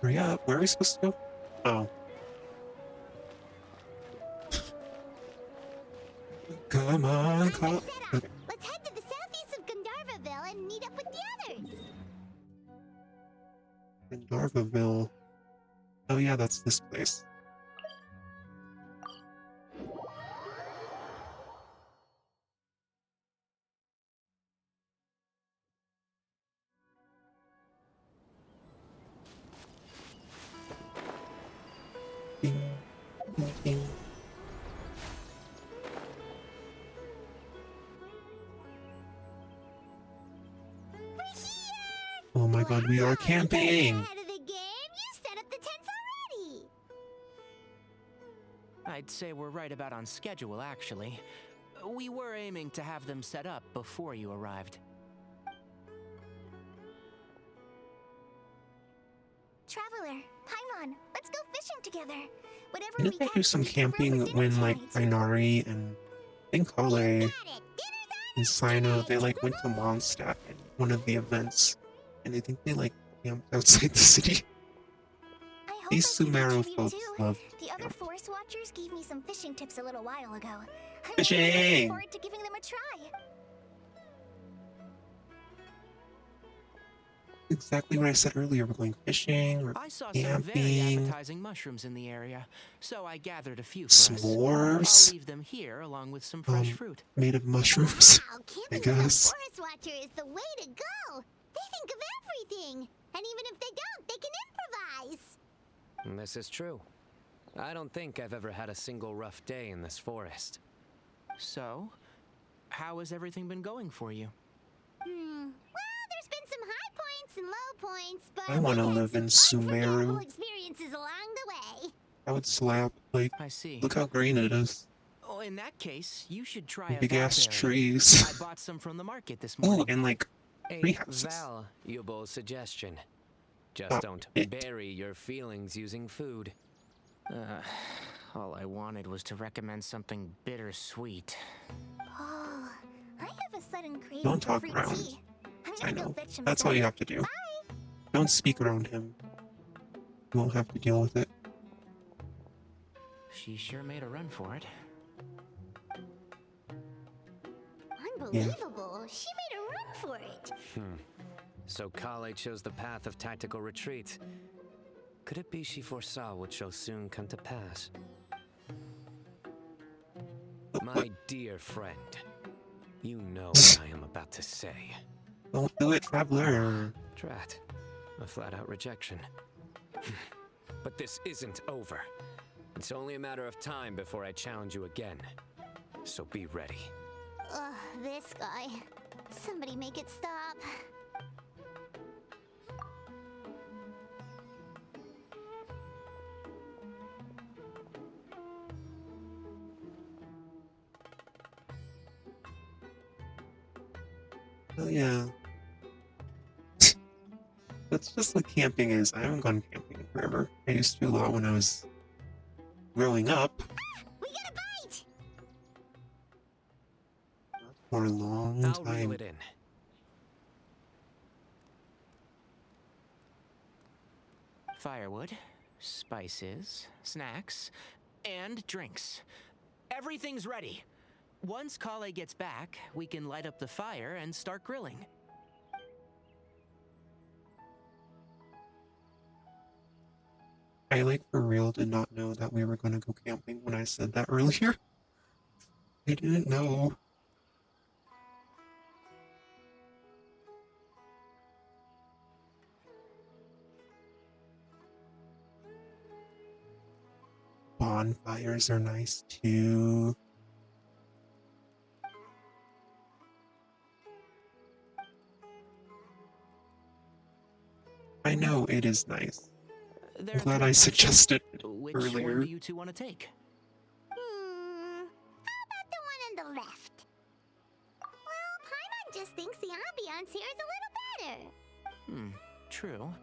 Hurry up. Where are we supposed to go? Oh. Come on, call. Okay. Let's head to the southeast of Gandharvaville and meet up with the others. Gandharvaville. Oh yeah, that's this place. Oh my god, we are camping! Ahead of the game, you set up the tents already. I'd say we're right about on schedule, actually. We were aiming to have them set up before you arrived. Traveler, Paimon, let's go fishing together. Whatever Didn't we they catch, do some we cover camping for dinner when, like, tonight. Inari and I think Kale and Sino, they, like, went to Mondstadt at one of the events, and I think they, like, camped outside the city. These Sumeru folks love The other forest watchers gave me some fishing tips a little while ago. I'm really Fishing! looking forward to giving them a try. exactly what I said earlier. We're going fishing, we're I saw some very camping, appetizing mushrooms in the area, so I gathered a few for us. s'mores, I'll leave them here along with some fresh fruit. made of mushrooms, Wow, I camping with a guess. forest watcher is the way to go. They think of everything, and even if they don't, they can improvise. This is true. I don't think I've ever had a single rough day in this forest. So, how has everything been going for you? Well, there's been some high points and low points, but I want to we've had live in some unforgettable Sumeru. experiences along the way. I would slap, like, I see. look how green it is. Oh, in that case, you should try a Big ass vatberry. trees. I bought some from the market this Oh, morning. and like A tree houses. valuable suggestion. Just don't bury your feelings using food. All I wanted was to recommend something bittersweet. Oh, I have a sudden craving Don't for talk fruit around. tea. I'm I gonna go know. fetch some That's all stuff. you have to do. Don't speak around him. You won't have to deal with it. She sure made a run for it. Unbelievable. She made a run for it. So Kale chose the path of tactical retreat. Could it be she foresaw what shall soon come to pass? My dear friend, you know what I am about to say. Don't do it, traveler. Drat. A flat-out rejection. But this isn't over. It's only a matter of time before I challenge you again. So be ready. Ugh, this guy. Somebody make it stop. Oh yeah. That's just what camping is. I haven't gone camping in forever. I used to a lot when I was growing up. We got a bite! For a long I'll reel time. it in. Firewood, spices, snacks, and drinks. Everything's ready. Once Kale gets back, we can light up the fire and start grilling. I like for real did not know that we were gonna go camping when I said that earlier. I didn't know. Bonfires are nice too. I know it is nice. I'm glad I suggested it Which earlier. one do you two want to take? How about the one on the left? Well, Paimon just thinks the ambiance here is a little better. True.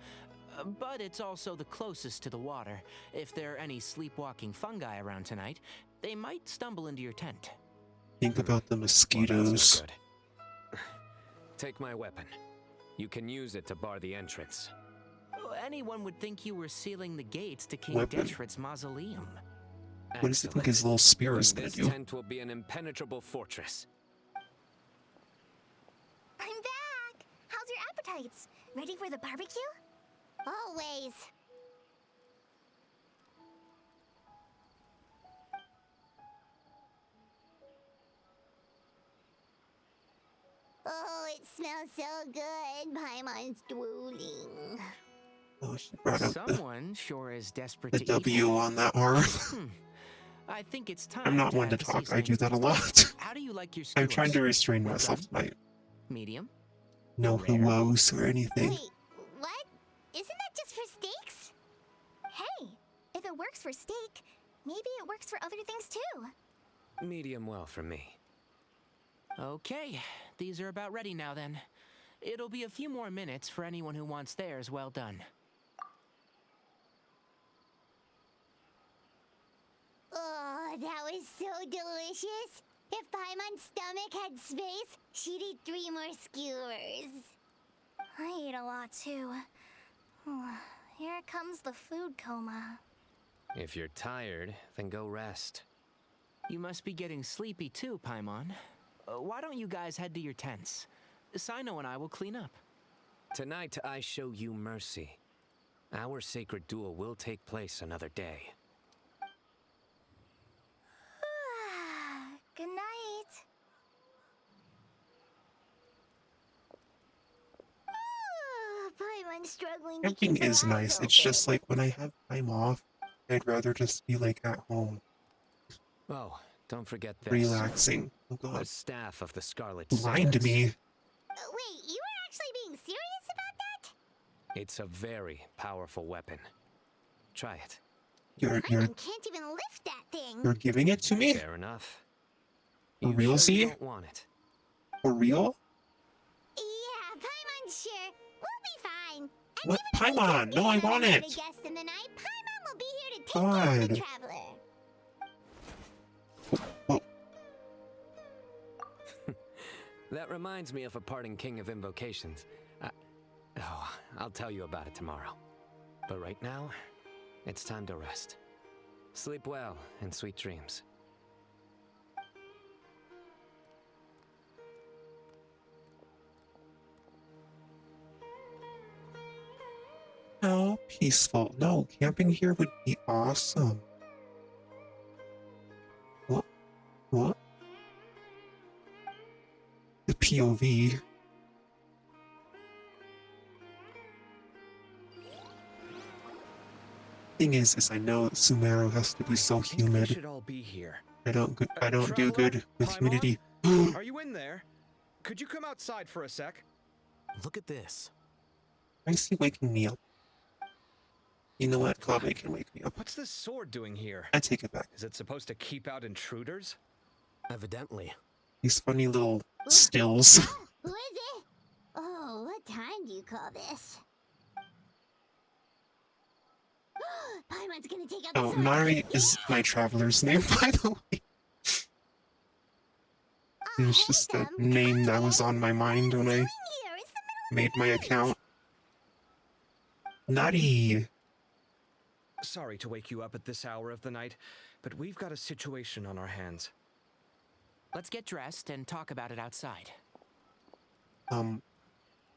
But it's also the closest to the water. If there are any sleepwalking fungi around tonight, they might stumble into your tent. Think about the mosquitoes. Good. Take my weapon. You can use it to bar the entrance. Anyone would think you were sealing the gates to King Weapon? Ghostrifter's mausoleum. What does he think his little spear is gonna This do? tent will be an impenetrable fortress. I'm back! How's your appetites? Ready for the barbecue? Always. Oh, it smells so good. Paimon's drooling. Oh, she brought up Someone sure is desperate the to W eat. on that R. I think it's time. I'm not to one to add the talk. I do seasoning. that a lot. How do you like your I'm trying to skewers? restrain Well myself done? tonight. Medium? No Rare? hellos or anything. Wait, for steaks? Hey, if it works for steak, maybe it works for other things too. Medium well for me. Okay, these are about ready now then. It'll be a few more minutes for anyone who wants theirs well done. Oh, that was so delicious. If Paimon's stomach had space, she'd eat 3 more skewers. I ate a lot too. Here comes the food coma. If you're tired, then go rest. You must be getting sleepy too, Paimon. Why don't you guys head to your tents? Sino and I will clean up. Tonight I show you mercy. Our sacred duel will take place another day. Good night. Paimon's struggling to Camping keep her is eyes nice. It's open. just like when I have time off, I'd rather just be like at home, Oh, don't forget this. relaxing. Oh The god. staff of the Scarlet Blind Sailors. me. Wait, you were actually being serious about that? It's a very powerful weapon. Try it. You're Paimon can't even lift that thing. you're giving it to me? Fair enough. For You real, sure you Z? don't want it? For real? Yeah, Paimon's sure. We'll be fine. And What? even if we Paimon! do No, I get want another it! guest in the night, Paimon will be here to take care of the God. traveler. That reminds me of a parting king of invocations. I'll tell you about it tomorrow. But right now, it's time to rest. Sleep well and sweet dreams. How peaceful. No, camping here would be awesome. What? What? The POV. Thing is I know Sumeru has to be so We humid. should all be here. I don't do Traveler? good with Paimon? humidity. Are you in there? Could you come outside for a sec? Look at this. I see waking me up. You know what? Kabe can wake me up. What's this sword doing here? I take it back. Is it supposed to keep out intruders? Evidently. These funny little stills. Who is it? Oh, what time do you call this? Paimon's gonna take out the Oh, sword. Nari is my traveler's name, by the way. It was just a name that was on my mind when I made my account. Nari! Sorry to wake you up at this hour of the night, but we've got a situation on our hands. Let's get dressed and talk about it outside.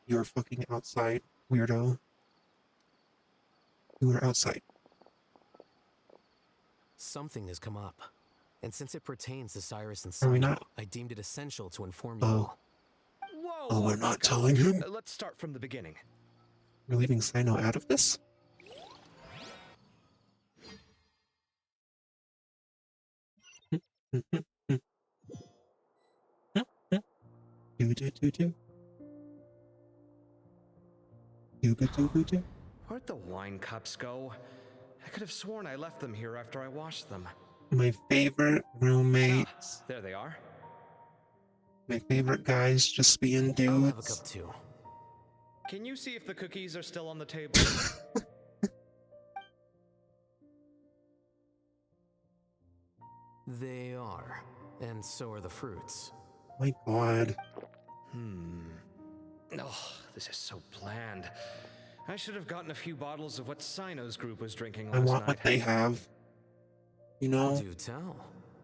You're fucking outside, weirdo. You were outside. Something has come up. And since it pertains to Cyrus and Are we Sino, not? I deemed it essential to inform you Oh. all. Whoa! Oh, we're back not up. telling him? Let's start from the beginning. We're leaving Sino out of this? Do-do-do-do. Do-ba-do-ba-do. Where'd the wine cups go? I could have sworn I left them here after I washed them. My favorite roommates. There they are. My favorite guys just being I'll have a dudes. cup too. Can you see if the cookies are still on the table? They are. And so are the fruits. My god. Oh, this is so bland. I should have gotten a few bottles of what Sino's group was drinking I last want night. what they have. You know? Do tell.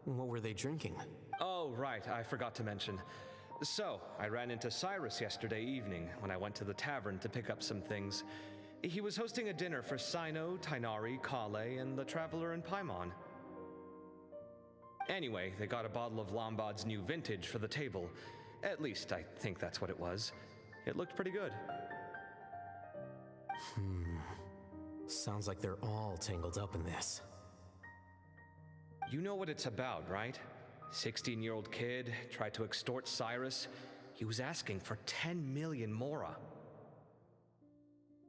What were they drinking? Oh, right, I forgot to mention. So, I ran into Cyrus yesterday evening when I went to the tavern to pick up some things. He was hosting a dinner for Sino, Tainari, Kale, and the Traveler and Paimon. Anyway, they got a bottle of Lombard's new vintage for the table. At least, I think that's what it was. It looked pretty good. Sounds like they're all tangled up in this. You know what it's about, right? 16-year-old kid tried to extort Cyrus. He was asking for 10 million mora.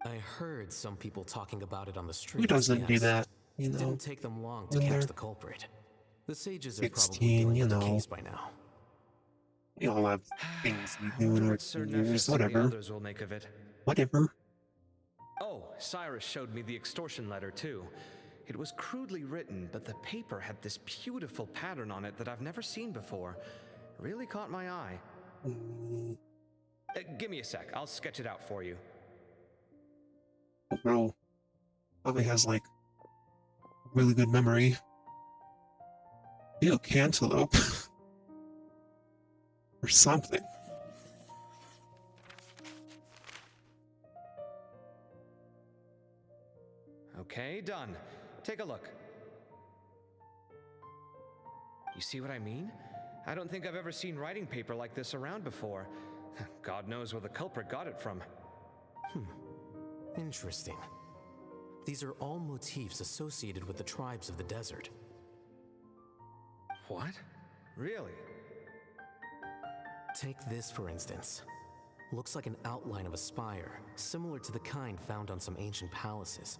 I heard some people talking about it on the streets. Who doesn't do that? You know, Didn't take them long to when catch they're the culprit. The sages are 16, probably dealing you with the know. case by now. We all have things we I do wonder in our what Sir teenagers. Nephis and the Whatever. others will make of it. Whatever. Oh, Cyrus showed me the extortion letter too. It was crudely written, but the paper had this beautiful pattern on it that I've never seen before. Really caught my eye. Give me a sec, I'll sketch it out for you. Bro probably has like really good memory. Ew, cantaloupe. Or something. Okay, done. Take a look. You see what I mean? I don't think I've ever seen writing paper like this around before. God knows where the culprit got it from. Interesting. These are all motifs associated with the tribes of the desert. What? Really? Take this, for instance. Looks like an outline of a spire, similar to the kind found on some ancient palaces.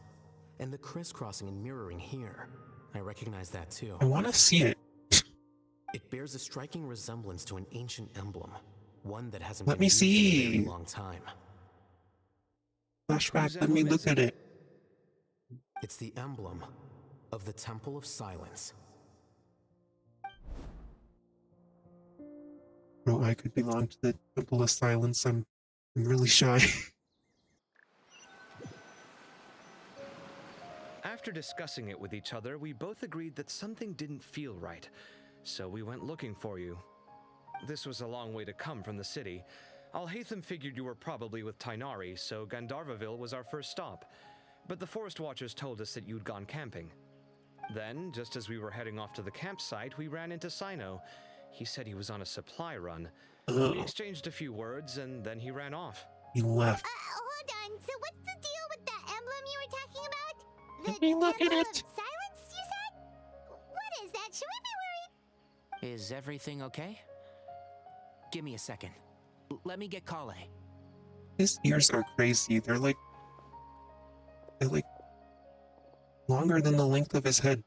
And the crisscrossing and mirroring here. I recognize that too. I want to see it. It bears a striking resemblance to an ancient emblem, one that hasn't Let been me used in a see. very long time. Flashback, let me look at it. It's the emblem of the Temple of Silence. Bro, I could belong to the Temple of Silence. I'm really shy. After discussing it with each other, we both agreed that something didn't feel right, so we went looking for you. This was a long way to come from the city. Alhaitham figured you were probably with Tainari, so Gandharvaville was our first stop. But the Forest Watchers told us that you'd gone camping. Then, just as we were heading off to the campsite, we ran into Sino. He said he was on a supply run. We exchanged a few words, and then he ran off. He left. Hold on. So what's the deal with that emblem you were talking about? Let me look at Temple it. of Silence, you said? What is that? Should we be worried? Is everything okay? Give me a second. Let me get Kale. His ears are crazy. They're like longer than the length of his head.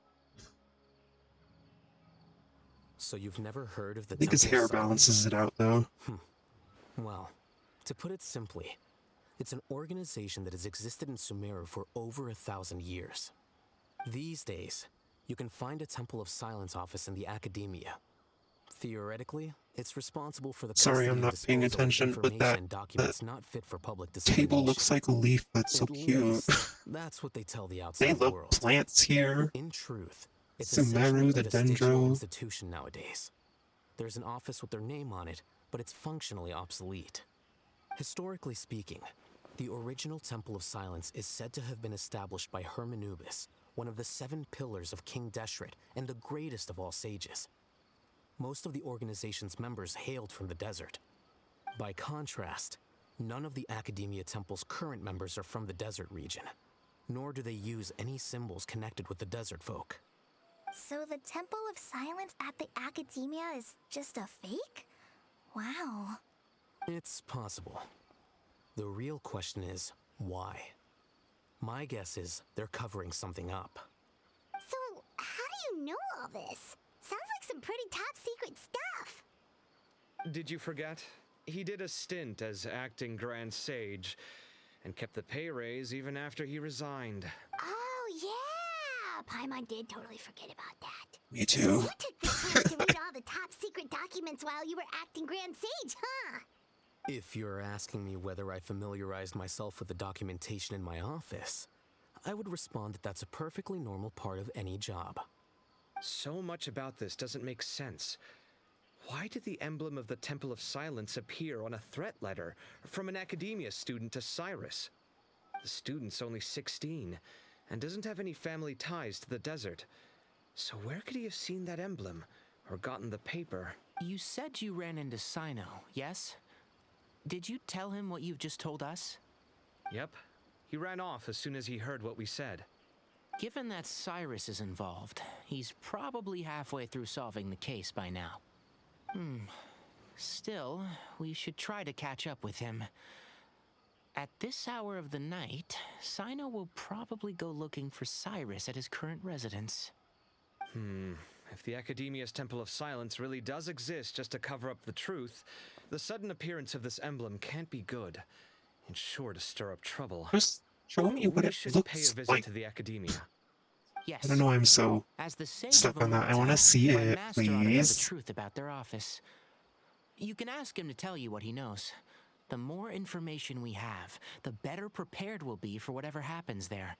So you've never heard of the I think his Temple of hair Silence? balances it out, though. Well, to put it simply, it's an organization that has existed in Sumeru for over 1,000 years. These days, you can find a Temple of Silence office in the academia. Theoretically, it's responsible for the Sorry, custody I'm and not paying disposal of attention, but information and documents not fit for public table dissemination. looks like a leaf. That's so At cute. least, that's what they tell the They outside love world. plants here. In truth, it's Sumeru, essentially the a vestigial dendro. institution nowadays. There's an office with their name on it, but it's functionally obsolete. Historically speaking, the original Temple of Silence is said to have been established by Hermanubis, one of the 7 pillars of King Deshret and the greatest of all sages. Most of the organization's members hailed from the desert. By contrast, none of the Academia Temple's current members are from the desert region, nor do they use any symbols connected with the desert folk. So the Temple of Silence at the Academia is just a fake? Wow. It's possible. The real question is, why? My guess is they're covering something up. So, how do you know all this? Sounds like some pretty top secret stuff. Did you forget? He did a stint as acting Grand Sage, and kept the pay raise even after he resigned. Oh, yeah! Paimon did totally forget about that. Me So too. you took the chance to read all the top secret documents while you were acting Grand Sage, huh? If you're asking me whether I familiarized myself with the documentation in my office, I would respond that that's a perfectly normal part of any job. So much about this doesn't make sense. Why did the emblem of the Temple of Silence appear on a threat letter from an academia student to Cyrus? The student's only 16 and doesn't have any family ties to the desert. So where could he have seen that emblem or gotten the paper? You said you ran into Sino, yes? Did you tell him what you've just told us? Yep. He ran off as soon as he heard what we said. Given that Cyrus is involved, he's probably halfway through solving the case by now. Still, we should try to catch up with him. At this hour of the night, Sino will probably go looking for Cyrus at his current residence. If the Academia's Temple of Silence really does exist just to cover up the truth, the sudden appearance of this emblem can't be good. It's sure to stir up trouble. Just show me what We it should pay a looks visit like. to the Academia. Yes. I don't know why I'm so As the sage stuck of on that. I want to Amata, see my it, master ought to know the please. truth about their office. You can ask him to tell you what he knows. The more information we have, the better prepared we'll be for whatever happens there.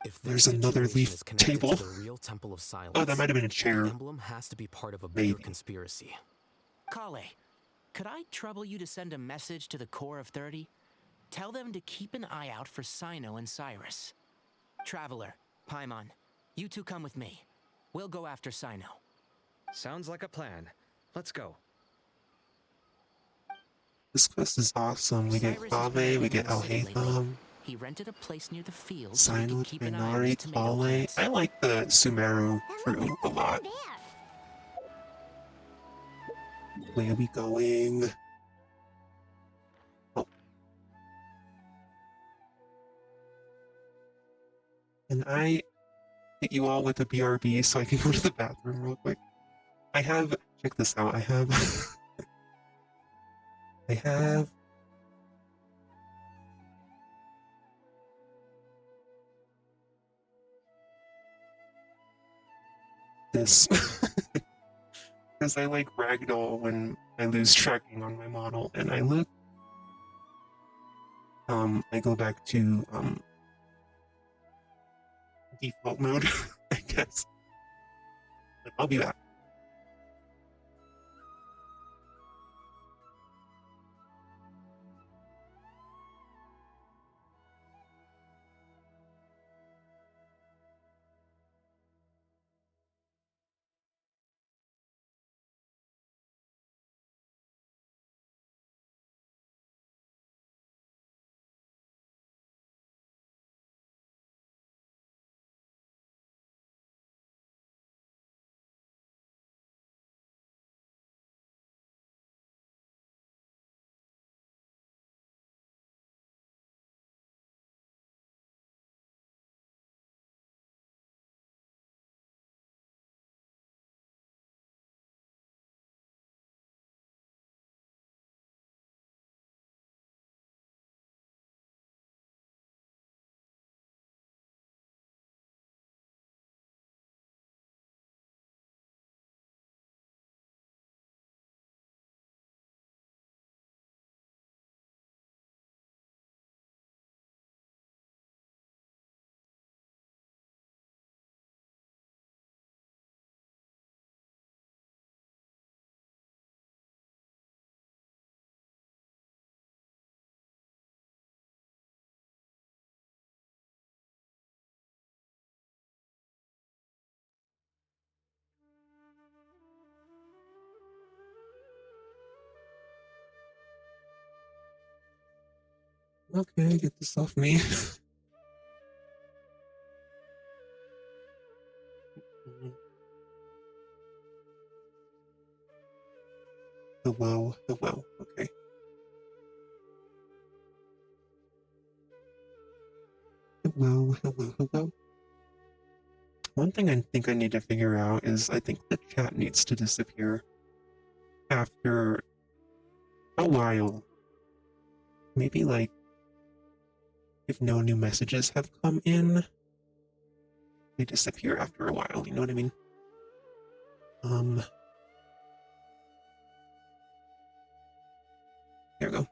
If There's another leaf is connected table. to the real Temple of Silence, Oh, that might have been a the chair. emblem has to be part of a bigger Maybe. conspiracy. Kale, could I trouble you to send a message to the Core of 30? Tell them to keep an eye out for Sino and Cyrus. Traveler, Paimon, you two come with me. We'll go after Sino. Sounds like a plan. Let's go. This quest is awesome. We get Cyrus has been Kave, we working get in the city lately. Alhaitham, He rented a place near the field so he Sino, can keep an eye on his Tainari, tomato Kale. plants. I like the Sumeru crew a lot. Where are we going? Oh. Can I hit you all with a BRB so I can go to the bathroom real quick? I have, check this out, I have, I have this. Because I like ragdoll when I lose tracking on my model, and I look, I go back to, default mode, I guess. But I'll be back. Okay, get this off me. Hello, hello, okay. Hello, hello, hello. One thing I think I need to figure out is I think the chat needs to disappear after a while. Maybe like if no new messages have come in, they disappear after a while, you know what I mean? There we go.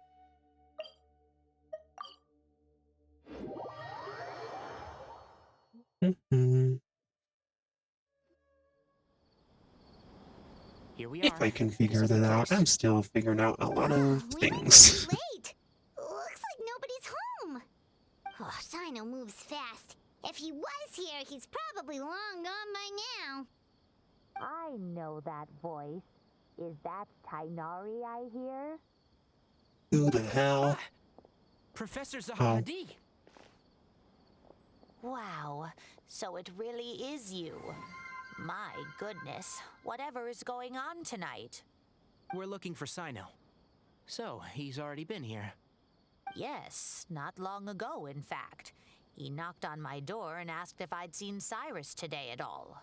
Here we If are. I can figure that out, I'm still figuring out a lot of things. Late. Looks like nobody's home. Oh, Sino moves fast. If he was here, he's probably long gone by now. I know that voice. Is that Tainari I hear? Who the hell? Professor Zahadi. Wow, so it really is you. My goodness, whatever is going on tonight? We're looking for Sino. So, he's already been here. Yes, not long ago, in fact. He knocked on my door and asked if I'd seen Cyrus today at all.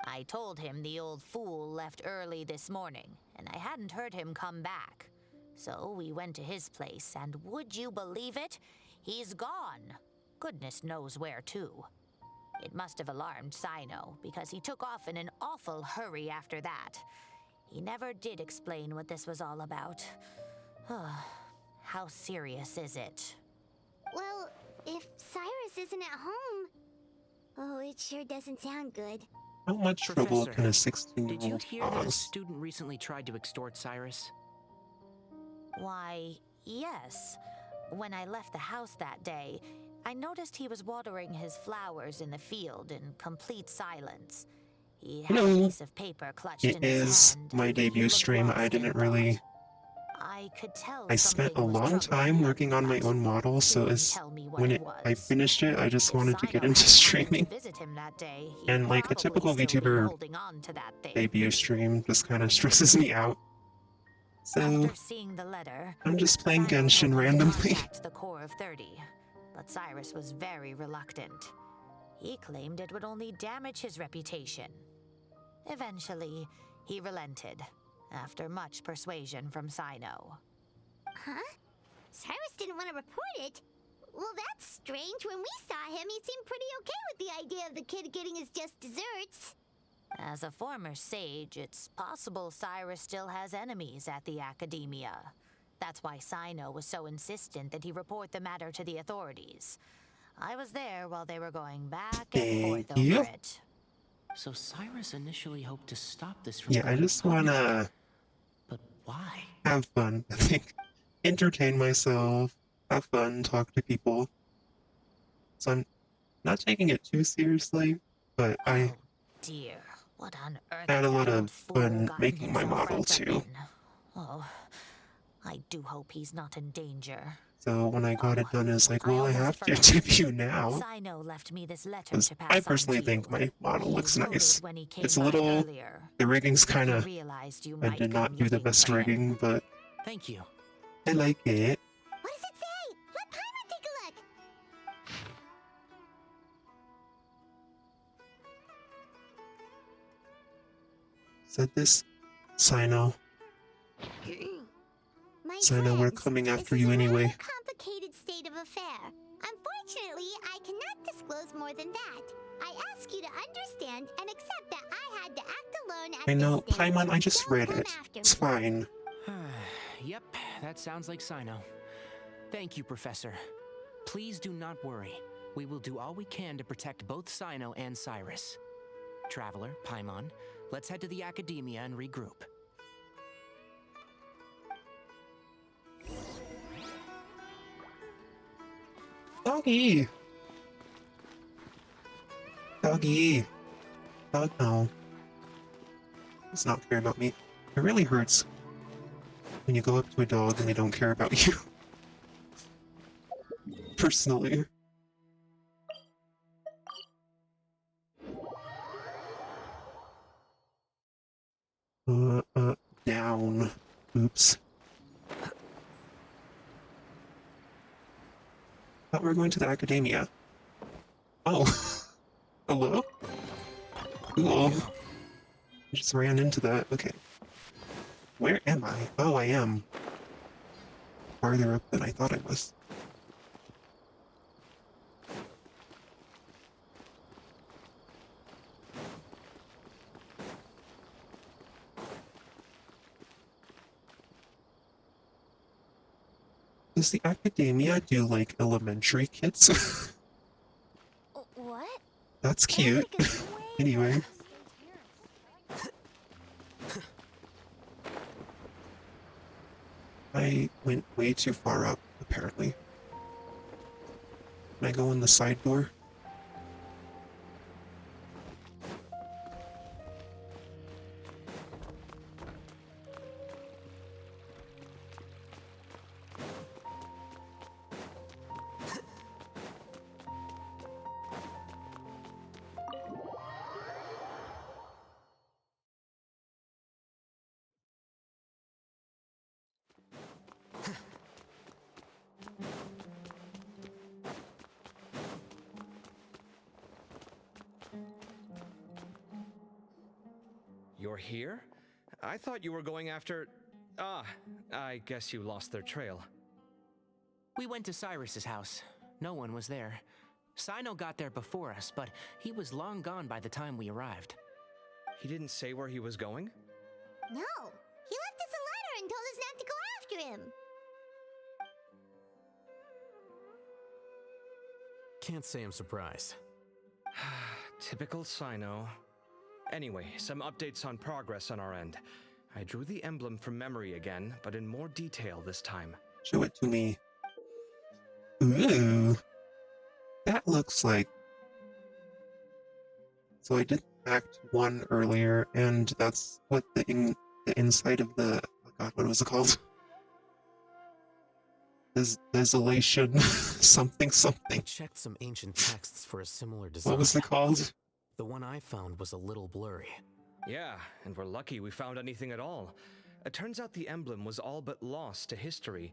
I told him the old fool left early this morning, and I hadn't heard him come back. So we went to his place, and would you believe it? He's gone. Goodness knows where to. It must have alarmed Sino, because he took off in an awful hurry after that. He never did explain what this was all about. How serious is it? Well, if Cyrus isn't at home... Oh, it sure doesn't sound good. How much trouble Professor, can a Did you 16-year-old hear that a cause? student recently tried to extort Cyrus? Why, yes. When I left the house that day, I noticed he was watering his flowers in the field in complete silence. He had a piece of paper clutched It in his is hand. my debut stream. I didn't really... I could tell I spent a long time working on my own model, so I finished it, I just wanted to get into streaming. And like a typical VTuber debut stream just kind of stresses me out. So After seeing the letter, I'm just playing Genshin randomly. the core of 30, but Cyrus was very reluctant. He claimed it would only damage his reputation. Eventually, he relented, after much persuasion from Sino. Huh? Cyrus didn't want to report it? Well, that's strange. When we saw him, he seemed pretty okay with the idea of the kid getting his just desserts. As a former sage, it's possible Cyrus still has enemies at the Academia. That's why Sino was so insistent that he report the matter to the authorities. I was there while they were going back and forth over it. So Cyrus initially hoped to stop this from Yeah, I going just public. wanna But why? have fun. I think entertain myself, have fun, talk to people. So I'm not taking it too seriously, but I Dear, what on earth had a has lot that of old fool fun gotten making my himself model wrapped up too. in? Oh, I do hope he's not in danger. So when I got it done, it's like, well, I have to debut now. Sino left me this letter Because to pass I personally on to think you. my model looks He wrote nice. it when he came It's a by little... earlier. The rigging's kind He of... realized you I might did not come do the looking best for him. rigging, but Thank you. I like it. What does it say? Let Paimon take a look. Said this? Sino. My Sino, we're friends, coming this after is you a rather anyway. complicated state of affair. Unfortunately, I cannot disclose more than that. I ask you to understand and accept that I had to act alone at I know, this stage. Paimon, I just Don't read come it. after It's me. fine. Yep, that sounds like Sino. Thank you, Professor. Please do not worry. We will do all we can to protect both Sino and Cyrus. Traveler, Paimon, let's head to the Academia and regroup. Doggy! Doggy! Dog, no. Does not care about me. It really hurts when you go up to a dog and they don't care about you. Personally. Down. Oops. Thought we were going to the Academia. Oh. Hello? Cool. I just ran into that. Okay. Where am I? Oh, I am. Farther up than I thought I was. Does the Academia do, like, elementary kids? What? That's cute. Anyway. I went way too far up, apparently. Can I go in the side door? You're here? I thought you were going after... Ah, I guess you lost their trail. We went to Cyrus's house. No one was there. Sino got there before us, but he was long gone by the time we arrived. He didn't say where he was going? No, he left us a letter and told us not to go after him. Can't say I'm surprised. Typical Sino. Anyway, some updates on progress on our end. I drew the emblem from memory again, but in more detail this time. Show it to me. Ooh. That looks like... So I did Act 1 earlier, and that's what the inside of the... Oh god, what was it called? Desolation... something. I checked some ancient texts for a similar design. What was it called? The one I found was a little blurry. Yeah, and we're lucky we found anything at all. It turns out the emblem was all but lost to history.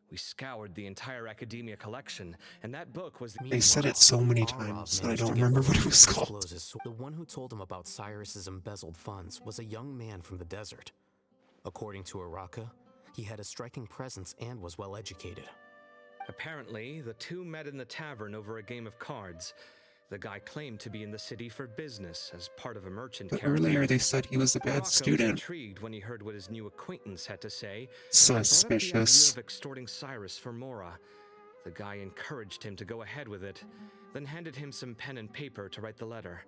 We scoured the entire Academia collection, and that book was... They said it so many times that I don't remember what it was called. The one who told him about Cyrus's embezzled funds was a young man from the desert. According to Araka, he had a striking presence and was well educated. Apparently, the two met in the tavern over a game of cards. The guy claimed to be in the city for business as part of a merchant But caravan. earlier they said he was a bad Araka student. was intrigued when he heard what his new acquaintance had to say. Suspicious. And brought up the idea of extorting Cyrus for Mora. The guy encouraged him to go ahead with it, then handed him some pen and paper to write the letter.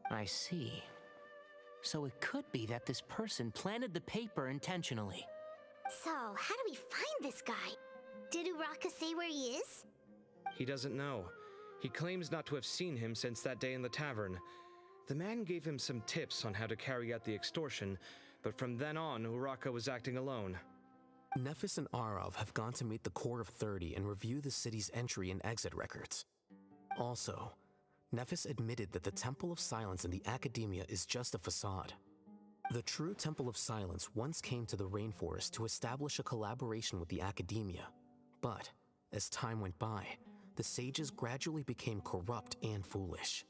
I see. So it could be that this person planted the paper intentionally. So, how do we find this guy? Did Uraka say where he is? He doesn't know. He claims not to have seen him since that day in the tavern. The man gave him some tips on how to carry out the extortion, but from then on, Uraka was acting alone. Nephis and Arav have gone to meet the Core of 30 and review the city's entry and exit records. Also, Nephis admitted that the Temple of Silence in the Academia is just a facade. The true Temple of Silence once came to the rainforest to establish a collaboration with the Academia, but as time went by, the sages gradually became corrupt and foolish.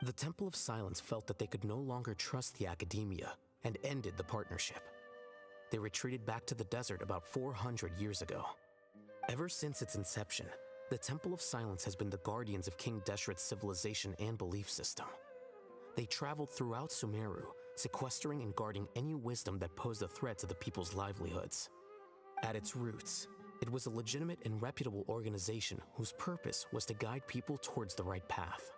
The Temple of Silence felt that they could no longer trust the Academia and ended the partnership. They retreated back to the desert about 400 years ago. Ever since its inception, the Temple of Silence has been the guardians of King Deshret's civilization and belief system. They traveled throughout Sumeru, sequestering and guarding any wisdom that posed a threat to the people's livelihoods. At its roots, it was a legitimate and reputable organization whose purpose was to guide people towards the right path.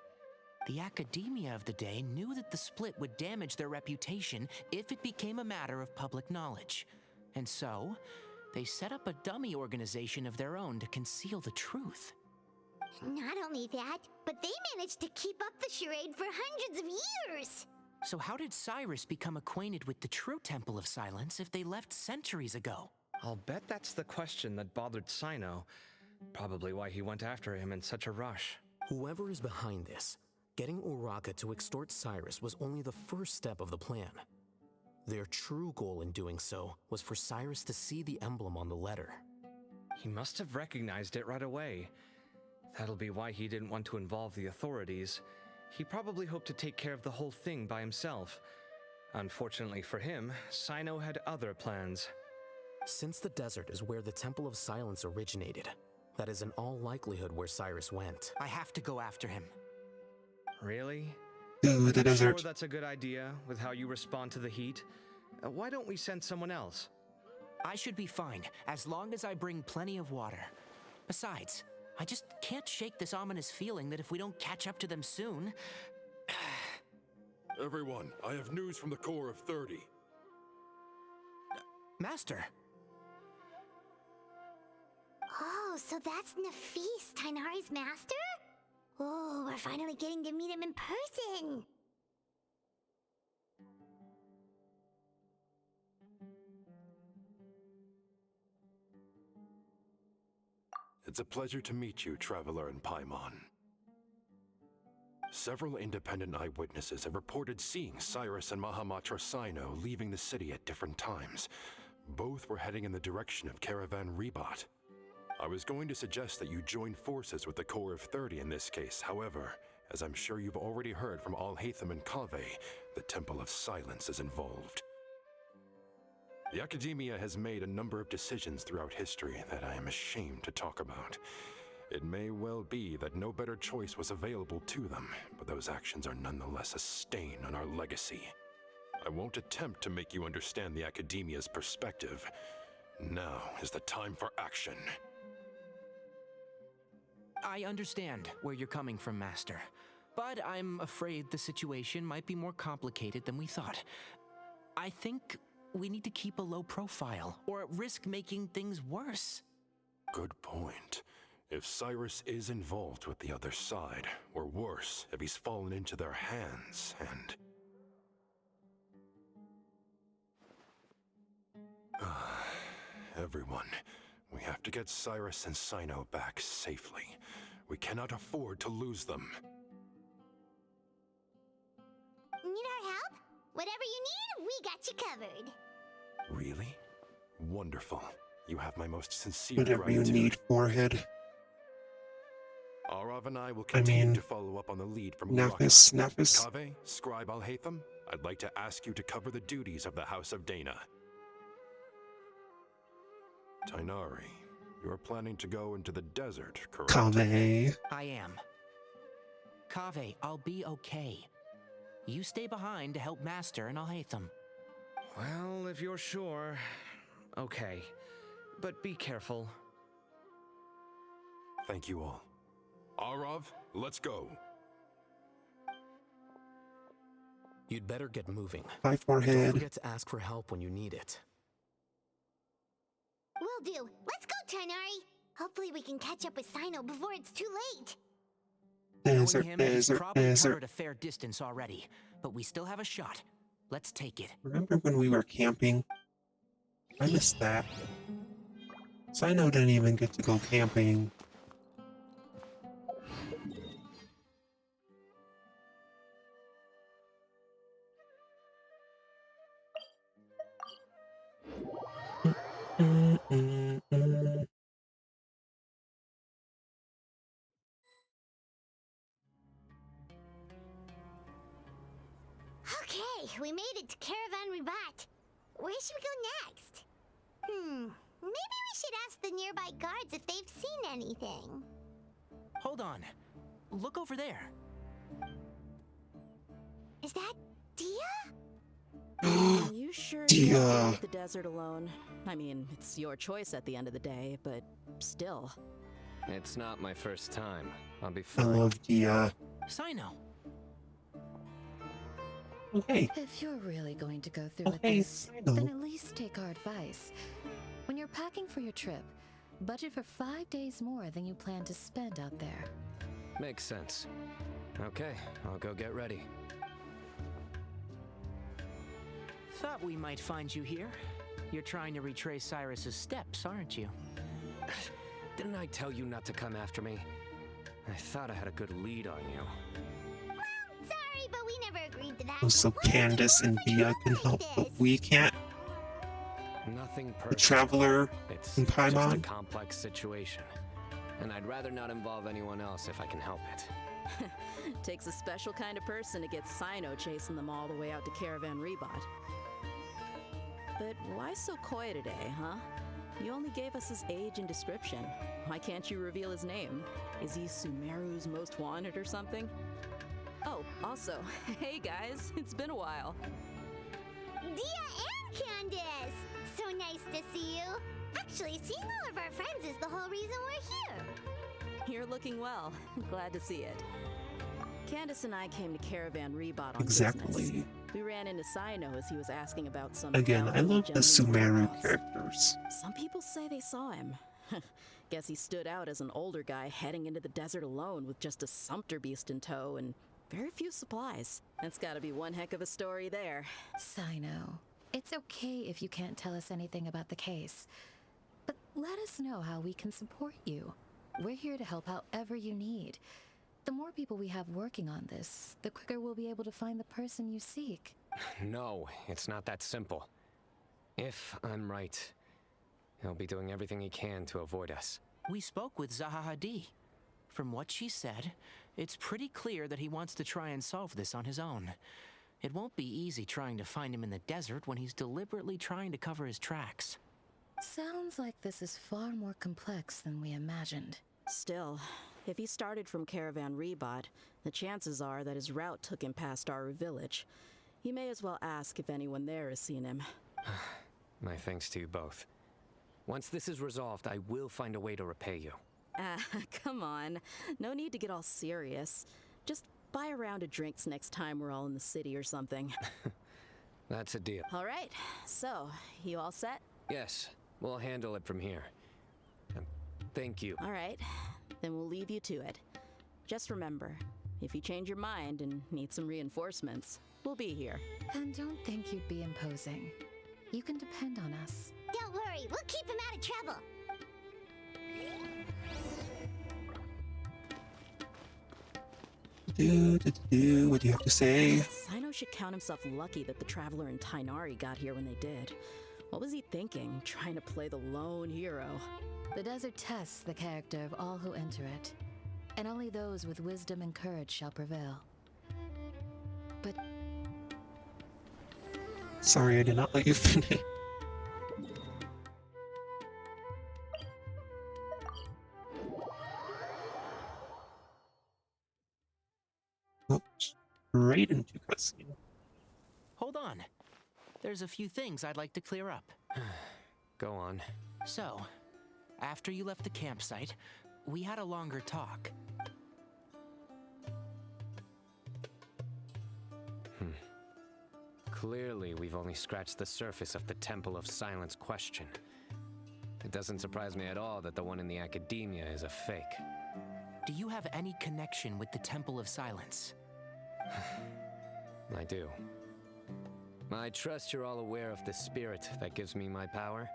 The Academia of the day knew that the split would damage their reputation if it became a matter of public knowledge. And so, they set up a dummy organization of their own to conceal the truth. Not only that, but they managed to keep up the charade for hundreds of years! So how did Cyrus become acquainted with the true Temple of Silence if they left centuries ago? I'll bet that's the question that bothered Sino. Probably why he went after him in such a rush. Whoever is behind this, getting Uraka to extort Cyrus was only the first step of the plan. Their true goal in doing so was for Cyrus to see the emblem on the letter. He must have recognized it right away. That'll be why he didn't want to involve the authorities. He probably hoped to take care of the whole thing by himself. Unfortunately for him, Sino had other plans. Since the desert is where the Temple of Silence originated, that is in all likelihood where Cyrus went. I have to go after him. Really? Ooh, the desert. Sure that's a good idea with how you respond to the heat? Why don't we send someone else? I should be fine, as long as I bring plenty of water. Besides, I just can't shake this ominous feeling that if we don't catch up to them soon... Everyone, I have news from the Core of 30. Master! Oh, so that's Nafis, Tainari's master? Oh, we're finally getting to meet him in person! It's a pleasure to meet you, Traveler in Paimon. Several independent eyewitnesses have reported seeing Cyrus and Mahamatra Sino leaving the city at different times. Both were heading in the direction of Caravan Rebot. I was going to suggest that you join forces with the Core of 30 in this case, however, as I'm sure you've already heard from Alhaitham and Kaveh, the Temple of Silence is involved. The Academia has made a number of decisions throughout history that I am ashamed to talk about. It may well be that no better choice was available to them, but those actions are nonetheless a stain on our legacy. I won't attempt to make you understand the Academia's perspective. Now is the time for action. I understand where you're coming from, Master. But I'm afraid the situation might be more complicated than we thought. I think we need to keep a low profile, or risk making things worse. Good point. If Cyrus is involved with the other side, or worse, if he's fallen into their hands, and... Everyone, we have to get Cyrus and Cyno back safely. We cannot afford to lose them. Need our help? Whatever you need, we got you covered. Really? Wonderful. You have my most sincere Whatever gratitude. you need, forehead. Arav and I will continue to follow up on the lead from Uraka. Nafis. Kaveh, Scribe Alhaitham, I'd like to ask you to cover the duties of the House of Dana. Tainari, you're planning to go into the desert, correct? Kaveh. I am. Kaveh, I'll be okay. You stay behind to help Master and Alhaitham. Well, if you're sure. Okay. But be careful. Thank you all. Arav, let's go. You'd better get moving. Bye, forehead. Don't forget to ask for help when you need it. Will do. Let's go, Tainari. Hopefully we can catch up with Cyno before it's too late. Desert, Knowing him, he's desert, probably desert. covered a fair distance already, but we still have a shot. Let's take it. Remember when we were camping? I missed that. Cyno didn't even get to go camping. Okay, we made it to Caravan Ribat. Where should we go next? Maybe we should ask the nearby guards if they've seen anything. Hold on. Look over there. Is that Dia? Are you sure you can't leave the desert alone? I mean, it's your choice at the end of the day, but still. It's not my first time. I'll be I fine. love Dia. Cyno. Okay. If you're really going to go through with Okay, this, Cyno. then at least take our advice. When you're packing for your trip, budget for 5 days more than you plan to spend out there. Makes sense. Okay, I'll go get ready. Thought we might find you here. You're trying to retrace Cyrus's steps, aren't you? Didn't I tell you not to come after me? I thought I had a good lead on you. Sorry, but we never agreed to that. Oh, so Candace and Dia can help, but we can't. Nothing The personal. Traveler It's and just a Paimon. complex situation. And I'd rather not involve anyone else if I can help it. Takes a special kind of person to get Cyno chasing them all the way out to Caravan Rebot. But why so coy today, huh? You only gave us his age and description. Why can't you reveal his name? Is he Sumeru's most wanted or something? Oh, also, hey guys, it's been a while. Dia and Candace! So nice to see you. Actually, seeing all of our friends is the whole reason we're here. You're looking well. Glad to see it. Candace and I came to Caravan Rebot on Exactly. business. We ran into Cyno as he was asking about some... Again, I love the Sumeru characters. Some people say they saw him. Guess he stood out as an older guy heading into the desert alone with just a sumpter beast in tow and very few supplies. That's gotta be one heck of a story there. Cyno, it's okay if you can't tell us anything about the case. But let us know how we can support you. We're here to help however you need. The more people we have working on this, the quicker we'll be able to find the person you seek. No, it's not that simple. If I'm right, he'll be doing everything he can to avoid us. We spoke with Zaha Hadid. From what she said, it's pretty clear that he wants to try and solve this on his own. It won't be easy trying to find him in the desert when he's deliberately trying to cover his tracks. Sounds like this is far more complex than we imagined. Still, if he started from Caravan Rebot, the chances are that his route took him past Aru village. You may as well ask if anyone there has seen him. My thanks to you both. Once this is resolved, I will find a way to repay you. Come on. No need to get all serious. Just buy a round of drinks next time we're all in the city or something. That's a deal. All right. So, you all set? Yes, we'll handle it from here. Thank you. All right. Then we'll leave you to it. Just remember, if you change your mind and need some reinforcements, we'll be here. And don't think you'd be imposing. You can depend on us. Don't worry, we'll keep him out of trouble. What do you have to say? Sino should count himself lucky that the Traveler and Tainari got here when they did. What was he thinking, trying to play the lone hero? The desert tests the character of all who enter it, and only those with wisdom and courage shall prevail. But... Sorry, I did not let you finish. Oops. Right into cutscene. Hold on. There's a few things I'd like to clear up. Go on. So, after you left the campsite, we had a longer talk. Clearly, we've only scratched the surface of the Temple of Silence question. It doesn't surprise me at all that the one in the academia is a fake. Do you have any connection with the Temple of Silence? I do. I trust you're all aware of the spirit that gives me my power.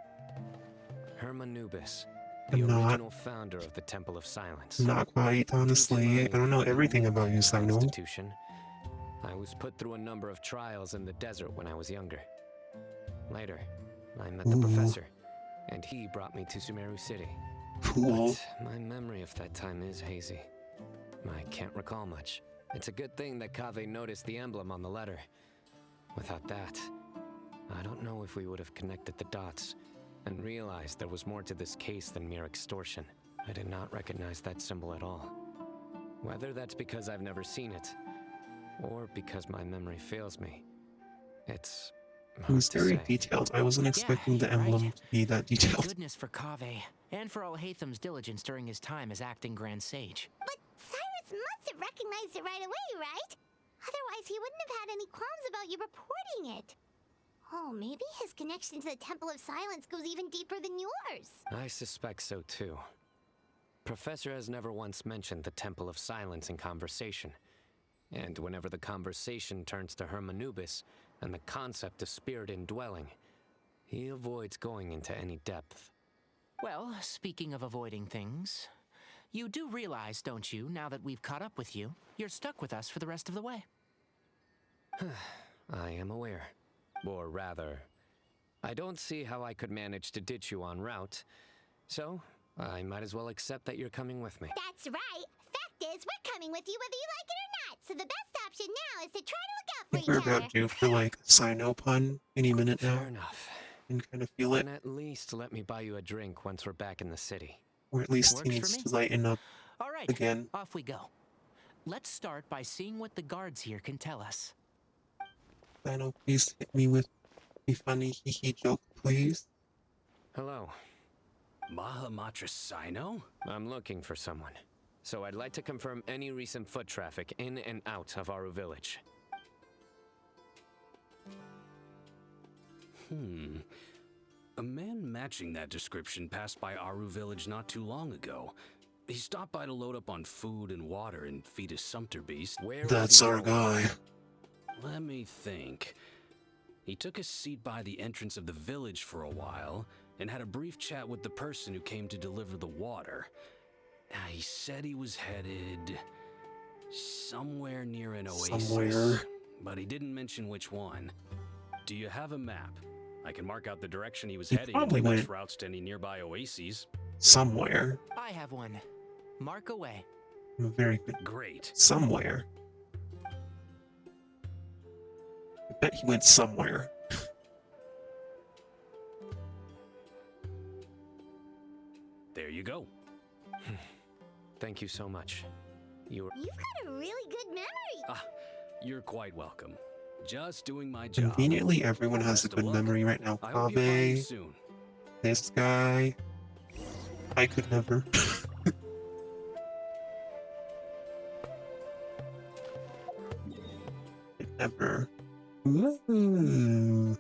Hermanubis, the original founder of the Temple of Silence. Not quite, honestly. I don't know everything about you, Sino. Institution. I was put through a number of trials in the desert when I was younger. Later, I met the professor, and he brought me to Sumeru City. Cool. But my memory of that time is hazy. I can't recall much. It's a good thing that Kaveh noticed the emblem on the letter. Without that, I don't know if we would have connected the dots and realized there was more to this case than mere extortion. I did not recognize that symbol at all. Whether that's because I've never seen it, or because my memory fails me, it's It was very detailed. I wasn't expecting the emblem to be that detailed. Thank goodness for Kaveh, and for Alhaitham's diligence during his time as acting Grand Sage. But Cyrus must have recognized it right away, right? Otherwise, he wouldn't have had any qualms about you reporting it. Oh, maybe his connection to the Temple of Silence goes even deeper than yours. I suspect so too. Professor has never once mentioned the Temple of Silence in conversation. And whenever the conversation turns to Hermanubis and the concept of spirit indwelling, he avoids going into any depth. Well, speaking of avoiding things, you do realize, don't you, now that we've caught up with you, you're stuck with us for the rest of the way? I am aware. Or rather, I don't see how I could manage to ditch you en route, so I might as well accept that you're coming with me. That's right. Fact is, we're coming with you whether you like it or not, so the best option now is to try to look out for each We're other. about due for like a Sino pun any minute now. Fair enough. And kind of feel it. And at least let me buy you a drink once we're back in the city. Or at least he Works needs for me. to lighten up All right, again. off we go. Let's start by seeing what the guards here can tell us. Sino, please hit me with a funny hee joke, please. Hello. Mahamatra Sino? I'm looking for someone. So I'd like to confirm any recent foot traffic in and out of Aru village. A man matching that description passed by Aru village not too long ago. He stopped by to load up on food and water and feed his sumpter beast. That's our guy. Let me think. He took a seat by the entrance of the village for a while and had a brief chat with the person who came to deliver the water. He said he was headed somewhere near an oasis. Somewhere. But he didn't mention which one. Do you have a map? I can mark out the direction he was He heading and probably the best went routes to any nearby oases. Somewhere. I have one. Mark away. I'm very good. Great. Somewhere. I bet he went somewhere. There you go. Thank you so much. You've got a really good memory. Ah, you're quite welcome. Just doing my job. Conveniently, everyone has a good memory right now. I hope you find you Kaveh, soon. this guy. I could never. Could never. Ooh.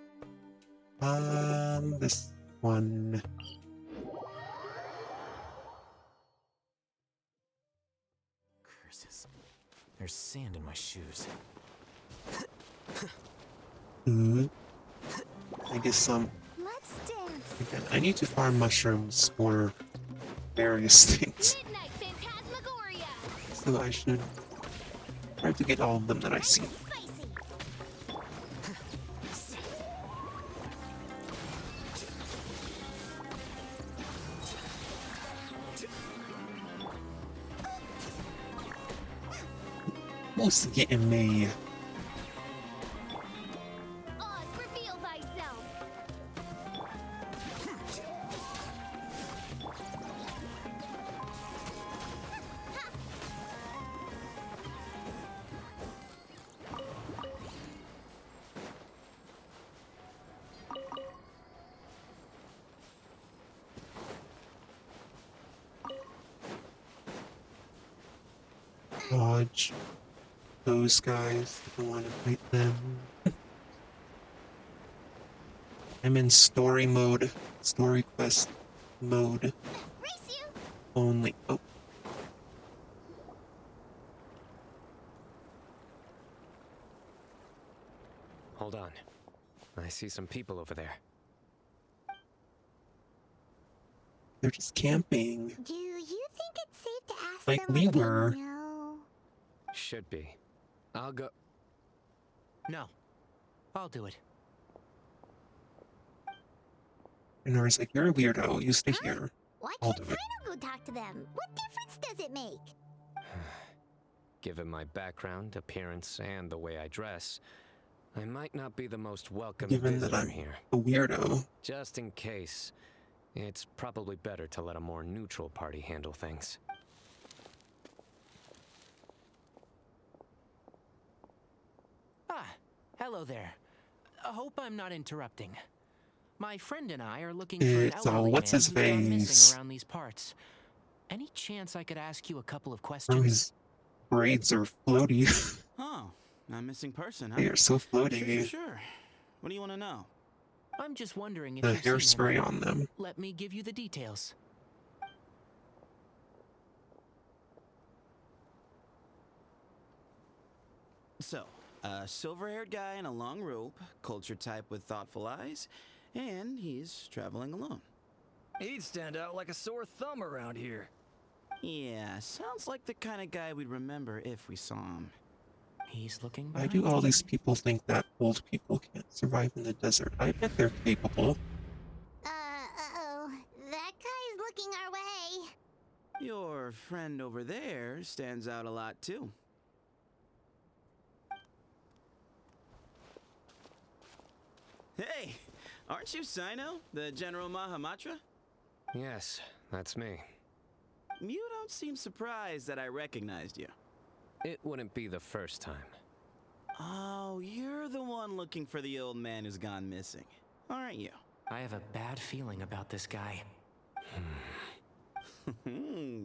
This one. Curses. There's sand in my shoes. Ooh. I guess some. Let's dance. Again, I need to farm mushrooms for various things. Midnight Phantasmagoria. So I should try to get all of them that I see. Almost getting me. Oz, reveal thyself. Dodge those guys. I don't want to fight them. I'm in story mode. Story quest mode. Only. Oh. Hold on. I see some people over there. They're just camping. Do you think it's safe to ask Like them we what they were. know? Should be. I'll go. No. I'll do it. And I was like, you're a weirdo. You stay here. Why I'll can't do it. Sino go talk to them? What difference does it make? Given my background, appearance, and the way I dress, I might not be the most welcome Given that visitor I'm here. a weirdo. Just in case, it's probably better to let a more neutral party handle things. Ah, hello there. I hope I'm not interrupting. My friend and I are looking for an It's elderly what's man his who's gone face? missing around these parts. Any chance I could ask you a couple of Oh, questions? his braids are floaty. Oh, a missing person, huh? They are so floaty. Sure. What do you want to know? I'm just wondering if The you've seen him. hairspray on them. Let me give you the details. So, a silver-haired guy in a long robe, culture type with thoughtful eyes, and he's traveling alone. He'd stand out like a sore thumb around here. Yeah, sounds like the kind of guy we'd remember if we saw him. He's looking Why do all these people think that old people can't survive in the desert? I bet they're capable. Uh-oh. That guy's looking our way. Your friend over there stands out a lot, too. Hey, aren't you Sino, the General Mahamatra? Yes, that's me. You don't seem surprised that I recognized you. It wouldn't be the first time. Oh, you're the one looking for the old man who's gone missing, aren't you? I have a bad feeling about this guy.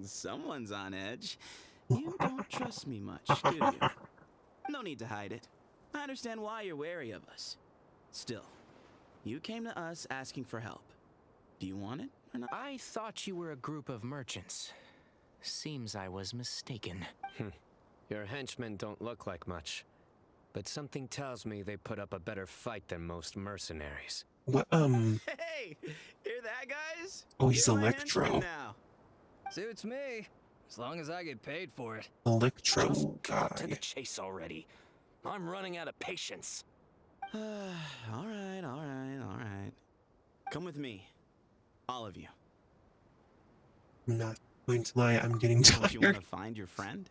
Someone's on edge. You don't trust me much, do you? No need to hide it. I understand why you're wary of us. Still, you came to us asking for help. Do you want it or not? I thought you were a group of merchants. Seems I was mistaken. Your henchmen don't look like much, but something tells me they put up a better fight than most mercenaries. What, Hey! Hear that, guys? Oh, he's You're my Electro. henchman now. Suits me, as long as I get paid for it. Electro Cut to the guy. chase already. I'm running out of patience. all right. Come with me. All of you. I'm not going to lie, I'm getting Don't you want tired. to find your friend?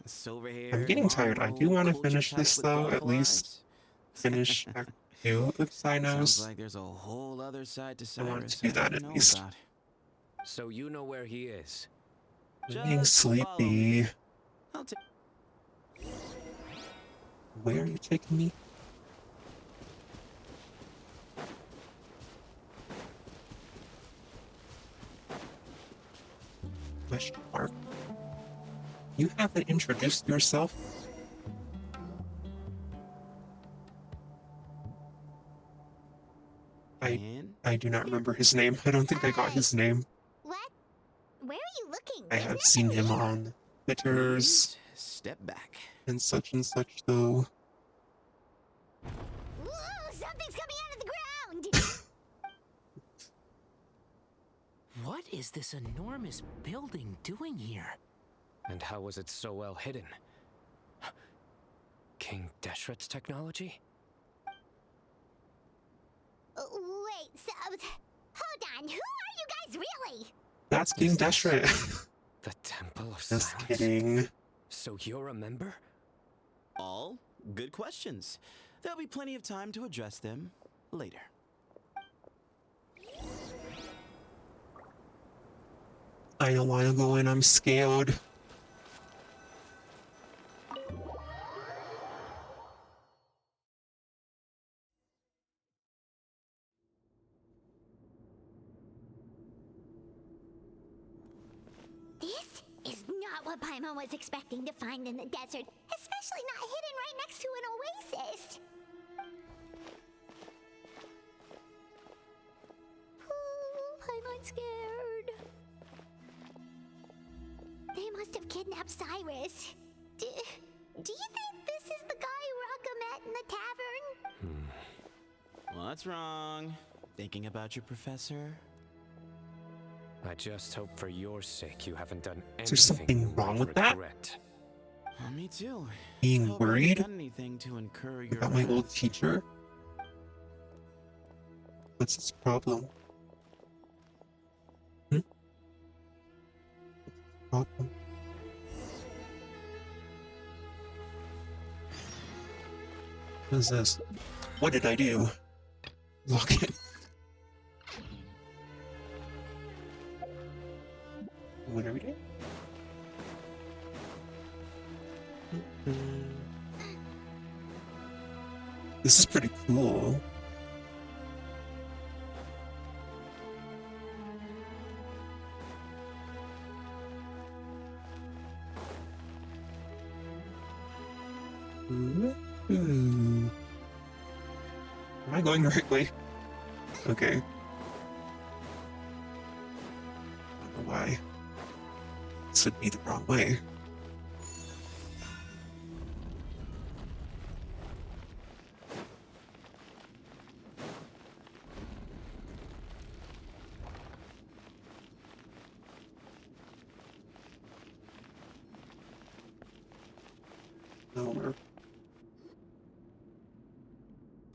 Silver hair. I'm getting tired. I do want to finish this though, at least finish Act 2 of Sounds Cynos. like there's a whole other side to I Cyrus want to do that I at didn't know least. about. So you know where he is? I'm getting Just follow sleepy. me. I'll take. Where are you taking me? Question mark. You haven't introduced yourself? I do not remember his name. I don't think I got his name. What? Where are you looking? I have seen him on Twitters Step back. and such though. Whoa, something's coming out of the ground! What is this enormous building doing here? And how was it so well hidden? King Deshret's technology? Wait, so... Hold on, who are you guys really? That's King Deshret. The Temple of Just Silence? kidding. So you're a member? All good questions. There'll be plenty of time to address them later. I don't want to go in, I'm scared. This is not what Paimon was expecting to find in the desert, especially not hidden right next to an oasis. Ooh, Paimon's scared. They must have kidnapped Cyrus. Do you think this is the guy Raka met in the tavern? What's wrong? Thinking about your professor? I just hope for your sake you haven't done anything. Is there something wrong with that? regret. Me too. Being Hope I haven't worried done anything to incur your about my old wrath. teacher? What's his problem? What's his problem? What is this? What did I do? Lock it. What are we doing? This is pretty cool. Ooh. Am I going the right way? Okay. I don't know why. This would be the wrong way. Nowhere.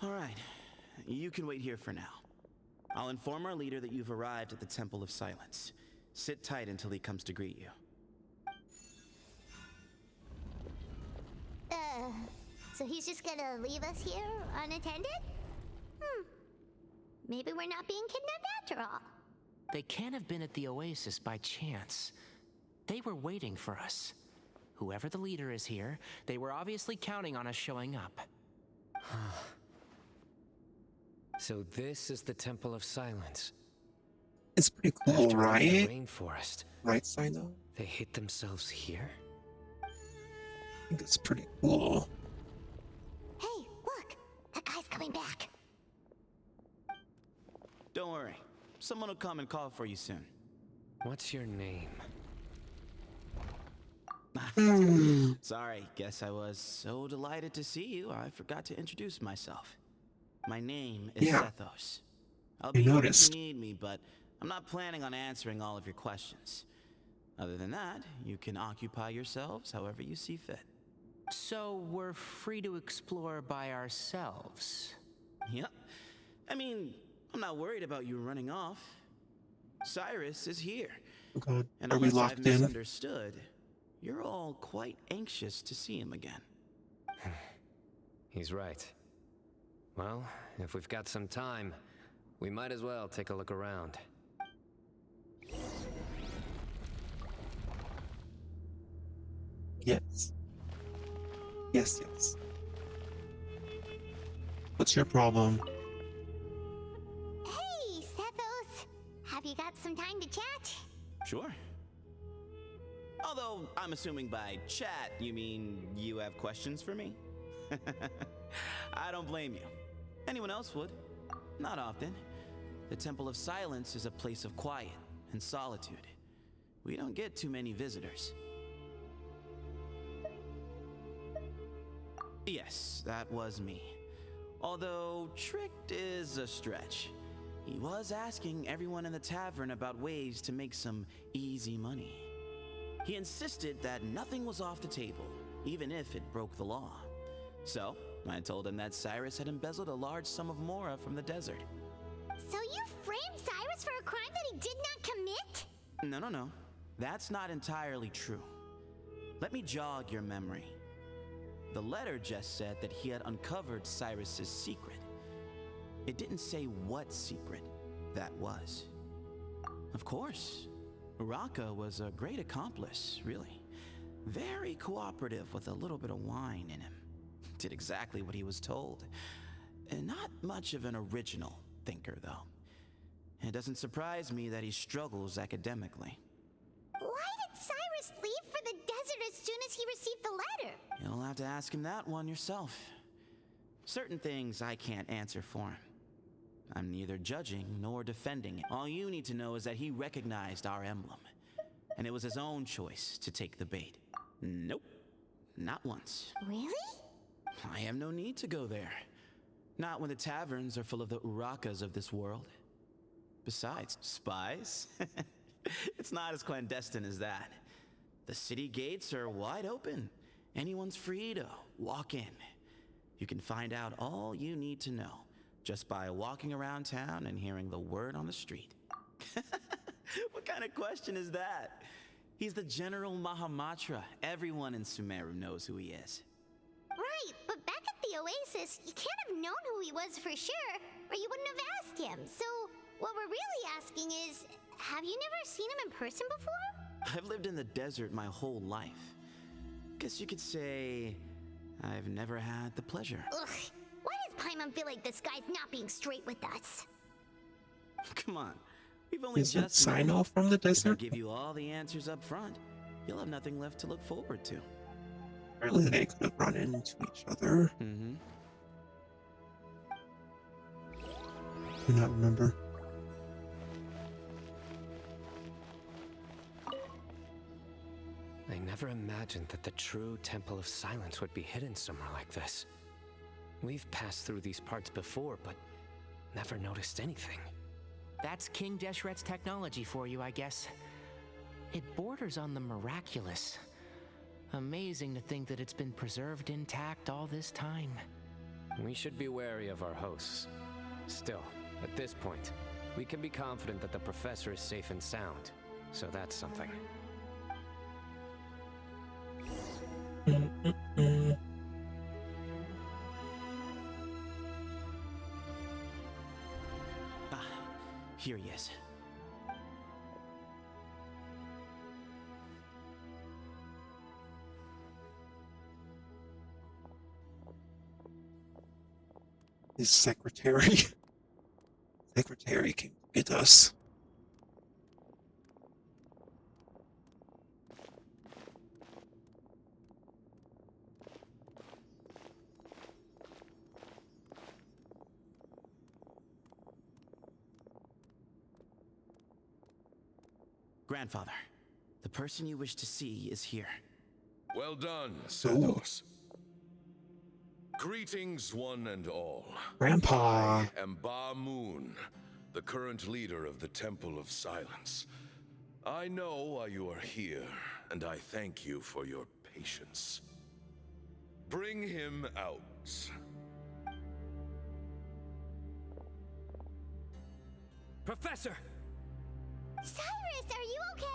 All right. You can wait here for now. I'll inform our leader that you've arrived at the Temple of Silence. Sit tight until he comes to greet you. So he's just gonna leave us here unattended? Maybe we're not being kidnapped after all. They can't have been at the oasis by chance. They were waiting for us. Whoever the leader is here, they were obviously counting on us showing up. So this is the Temple of Silence. It's pretty cool, After right? the rainforest. Right side though? They hid themselves here? I think it's pretty cool. Hey, look! That guy's coming back. Don't worry. Someone will come and call for you soon. What's your name? Sorry, guess I was so delighted to see you, I forgot to introduce myself. My name is Sethos. I'll be here if you need me, but I'm not planning on answering all of your questions. Other than that, you can occupy yourselves however you see fit. So we're free to explore by ourselves? Yep. I mean, I'm not worried about you running off. Cyrus is here, Oh God, And are we unless I've locked in? misunderstood, you're all quite anxious to see him again. He's right. Well, if we've got some time, we might as well take a look around. Yes. Yes, yes. What's your problem? Hey, Sethos! Have you got some time to chat? Sure. Although, I'm assuming by chat, you mean you have questions for me? I don't blame you. Anyone else would. Not often. The Temple of Silence is a place of quiet and solitude. We don't get too many visitors. Yes, that was me. Although, tricked is a stretch. He was asking everyone in the tavern about ways to make some easy money. He insisted that nothing was off the table, even if it broke the law. So, I told him that Cyrus had embezzled a large sum of mora from the desert. So you framed Cyrus for a crime that he did not commit? No. That's not entirely true. Let me jog your memory. The letter just said that he had uncovered Cyrus's secret. It didn't say what secret that was. Of course, Uraka was a great accomplice, really. Very cooperative with a little bit of wine in him. Did exactly what he was told. And not much of an original thinker, though. It doesn't surprise me that he struggles academically. Why did Cyrus leave for the desert as soon as he received the letter? You'll have to ask him that one yourself. Certain things I can't answer for him. I'm neither judging nor defending it. All you need to know is that he recognized our emblem. And it was his own choice to take the bait. Nope. Not once. Really? I have no need to go there. Not when the taverns are full of the Urakas of this world. Besides, spies? It's not as clandestine as that. The city gates are wide open. Anyone's free to walk in. You can find out all you need to know just by walking around town and hearing the word on the street. What kind of question is that? He's the General Mahamatra. Everyone in Sumeru knows who he is. Right, but back at the Oasis, you can't have known who he was for sure, or you wouldn't have asked him. So, what we're really asking is, have you never seen him in person before? I've lived in the desert my whole life. Guess you could say I've never had the pleasure. Ugh, why does Paimon feel like this guy's not being straight with us? Come on, we've only Is that just sign met. off from the If I desert? give you all the answers up front, you'll have nothing left to look forward to. Apparently they could have run into each other. Mm-hmm. Do not remember. I never imagined that the true Temple of Silence would be hidden somewhere like this. We've passed through these parts before, but never noticed anything. That's King Deshret's technology for you, I guess. It borders on the miraculous. Amazing to think that it's been preserved intact all this time. We should be wary of our hosts. Still, at this point, we can be confident that the professor is safe and sound, so that's something. Ah, here he is. His secretary. Secretary came to get us. Grandfather, the person you wish to see is here. Well done, Sethos. Greetings, one and all. Grandpa. I am Ba Moon, the current leader of the Temple of Silence. I know why you are here, and I thank you for your patience. Bring him out. Professor! Cyrus, are you okay?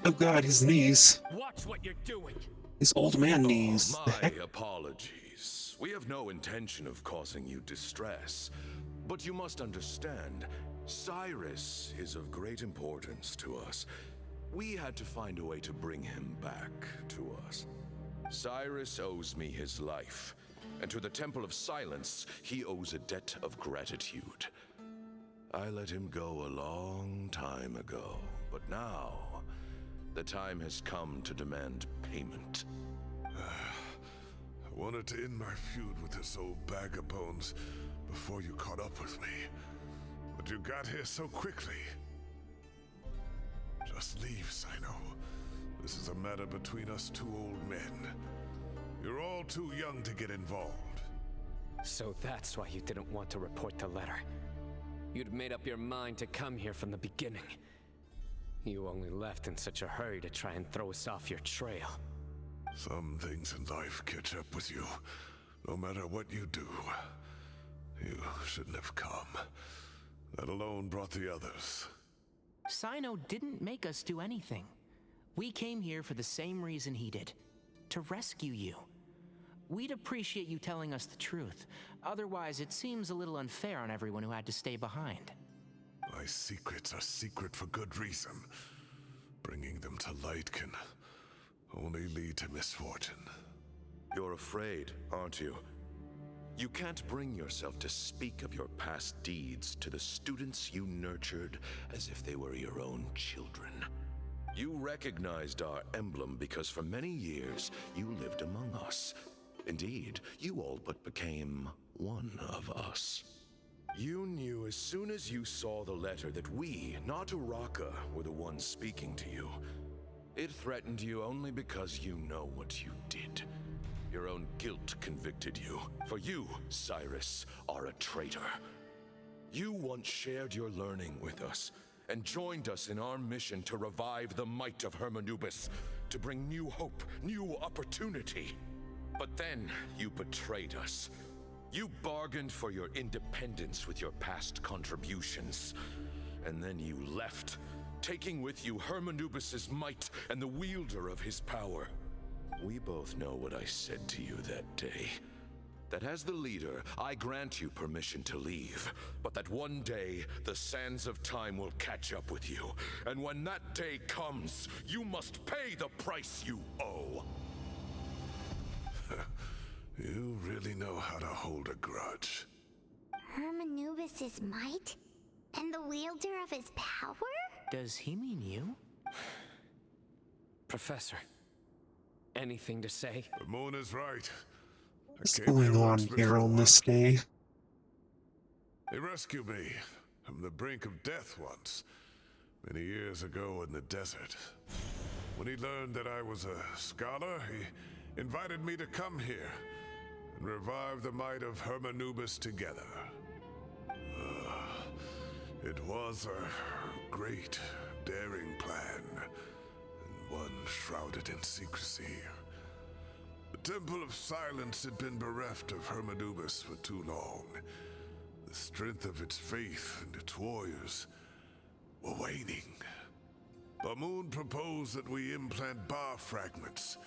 Oh god, his knees. Watch what you're doing. His old man knees. Oh, my apologies. We have no intention of causing you distress. But you must understand, Cyrus is of great importance to us. We had to find a way to bring him back to us. Cyrus owes me his life, and to the Temple of Silence, he owes a debt of gratitude. I let him go a long time ago, but now the time has come to demand payment. I wanted to end my feud with this old bag of bones before you caught up with me, but you got here so quickly. Just leave, Sino. This is a matter between us two old men. You're all too young to get involved. So that's why you didn't want to report the letter. You'd made up your mind to come here from the beginning. You only left in such a hurry to try and throw us off your trail. Some things in life catch up with you, no matter what you do. You shouldn't have come. That alone brought the others. Sino didn't make us do anything. We came here for the same reason he did. To rescue you. We'd appreciate you telling us the truth. Otherwise, it seems a little unfair on everyone who had to stay behind. My secrets are secret for good reason. Bringing them to light can only lead to misfortune. You're afraid, aren't you? You can't bring yourself to speak of your past deeds to the students you nurtured as if they were your own children. You recognized our emblem because for many years you lived among us. Indeed, you all but became one of us. You knew as soon as you saw the letter that we, not Uraka, were the ones speaking to you. It threatened you only because you know what you did. Your own guilt convicted you, for you, Cyrus, are a traitor. You once shared your learning with us, and joined us in our mission to revive the might of Hermanubis, to bring new hope, new opportunity. But then you betrayed us. You bargained for your independence with your past contributions. And then you left, taking with you Hermanubis' might and the wielder of his power. We both know what I said to you that day. That as the leader, I grant you permission to leave, but that one day, the sands of time will catch up with you. And when that day comes, you must pay the price you owe. You really know how to hold a grudge. Hermanubis' might? And the wielder of his power? Does he mean you? Professor, anything to say? The moon is right. What's going on here on this day? He rescued me from the brink of death once, many years ago in the desert. When he learned that I was a scholar, he invited me to come here and revive the might of Hermanubis together. It was a great, daring plan, and one shrouded in secrecy. The Temple of Silence had been bereft of Hermanubis for too long. The strength of its faith and its warriors were waning. Bamoon proposed that we implant bar fragments,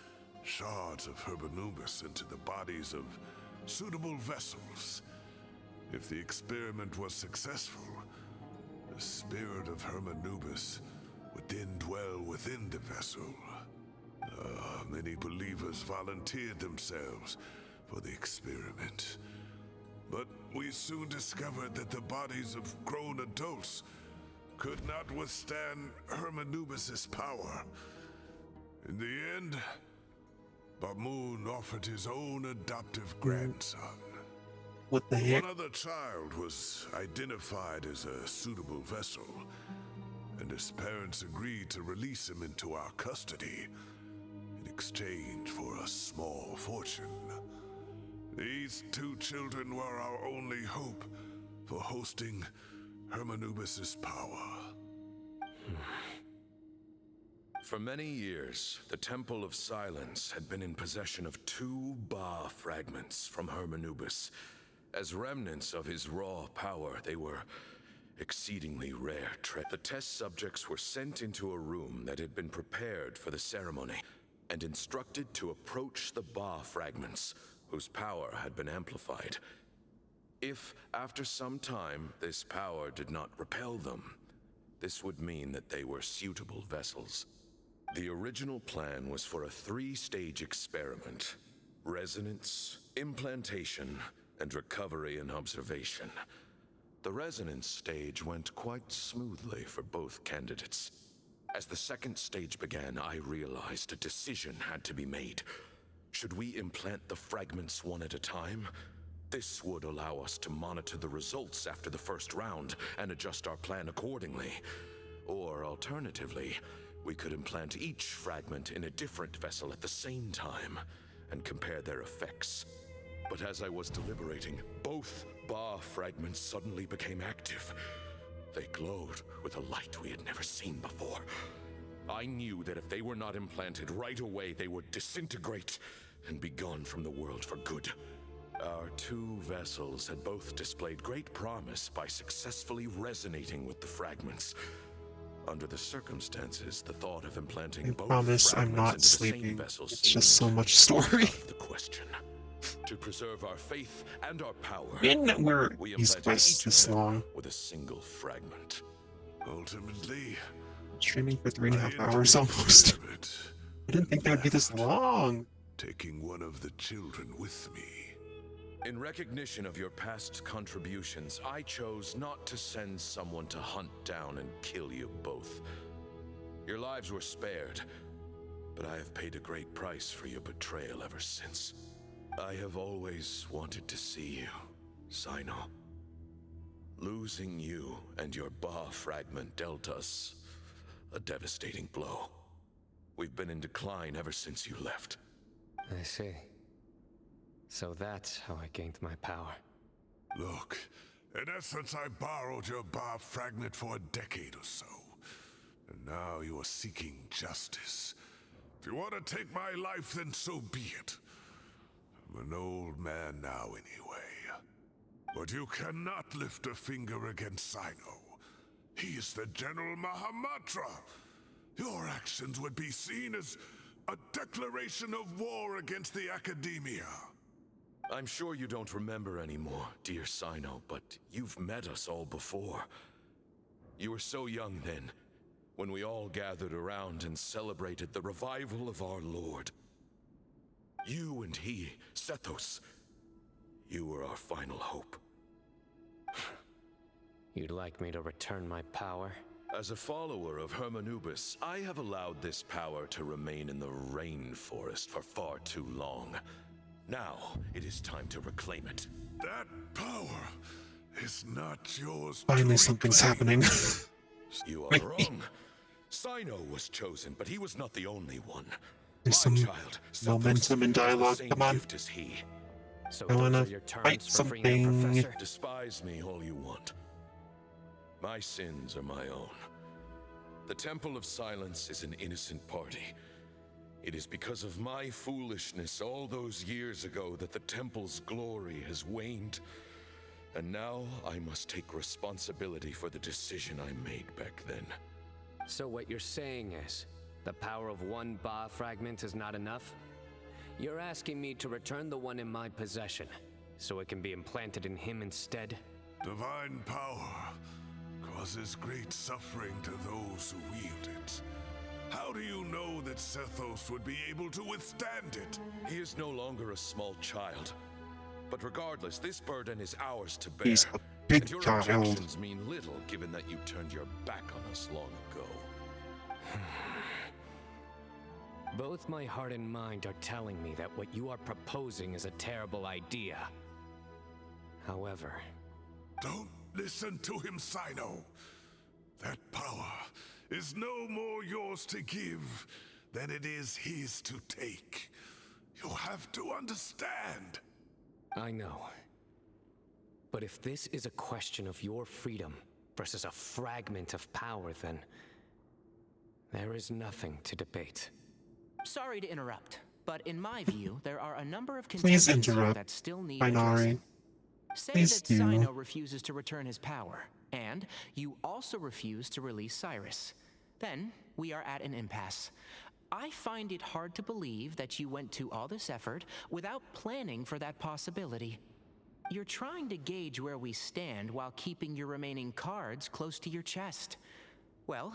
shards of Hermanubis, into the bodies of suitable vessels. If the experiment was successful, the spirit of Hermanubis would then dwell within the vessel. Many believers volunteered themselves for the experiment. But we soon discovered that the bodies of grown adults could not withstand Hermanubis' power. In the end, Bamoon offered his own adoptive grandson. What the heck? One other child was identified as a suitable vessel, and his parents agreed to release him into our custody in exchange for a small fortune. These two children were our only hope for hosting Hermanubis' power. For many years, the Temple of Silence had been in possession of 2 Ba fragments from Hermanubis. As remnants of his raw power, they were exceedingly rare treasure. The test subjects were sent into a room that had been prepared for the ceremony and instructed to approach the Ba fragments, whose power had been amplified. If, after some time, this power did not repel them, this would mean that they were suitable vessels. The original plan was for a 3-stage experiment: resonance, implantation, and recovery and observation. The resonance stage went quite smoothly for both candidates. As the second stage began, I realized a decision had to be made. Should we implant the fragments one at a time? This would allow us to monitor the results after the first round and adjust our plan accordingly. Or alternatively, we could implant each fragment in a different vessel at the same time and compare their effects. But as I was deliberating, both Ba fragments suddenly became active. They glowed with a light we had never seen before. I knew that if they were not implanted right away, they would disintegrate and be gone from the world for good. Our 2 vessels had both displayed great promise by successfully resonating with the fragments. Under the circumstances, the thought of implanting both promise I'm fragments not into the sleeping. same vessel It's just so much story. out of the question. To preserve our faith and our power, I didn't know where we these implanted quests each of this them long. with a single fragment. Ultimately, Streaming for 3.5 hours almost. I didn't think that would be this long. Taking one of the children with me. In recognition of your past contributions, I chose not to send someone to hunt down and kill you both. Your lives were spared, but I have paid a great price for your betrayal ever since. I have always wanted to see you, Sino. Losing you and your Ba fragment dealt us a devastating blow. We've been in decline ever since you left. I see. So that's how I gained my power. Look, in essence, I borrowed your Ba fragment for a decade or so. And now you are seeking justice. If you want to take my life, then so be it. I'm an old man now anyway. But you cannot lift a finger against Sino. He is the General Mahamatra. Your actions would be seen as a declaration of war against the Academia. I'm sure you don't remember anymore, dear Sino, but you've met us all before. You were so young then, when we all gathered around and celebrated the revival of our Lord. You and he, Sethos, you were our final hope. You'd like me to return my power? As a follower of Hermanubis, I have allowed this power to remain in the rainforest for far too long. Now, it is time to reclaim it. That power is not yours. Finally, something's happening. You are wrong. Sino was chosen, but he was not the only one. There's some momentum in dialogue. Come on. So I wanna your fight terms for freeing the something. professor? Despise me all you want. My sins are my own. The Temple of Silence is an innocent party. It is because of my foolishness all those years ago that the Temple's glory has waned. And now I must take responsibility for the decision I made back then. So what you're saying is, the power of one Ba fragment is not enough? You're asking me to return the one in my possession, so it can be implanted in him instead? Divine power causes great suffering to those who wield it. How do you know that Sethos would be able to withstand it? He is no longer a small child. But regardless, this burden is ours to bear. He's a big and your child. objections mean little, given that you turned your back on us long ago. Both my heart and mind are telling me that what you are proposing is a terrible idea. However... Don't listen to him, Sino. That power is no more yours to give than it is his to take. You have to understand. I know. But if this is a question of your freedom versus a fragment of power, then there is nothing to debate. Sorry to interrupt, but in my view, there are a number of Please contentions here interrupt, that still need Binari. addressing. Say Please that do. Sino refuses to return his power, And you also refuse to release Cyrus. Then we are at an impasse. I find it hard to believe that you went to all this effort without planning for that possibility. You're trying to gauge where we stand while keeping your remaining cards close to your chest. Well,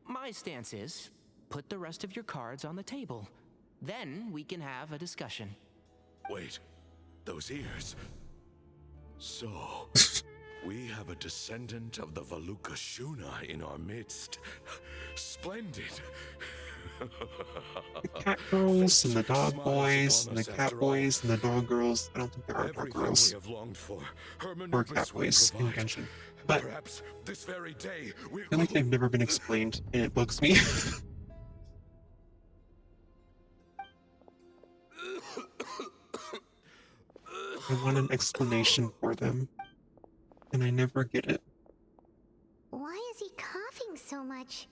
my stance is, put the rest of your cards on the table. Then we can have a discussion. Wait, those ears. So, we have a descendant of the Valukashuna in our midst. Splendid. The cat girls and the dog boys and the cat boys and the dog girls. I don't think there are dog girls or cat boys in Genshin. But perhaps this very day we I feel like they've never been explained, and it bugs me. I want an explanation for them, and I never get it. Why is he coughing so much?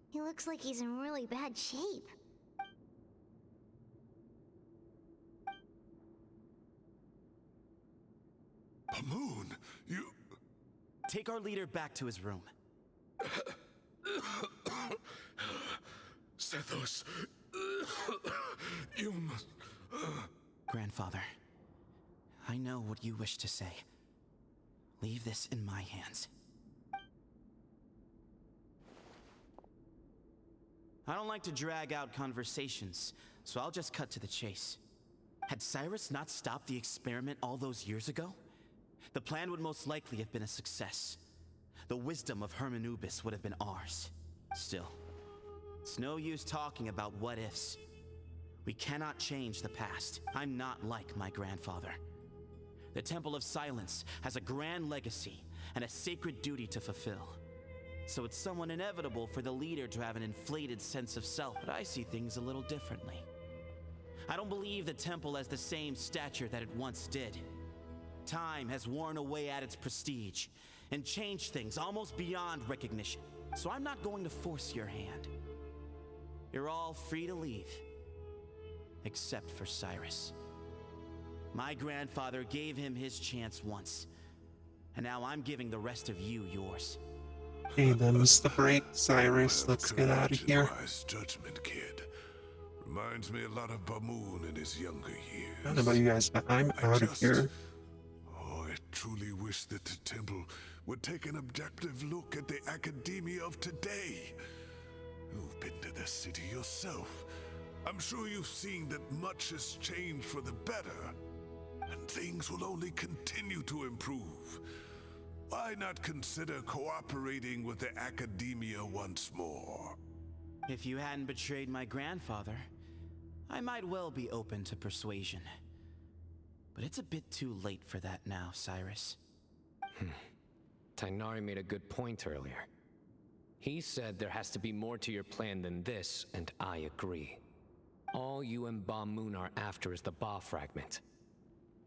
He looks like he's in really bad shape. Pamoon, you... Take our leader back to his room. Sethos, you must... Grandfather, I know what you wish to say. Leave this in my hands. I don't like to drag out conversations, so I'll just cut to the chase. Had Cyrus not stopped the experiment all those years ago, the plan would most likely have been a success. The wisdom of Hermanubis would have been ours. Still, it's no use talking about what ifs. We cannot change the past. I'm not like my grandfather. The Temple of Silence has a grand legacy and a sacred duty to fulfill. So it's somewhat inevitable for the leader to have an inflated sense of self, but I see things a little differently. I don't believe the temple has the same stature that it once did. Time has worn away at its prestige and changed things almost beyond recognition. So I'm not going to force your hand. You're all free to leave, except for Cyrus. My grandfather gave him his chance once, and now I'm giving the rest of you yours. Hey, them's the break, Cyrus. Let's get out of here. Wise judgment, kid. Reminds me a lot of Pamoon in his younger years. I don't know about you guys, but I'm out of here. Oh, I truly wish that the temple would take an objective look at the academia of today. You've been to the city yourself. I'm sure you've seen that much has changed for the better, and things will only continue to improve. Why not consider cooperating with the academia once more? If you hadn't betrayed my grandfather, I might well be open to persuasion. But it's a bit too late for that now, Cyrus. Tainari made a good point earlier. He said there has to be more to your plan than this, and I agree. All you and Ba Moon are after is the Ba fragment.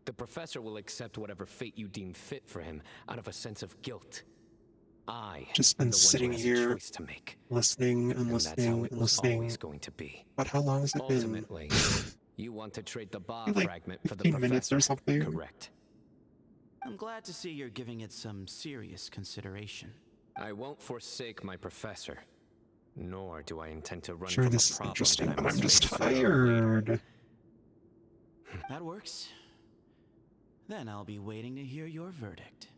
The professor will accept whatever fate you deem fit for him out of a sense of guilt. I just been sitting here listening and listening and listening. Going to be. But how long has it been? Ultimately, you want to trade the Ba like fragment for the 15 professor. minutes or something. Correct. I'm glad to see you're giving it some serious consideration. I won't forsake my professor, nor do I intend to run sure, from this a is problem interesting, that I but I'm must just face tired. That works. Then I'll be waiting to hear your verdict.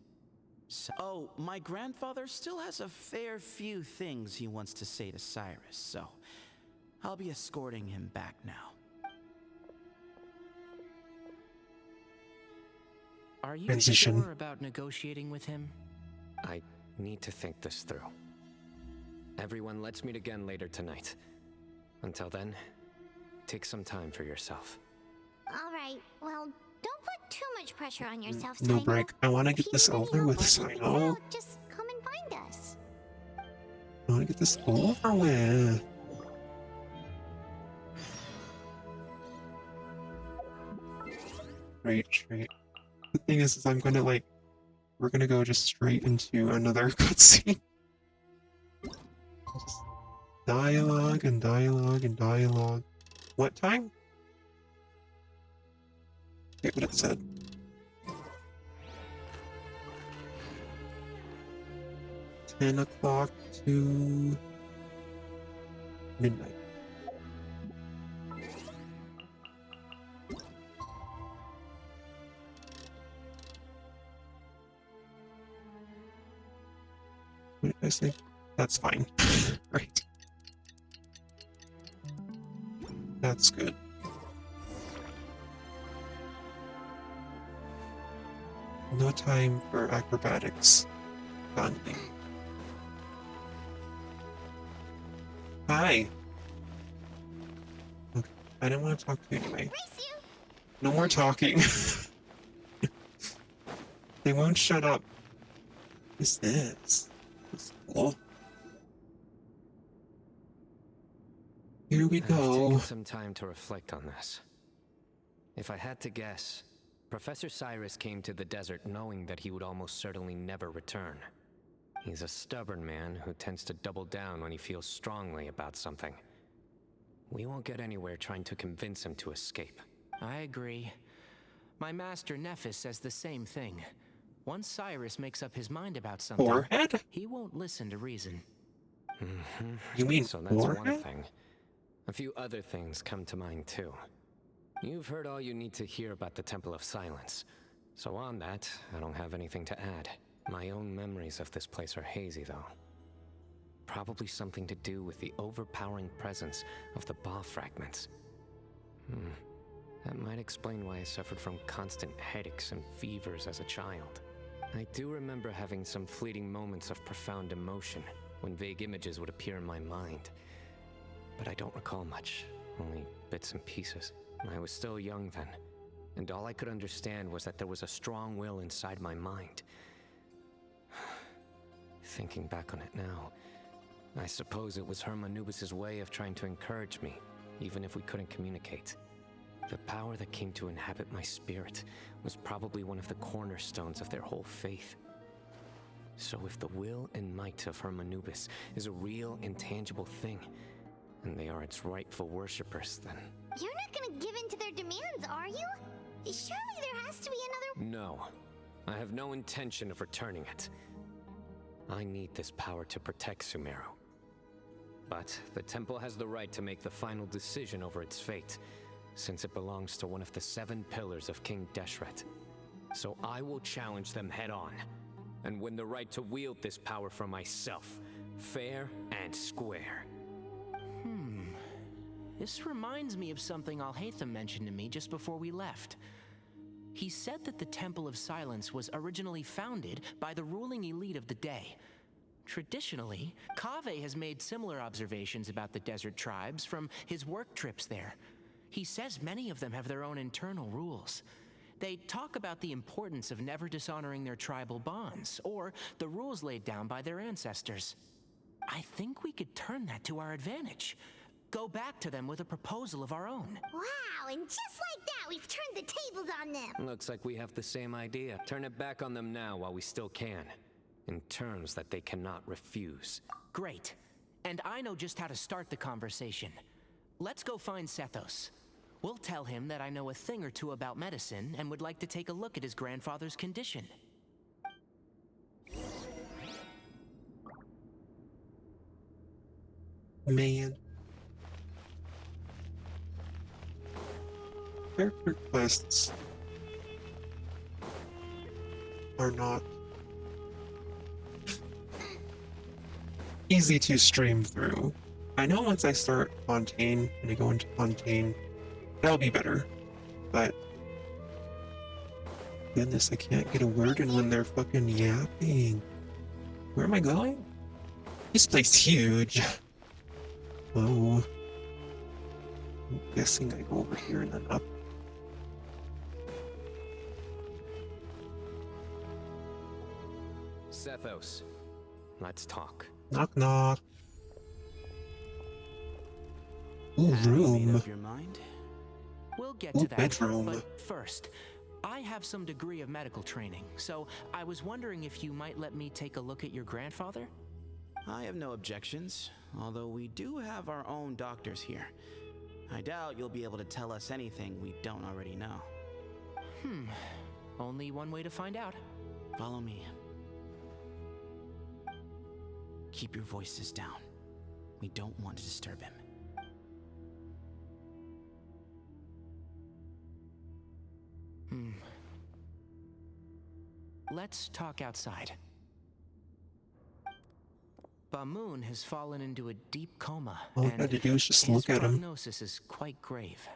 So, my grandfather still has a fair few things he wants to say to Cyrus, so I'll be escorting him back now. Are you Transition. sure about negotiating with him? I need to think this through. Everyone, let's meet again later tonight. Until then, take some time for yourself. Alright, well, don't put too much pressure on yourself, No Sino. break. I want to get this over with, Sino. Just come and find us. I want to get this over with. Right. The thing is I'm gonna we're gonna go just straight into another cutscene. Just dialogue and dialogue and dialogue. What time? Okay, what it said. 10 o'clock to midnight. What did I say? That's fine. Right. That's good. No time for acrobatics. Bonding. Hi. Okay. I didn't want to talk to you anyway. No more talking. They won't shut up. What is this? That's cool. Here we I've go. taken some time to reflect on this. If I had to guess, Professor Cyrus came to the desert knowing that he would almost certainly never return. He's a stubborn man who tends to double down when he feels strongly about something. We won't get anywhere trying to convince him to escape. I agree. My master Nephis says the same thing. Once Cyrus makes up his mind about something, Forehead? he won't listen to reason. You mean so that's one forehead? thing. A few other things come to mind too. You've heard all you need to hear about the Temple of Silence. So on that, I don't have anything to add. My own memories of this place are hazy though. Probably something to do with the overpowering presence of the Ba fragments. That might explain why I suffered from constant headaches and fevers as a child. I do remember having some fleeting moments of profound emotion when vague images would appear in my mind. But I don't recall much, only bits and pieces. I was still young then, and all I could understand was that there was a strong will inside my mind. Thinking back on it now, I suppose it was Hermanubis' way of trying to encourage me, even if we couldn't communicate. The power that came to inhabit my spirit was probably one of the cornerstones of their whole faith. So if the will and might of Hermanubis is a real, intangible thing, and they are its rightful worshippers, then... You're not gonna give in to their demands, are you? Surely there has to be another... No. I have no intention of returning it. I need this power to protect Sumeru. But the temple has the right to make the final decision over its fate, since it belongs to one of the 7 pillars of King Deshret. So I will challenge them head-on, and win the right to wield this power for myself, fair and square. This reminds me of something Alhaitham mentioned to me just before we left. He said that the Temple of Silence was originally founded by the ruling elite of the day. Traditionally, Kaveh has made similar observations about the desert tribes from his work trips there. He says many of them have their own internal rules. They talk about the importance of never dishonoring their tribal bonds, or the rules laid down by their ancestors. I think we could turn that to our advantage. Go back to them with a proposal of our own. Wow, and just like that, we've turned the tables on them. Looks like we have the same idea. Turn it back on them now while we still can, in terms that they cannot refuse. Great. And I know just how to start the conversation. Let's go find Sethos. We'll tell him that I know a thing or two about medicine and would like to take a look at his grandfather's condition. Man. Character quests are not easy to stream through. I know once I start Fontaine and I go into Fontaine, that'll be better. But goodness, I can't get a word in when they're fucking yapping. Where am I going? This place is huge. Whoa. I'm guessing I go over here and then up. Sethos, let's talk. Knock knock. Ooh, room. Made up your mind? We'll get Ooh, to that. bedroom. But first, I have some degree of medical training, so I was wondering if you might let me take a look at your grandfather? I have no objections, although we do have our own doctors here. I doubt you'll be able to tell us anything we don't already know. Only one way to find out. Follow me. Keep your voices down. We don't want to disturb him. Let's talk outside. Bamoon has fallen into a deep coma, All I and had to do is just his look at him. prognosis is quite grave.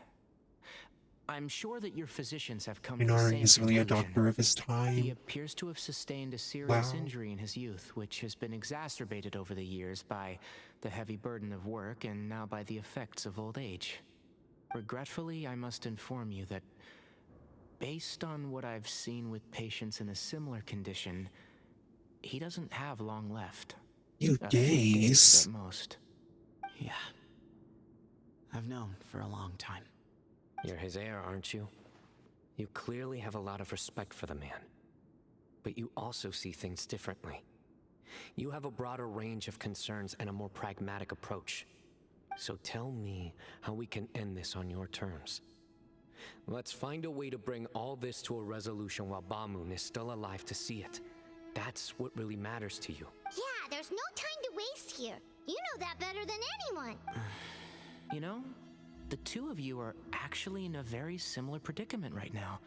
I'm sure that your physicians have come to Inari the same is really a conclusion. doctor of his He time. appears to have sustained a serious Wow. injury in his youth, which has been exacerbated over the years by the heavy burden of work and now by the effects of old age. Regretfully, I must inform you that based on what I've seen with patients in a similar condition, he doesn't have long left. You A few days days. at most. Yeah. I've known for a long time. You're his heir, aren't you? You clearly have a lot of respect for the man. But you also see things differently. You have a broader range of concerns and a more pragmatic approach. So tell me how we can end this on your terms. Let's find a way to bring all this to a resolution while Bamoon is still alive to see it. That's what really matters to you. Yeah, there's no time to waste here. You know that better than anyone. You know, the two of you are actually in a very similar predicament right now.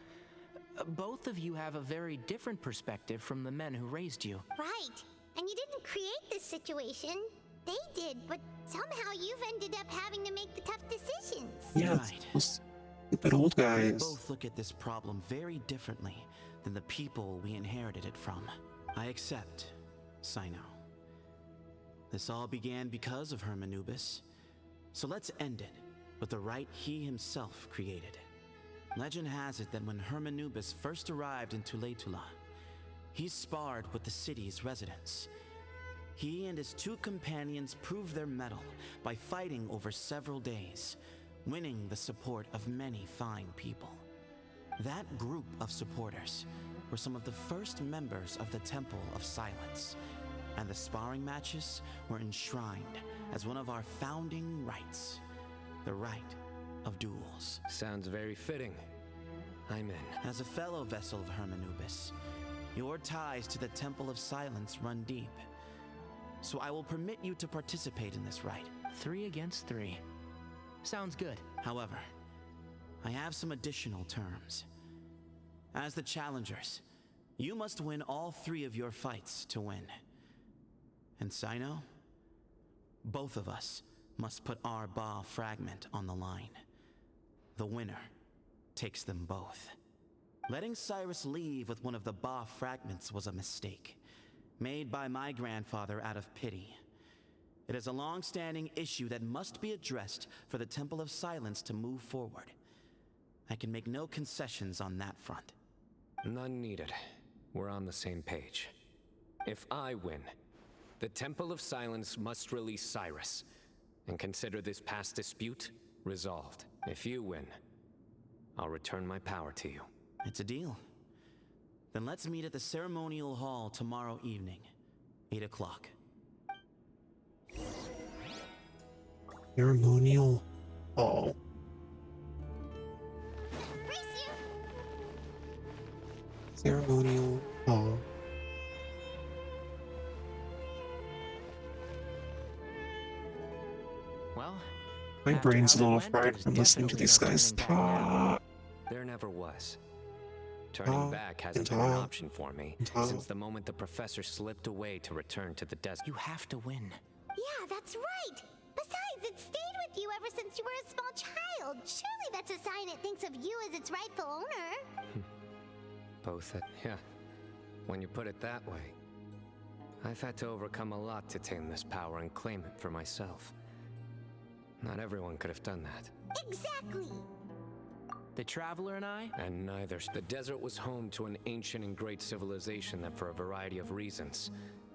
Both of you have a very different perspective from the men who raised you. Right. And you didn't create this situation. They did, but somehow you've ended up having to make the tough decisions. Yeah, Right. those stupid old We guys. both look at this problem very differently than the people we inherited it from. I accept, Sino. This all began because of Hermanubis. So let's end it with the rite he himself created. Legend has it that when Hermanubis first arrived in Tuletula, he sparred with the city's residents. He and his two companions proved their mettle by fighting over several days, winning the support of many fine people. That group of supporters were some of the first members of the Temple of Silence, and the sparring matches were enshrined as one of our founding rites, the rite of duels. Sounds very fitting. I'm in. As a fellow vessel of Hermanubis, your ties to the Temple of Silence run deep. So I will permit you to participate in this rite. 3 against 3. Sounds good. However, I have some additional terms. As the challengers, you must win all 3 of your fights to win. And Sino, both of us must put our Ba fragment on the line. The winner takes them both. Letting Cyrus leave with one of the Ba fragments was a mistake, made by my grandfather out of pity. It is a long-standing issue that must be addressed for the Temple of Silence to move forward. I can make no concessions on that front. None needed. We're on the same page. If I win, the Temple of Silence must release Cyrus and consider this past dispute resolved. If you win, I'll return my power to you. It's a deal. Then let's meet at the ceremonial hall tomorrow evening, 8 o'clock. Ceremonial hall. Ceremonial hall. Well, My after brain's a how that little went, fried there's from listening to definitely these no guys turning back now. talk. There never was. Turning back hasn't and been an talk, option for me and talk. since the moment the professor slipped away to return to the desert. You have to win. Yeah, that's right. Besides, it stayed with you ever since you were a small child. Surely that's a sign it thinks of you as its rightful owner. Yeah. When you put it that way. I've had to overcome a lot to tame this power and claim it for myself. Not everyone could have done that. Exactly. The Traveler and I? And neither. The desert was home to an ancient and great civilization that, for a variety of reasons,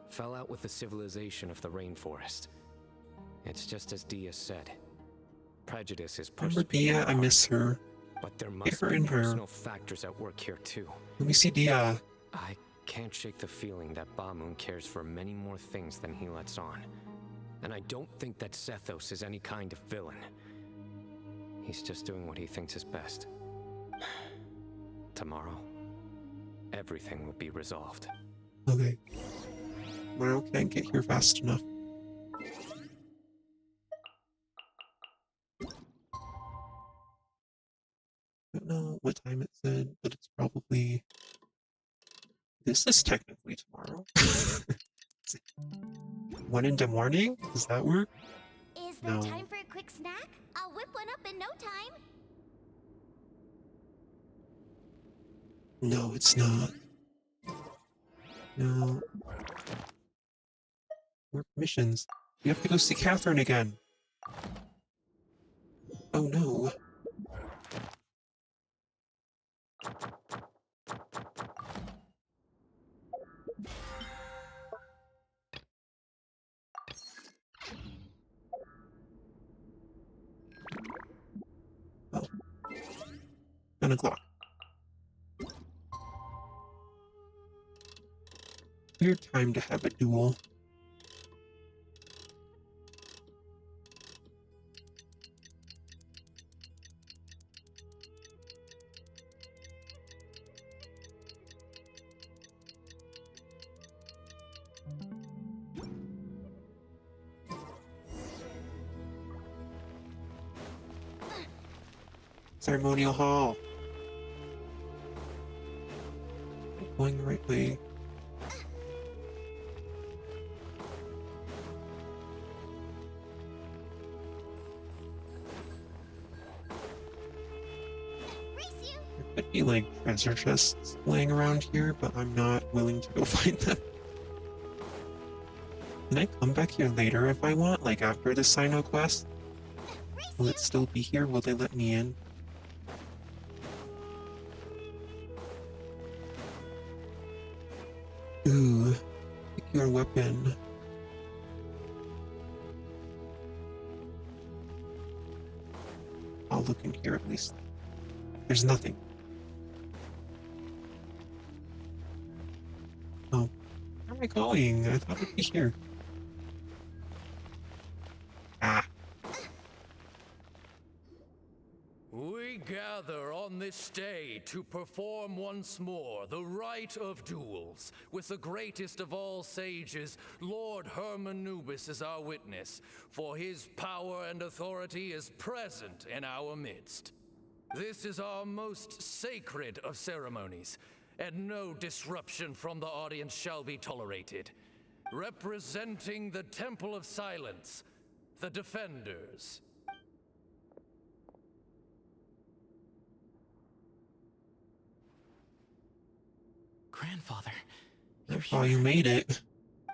fell out with the civilization of the rainforest. It's just as Dia said. Prejudice is Remember pushed people Dia? I out, miss her. but there Get must her be in here. personal factors at work here too. Let me see Dia. I can't shake the feeling that Bamoon cares for many more things than he lets on. And I don't think that Sethos is any kind of villain. He's just doing what he thinks is best. Tomorrow, everything will be resolved. Okay. Tomorrow can't get here fast enough. I don't know what time it said, but it's probably... This is technically tomorrow. 1 in the morning? Does that work? Is there No. time for a quick snack? I'll whip one up in no time. No, it's not. No. More permissions. We have to go see Catherine again. Oh no. Oh. 9 o'clock. Weird time to have a duel. Ceremonial hall. Going the right way. There could be like treasure chests laying around here, but I'm not willing to go find them. Can I come back here later if I want, like after the Sino quest? Will it still be here? Will they let me in? Ooh, pick your weapon. I'll look in here at least. There's nothing. Oh, where am I going? I thought it'd be here. Ah. We gather on this day to perform once more the rite of duels, with the greatest of all sages, Lord Hermanubis, as our witness, for his power and authority is present in our midst. This is our most sacred of ceremonies, and no disruption from the audience shall be tolerated. Representing the Temple of Silence, the Defenders. Grandfather, Oh, you made it.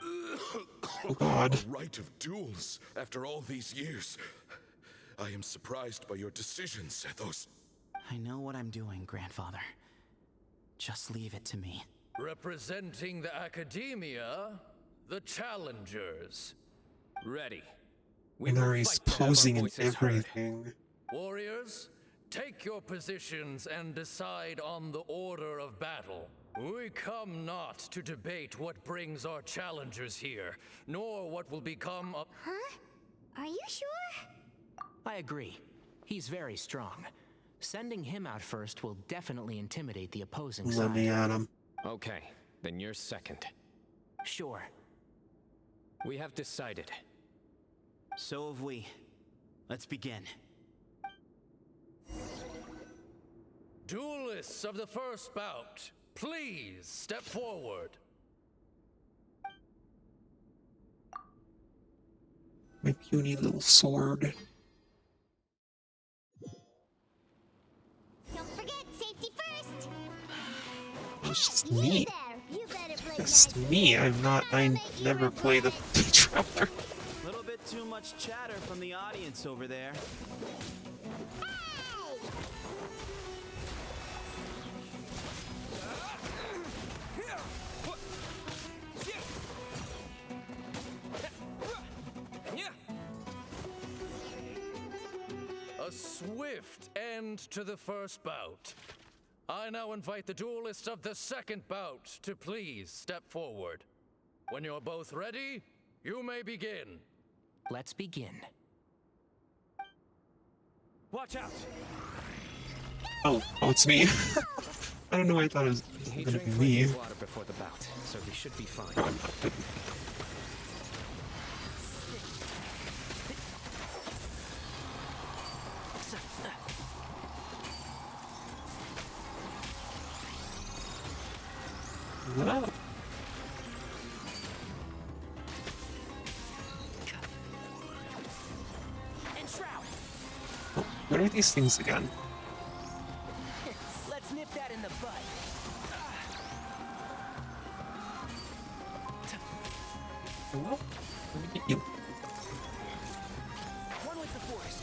Oh God. A rite of duels after all these years. I am surprised by your decisions, Sethos. I know what I'm doing, Grandfather. Just leave it to me. Representing the Academia, the Challengers. Ready. Inari's posing and everything. Warriors, take your positions and decide on the order of battle. We come not to debate what brings our challengers here, nor what will become a— Huh? Are you sure? I agree. He's very strong. Sending him out first will definitely intimidate the opposing side. Let me at him. Okay, then you're second. Sure. We have decided. So have we. Let's begin. Duelists of the first bout, please step forward. My puny little sword. Don't forget, safety first. It's just me. Just me. I never play the Traveler. A little bit too much chatter from the audience over there. A swift end to the first bout. I now invite the duelists of the second bout to please step forward. When you're both ready, you may begin. Let's begin. Watch out! Oh, it's me. I don't know why I thought it was He gonna drank be plenty me. of water before the bout, so he should be fine. Wow. Oh, what are these things again? Let's nip that in the bud. Hello? Let me get you. One with the force.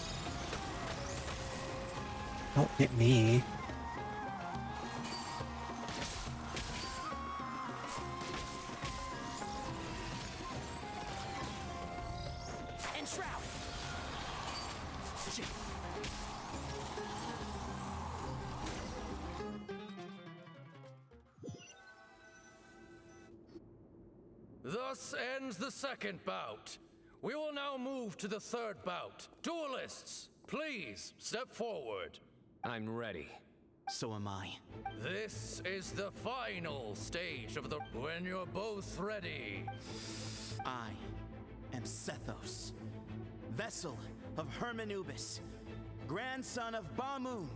Don't hit me. And shroud. Thus ends the second bout. We will now move to the third bout. Duelists, please step forward. I'm ready. So am I. This is the final stage of the... When you're both ready. I am Sethos, vessel of Hermanubis, grandson of Bamoon,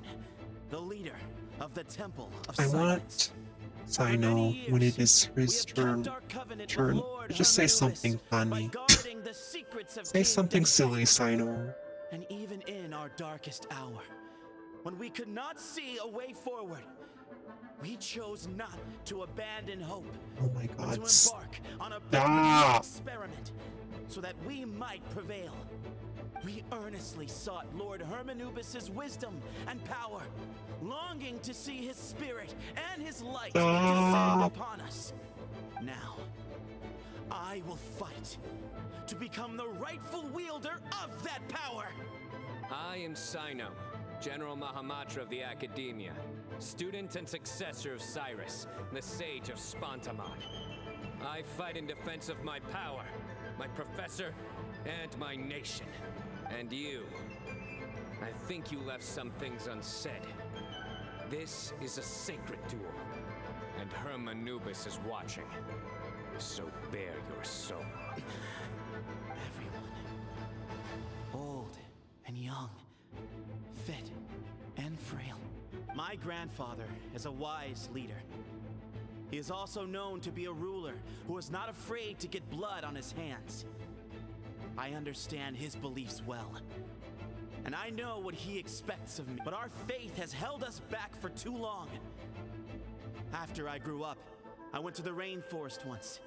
the leader of the Temple of I Silence. want Sino when it is his turn. Just say something funny. Say something silly, Sino. And even in our darkest hour, when we could not see a way forward, we chose not to abandon hope. Oh my but god. to embark on a Stop. experiment so that we might prevail. We earnestly sought Lord Hermanubis' wisdom and power, longing to see his spirit and his light descend upon us. Now, I will fight to become the rightful wielder of that power. I am Sino, General Mahamatra of the Academia, student and successor of Cyrus, the Sage of Spantamad. I fight in defense of my power, my professor, and my nation. And you, I think you left some things unsaid. This is a sacred duel, and Hermanubis is watching. So bare your soul. Everyone, old and young, fit and frail. My grandfather is a wise leader. He is also known to be a ruler who is not afraid to get blood on his hands. I understand his beliefs well, and I know what he expects of me, but our faith has held us back for too long. After I grew up, I went to the rainforest once,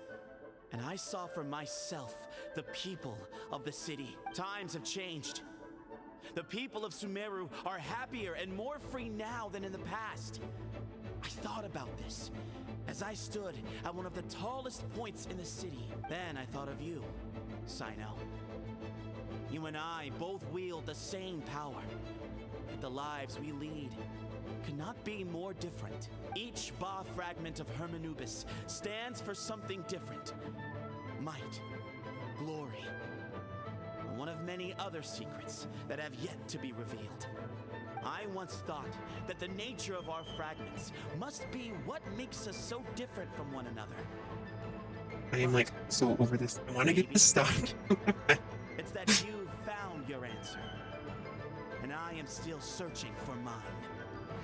and I saw for myself the people of the city. Times have changed. The people of Sumeru are happier and more free now than in the past. I thought about this as I stood at one of the tallest points in the city. Then I thought of you, Sino. You and I both wield the same power, yet the lives we lead could not be more different. Each Ba fragment of Hermanubis stands for something different. Might, glory, and one of many other secrets that have yet to be revealed. I once thought that the nature of our fragments must be what makes us so different from one another. I am like so over this. I want to get this stopped. It's that you've found your answer, and I am still searching for mine.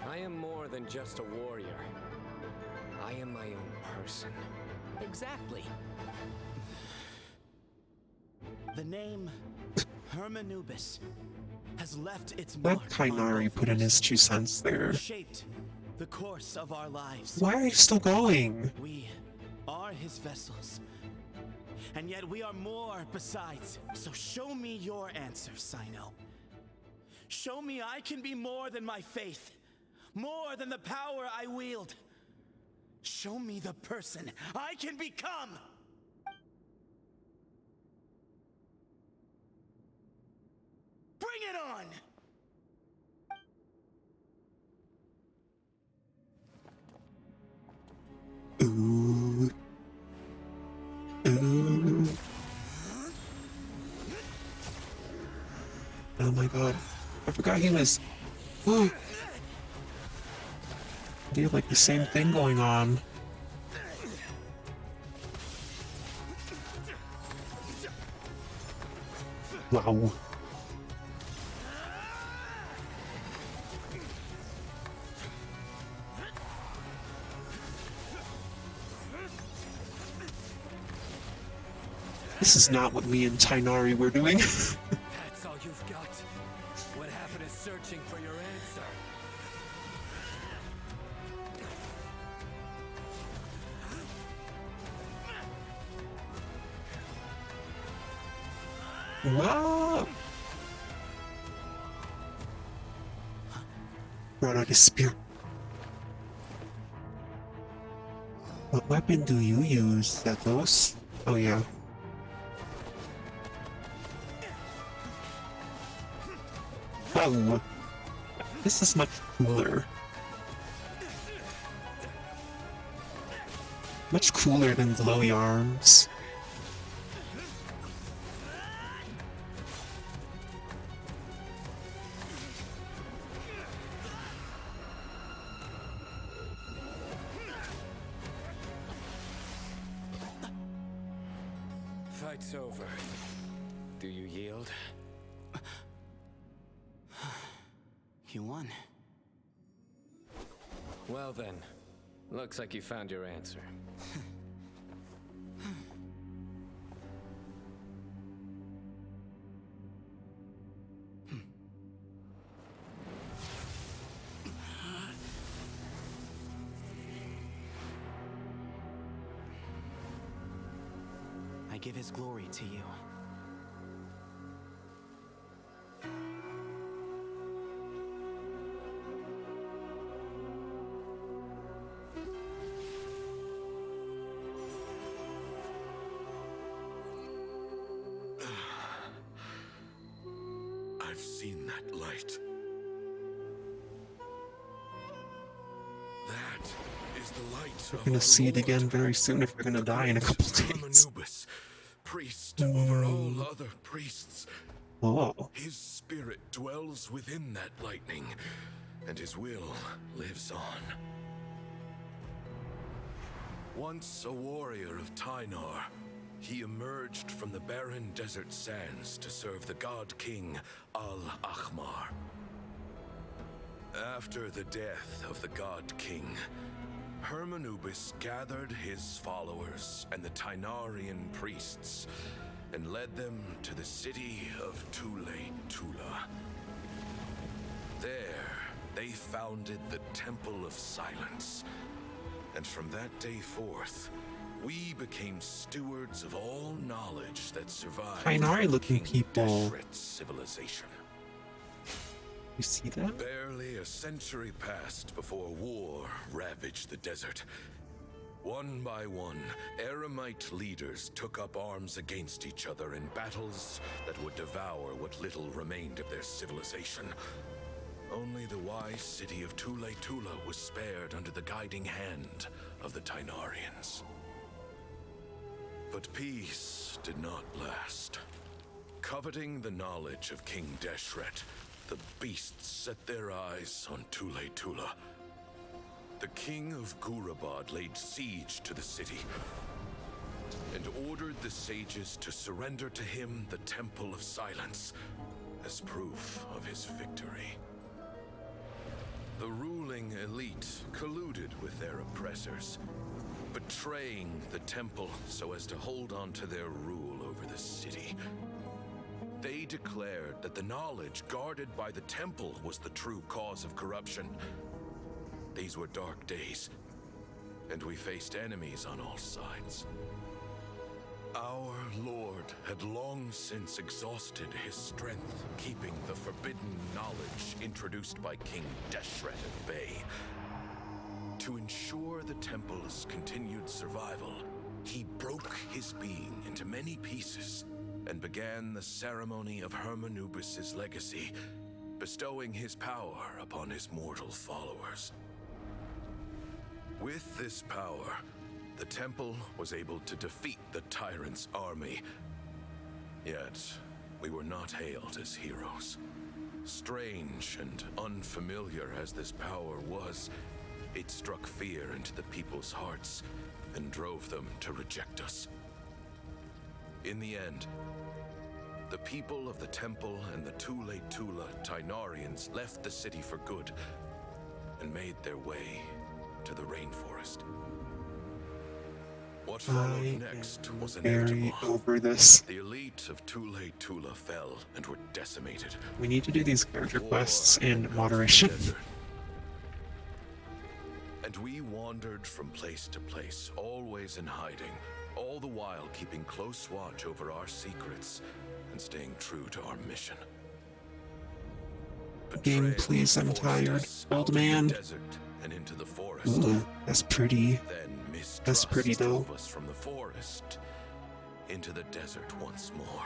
I am more than just a warrior. I am my own person. Exactly. The name Hermanubis has left its Let mark Kainari put in his 2 cents there. shaped the course of our lives. Why are you still going? We are his vessels, and yet we are more besides. So show me your answer, Sino. Show me I can be more than my faith, more than the power I wield. Show me the person I can become. Bring it on! Ooh. Ooh. Oh my god. I forgot he was... They have like the same thing going on. Wow. This is not what me and Tainari were doing. That's all you've got. What happened is searching for your answer. Whoa! Brought out his spear. What weapon do you use, Zethos? Oh yeah. Oh, this is much cooler. Much cooler than glowy arms. Fight's over. Do you yield? You won. Well then, looks like you found your answer. I give his glory to you. I've seen that light. That is the light We're of gonna our see it Lord, again very soon if we're gonna die in a couple days. Hermanubis, priest over all other priests. Oh. His spirit dwells within that lightning, and his will lives on. Once a warrior of Tynar, he emerged from the barren desert sands to serve the god king Al-Ahmar. After the death of the god king, Hermanubis gathered his followers and the Tainarian priests and led them to the city of Tule-Tula. There, they founded the Temple of Silence, and from that day forth, we became stewards of all knowledge that survived Tainari-looking King people. Deshret's civilization. You see that? Barely a century passed before war ravaged the desert. One by one, Eremite leaders took up arms against each other in battles that would devour what little remained of their civilization. Only the wise city of Tule-Tula was spared under the guiding hand of the Tainarians. But peace did not last. Coveting the knowledge of King Deshret, the beasts set their eyes on Tule-Tula. The king of Gurabad laid siege to the city and ordered the sages to surrender to him the Temple of Silence as proof of his victory. The ruling elite colluded with their oppressors, betraying the temple so as to hold on to their rule over the city. They declared that the knowledge guarded by the temple was the true cause of corruption. These were dark days, and we faced enemies on all sides. Our Lord had long since exhausted his strength, keeping the forbidden knowledge introduced by King Deshret at bay. To ensure the temple's continued survival, he broke his being into many pieces and began the ceremony of Hermanubis' legacy, bestowing his power upon his mortal followers. With this power, the temple was able to defeat the tyrant's army. Yet, we were not hailed as heroes. Strange and unfamiliar as this power was, It struck fear into the people's hearts and drove them to reject us. In the end, the people of the temple and the Tule Tula Tainarians left the city for good and made their way to the rainforest. What followed next was inevitable. Over this. The elite of Tule Tula fell and were decimated. We need to do these character quests in moderation. And we wandered from place to place, always in hiding, all the while keeping close watch over our secrets and staying true to our mission. Game, please, I'm tired. Old man. And into the forest. Ooh, that's pretty. Then that's pretty though. drove us from the forest into the desert once more.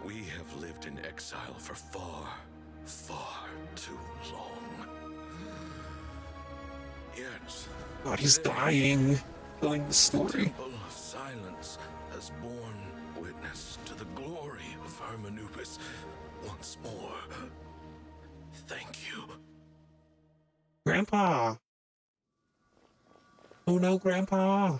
We have lived in exile for far, far too long. Yet, God, he's dying. Telling the the story. Temple of Silence has borne witness to the glory of Hermanubis once more. Thank you. Grandpa! Oh no, Grandpa!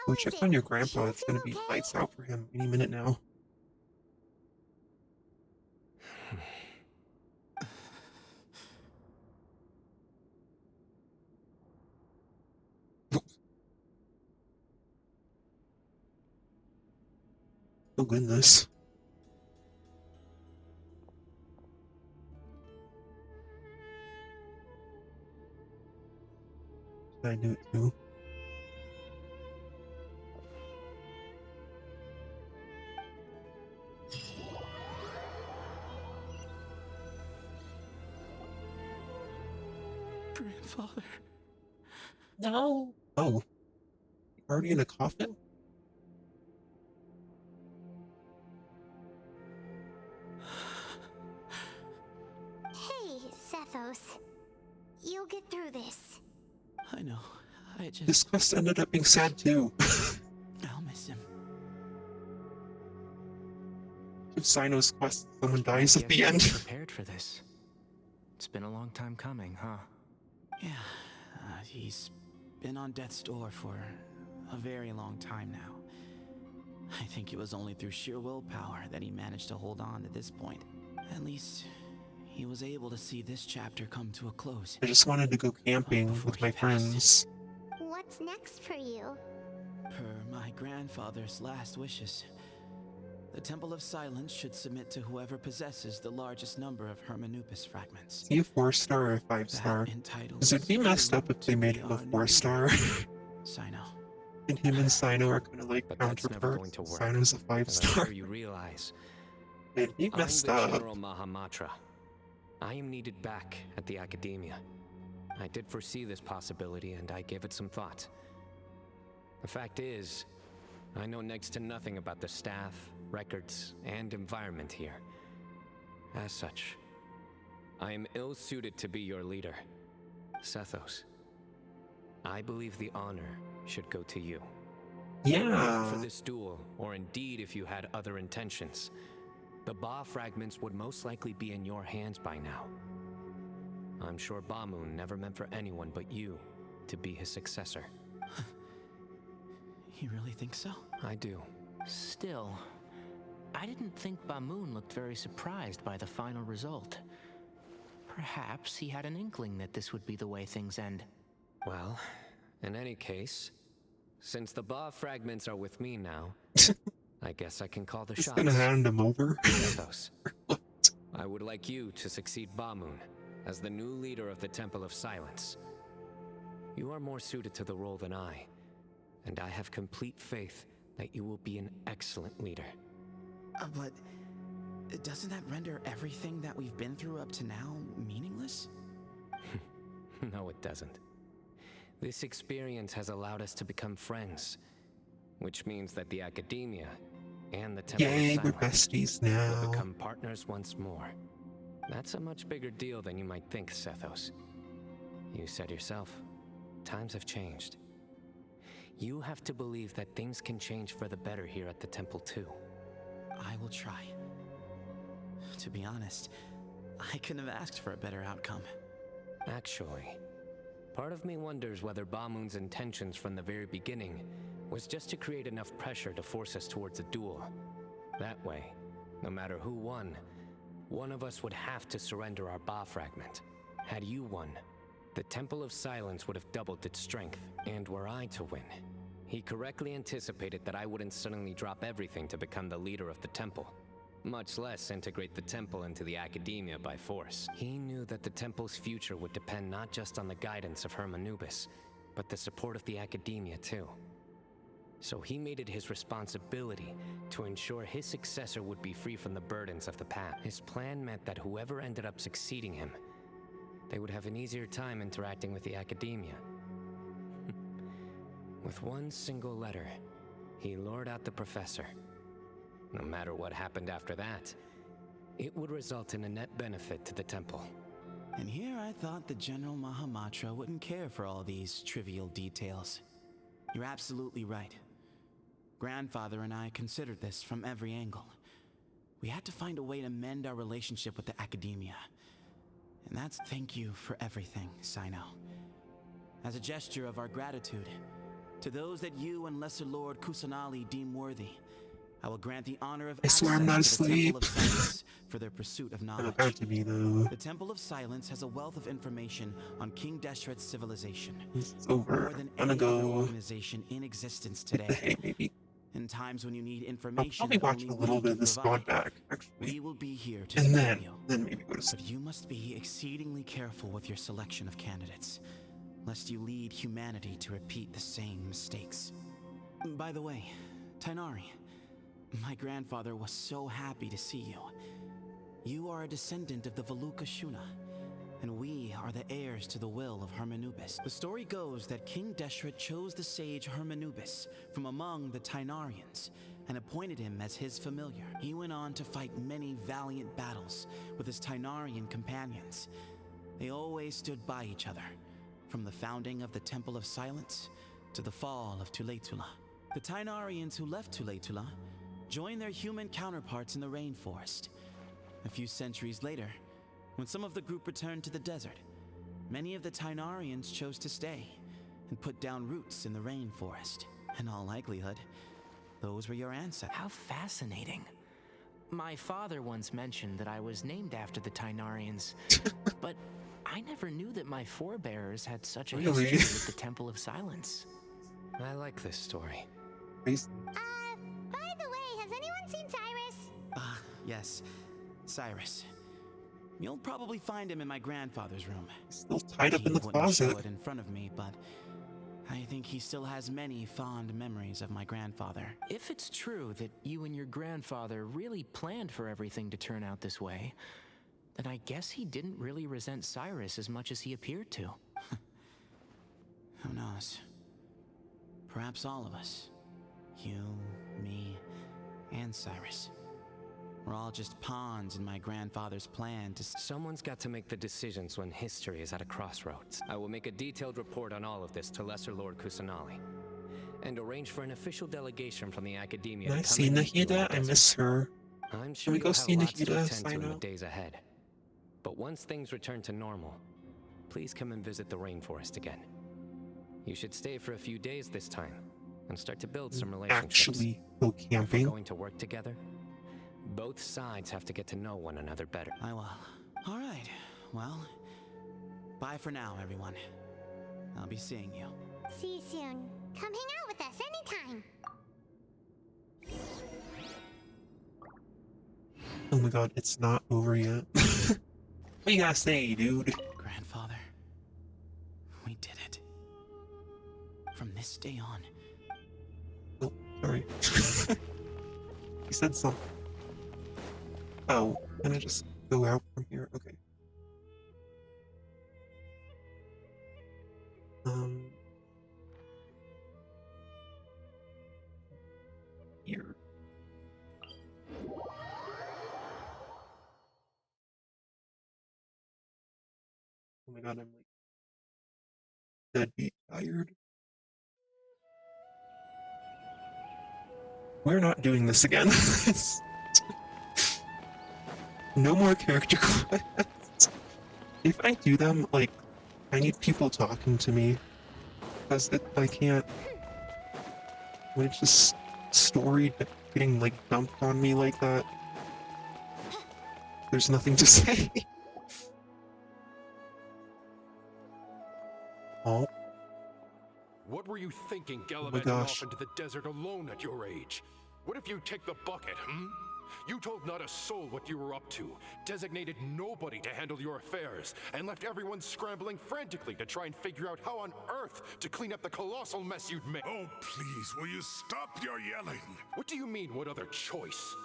Go check on your grandpa. It's gonna be lights out for him any minute now. Oh goodness. I knew it too. Grandfather. No. Oh. Already in a coffin? Hey, Sethos. You'll get through this. I know. I just... This quest ended up being sad too. I'll miss him. If Sino's quest, someone dies at the Guess end. you're prepared for this. It's been a long time coming, huh? Yeah, he's been on death's door for a very long time now. I think it was only through sheer willpower that he managed to hold on to this point. At least, he was able to see this chapter come to a close. I just wanted to go camping with my friends. What's next for you? Per my grandfather's last wishes, the Temple of Silence should submit to whoever possesses the largest number of Hermanubis fragments. Is he a 4-star or a 5-star? Because it'd be messed up if they made him a 4-star. Sino. And him and Sino are kind of like counterparts. Sino's a 5-star. You realize. It'd be messed I'm the up. General Mahamatra. I am needed back at the Academia. I did foresee this possibility, and I gave it some thought. The fact is, I know next to nothing about the staff, records, and environment here. As such, I am ill-suited to be your leader, Sethos. I believe the honor should go to you. Yeah. For this duel, or indeed if you had other intentions, the Ba fragments would most likely be in your hands by now. I'm sure Bamun never meant for anyone but you to be his successor. You really think so? I do. Still, I didn't think Bamun looked very surprised by the final result. Perhaps he had an inkling that this would be the way things end. Well, in any case, since the Ba fragments are with me now, I guess I can call the Just shots. gonna hand him over. Sethos, I would like you to succeed Bamun as the new leader of the Temple of Silence. You are more suited to the role than I, and I have complete faith that you will be an excellent leader. But doesn't that render everything that we've been through up to now meaningless? No, it doesn't. This experience has allowed us to become friends, which means that the Academia and the Temple Yay, of we're Silence besties now. will become partners once more. That's a much bigger deal than you might think, Sethos. You said yourself, times have changed. You have to believe that things can change for the better here at the temple too. I will try. To be honest, I couldn't have asked for a better outcome. Actually, part of me wonders whether Bamun's intentions from the very beginning was just to create enough pressure to force us towards a duel. That way, no matter who won, one of us would have to surrender our Ba fragment. Had you won, the Temple of Silence would have doubled its strength. And were I to win, he correctly anticipated that I wouldn't suddenly drop everything to become the leader of the temple, much less integrate the temple into the academia by force. He knew that the temple's future would depend not just on the guidance of Hermanubis, but the support of the academia too. So he made it his responsibility to ensure his successor would be free from the burdens of the path. His plan meant that whoever ended up succeeding him, they would have an easier time interacting with the academia. With one single letter, he lured out the professor. No matter what happened after that, it would result in a net benefit to the temple. And here I thought the General Mahamatra wouldn't care for all these trivial details. You're absolutely right. Grandfather and I considered this from every angle. We had to find a way to mend our relationship with the academia. And that's thank you for everything, Sino. As a gesture of our gratitude, to those that you and Lesser Lord Kusanali deem worthy, I will grant the honor of I swear I'm not access to the asleep. Temple of Silence for their pursuit of knowledge. I'm about to be though. The Temple of Silence has a wealth of information on King Deshret's civilization. It's over. More than I'm any gonna other go organization in existence today. hey, maybe. In times when you need I'll information, probably watch only a little we bit can of this provide. back, actually. We will be here to And support you. then maybe go to sleep. But you must be exceedingly careful with your selection of candidates, lest you lead humanity to repeat the same mistakes. By the way, Tainari, my grandfather was so happy to see you. You are a descendant of the Veluka Shuna, and we are the heirs to the will of Hermanubis. The story goes that King Deshret chose the sage Hermanubis from among the Tainarians and appointed him as his familiar. He went on to fight many valiant battles with his Tainarian companions. They always stood by each other, from the founding of the Temple of Silence to the fall of Tuletula. The Tainarians who left Tuletula joined their human counterparts in the rainforest. A few centuries later, when some of the group returned to the desert, many of the Tainarians chose to stay and put down roots in the rainforest. In all likelihood, those were your ancestors. How fascinating. My father once mentioned that I was named after the Tainarians, but I never knew that my forebears had such a Really? history with the Temple of Silence. I like this story. By the way, has anyone seen Cyrus? Yes, Cyrus. You'll probably find him in my grandfather's room. Still tied up in the He wouldn't closet. show it in front of me, but I think he still has many fond memories of my grandfather. If it's true that you and your grandfather really planned for everything to turn out this way, then I guess he didn't really resent Cyrus as much as he appeared to. Who knows? Perhaps all of us. You, me, and Cyrus. We're all just pawns in my grandfather's plan to... Someone's got to make the decisions when history is at a crossroads. I will make a detailed report on all of this to Lesser Lord Kusanali, and arrange for an official delegation from the academia. Can I to see come and meet you in Nahida? the I desert. miss her. I'm sure we go you'll see have lots to Nahida, attend to in the Sino? days ahead. But once things return to normal, please come and visit the rainforest again. You should stay for a few days this time and start to build some relationships. Actually go If camping. we're going to work together, both sides have to get to know one another better. I will. All right. Well, bye for now, everyone. I'll be seeing you. See you soon. Come hang out with us anytime. Oh my god, it's not over yet. What you gotta say, dude? Grandfather, we did it. From this day on. Oh, sorry. He said something. Oh, can I just go out from here? Okay. Here. Oh my god, I'm like deadbeat tired. We're not doing this again. No more character quests. If I do them, like, I need people talking to me. Because I can't... When it's just story getting, like, dumped on me like that, there's nothing to say. Oh. What were you thinking, Oh my gallivanting gosh. off into the desert alone at your age? What if you take the bucket, You told not a soul what you were up to, designated nobody to handle your affairs, and left everyone scrambling frantically to try and figure out how on earth to clean up the colossal mess you'd made. Oh, please, will you stop your yelling? What do you mean, what other choice?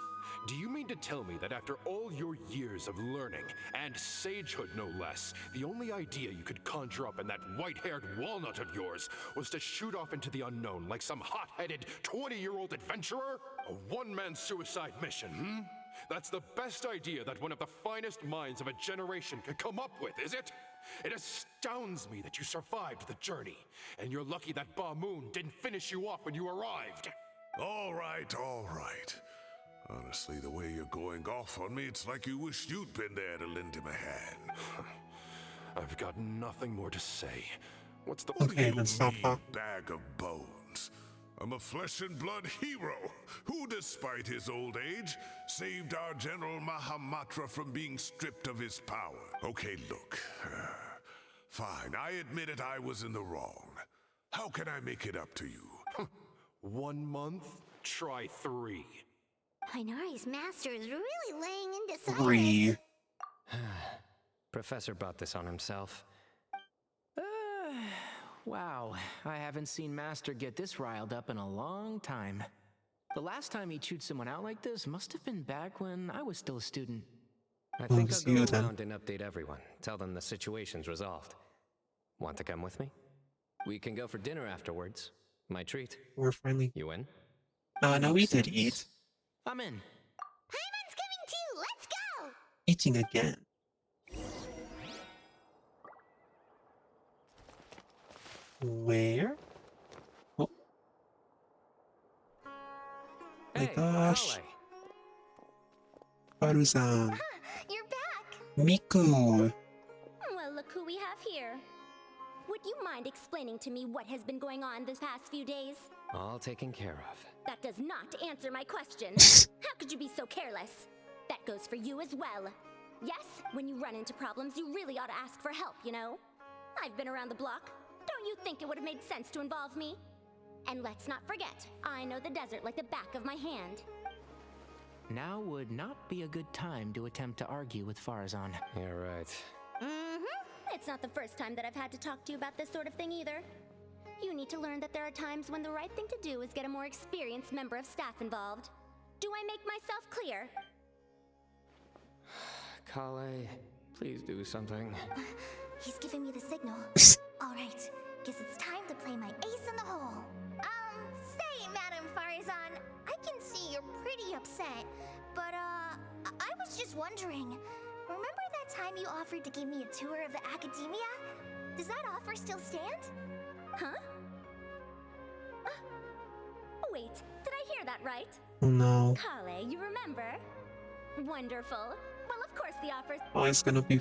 Do you mean to tell me that after all your years of learning, and sagehood no less, the only idea you could conjure up in that white-haired walnut of yours was to shoot off into the unknown like some hot-headed 20-year-old adventurer? A one-man suicide mission, That's the best idea that one of the finest minds of a generation could come up with, is it? It astounds me that you survived the journey, and you're lucky that Ba Moon didn't finish you off when you arrived. All right, all right. Honestly, the way you're going off on me, it's like you wished you'd been there to lend him a hand. I've got nothing more to say. What's the Okay, then stop talking. Bag of bones. I'm a flesh and blood hero who, despite his old age, saved our General Mahamatra from being stripped of his power. Okay, look. Fine, I admit it, I was in the wrong. How can I make it up to you? 1 month? Try 3. Inari's master is really laying into Cyrus. 3. Professor brought this on himself. Wow, I haven't seen Master get this riled up in a long time. The last time he chewed someone out like this must have been back when I was still a student. I think I'll go around and update everyone. Tell them the situation's resolved. Want to come with me? We can go for dinner afterwards. My treat. We're friendly. You in? No, we did eat. I'm in. Paimon's coming too! Let's go! Eating again. Where? Oh. My gosh. Baruzan. You're back! Miku. Well, look who we have here. Would you mind explaining to me what has been going on this past few days? All taken care of. That does not answer my question. How could you be so careless? That goes for you as well. Yes, when you run into problems, you really ought to ask for help, you know? I've been around the block. Don't you think it would have made sense to involve me? And let's not forget, I know the desert like the back of my hand. Now would not be a good time to attempt to argue with Farazan. You're right. Mm-hmm. It's not the first time that I've had to talk to you about this sort of thing either. You need to learn that there are times when the right thing to do is get a more experienced member of staff involved. Do I make myself clear? Kale, please do something. He's giving me the signal. Alright, guess it's time to play my ace in the hole. Say, Madam Farazan, I can see you're pretty upset, but, I was just wondering, remember that time you offered to give me a tour of the academia? Does that offer still stand? Huh? Wait, did I hear that right? No. Kale, you remember? Wonderful. Well, of course the offer's... Well, he's gonna be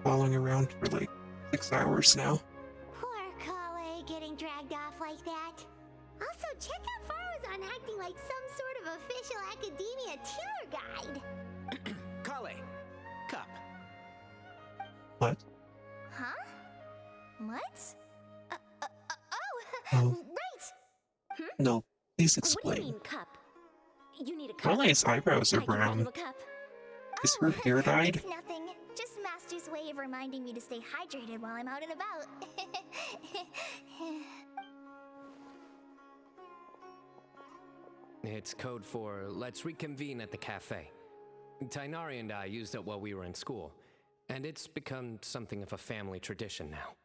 following around for like 6 hours now. Poor Kale getting dragged off like that. Also, check out Farazan acting like some sort of official academia tour guide. Kale, cup. What? Huh? What? Oh. Right! No, please What do you explain. mean, cup? You need a cup? Kale's eyebrows are I can buy you brown. a cup. Is her hair dyed? It's nothing. Just Master's way of reminding me to stay hydrated while I'm out and about. It's code for let's reconvene at the cafe. Tainari and I used it while we were in school, and it's become something of a family tradition now.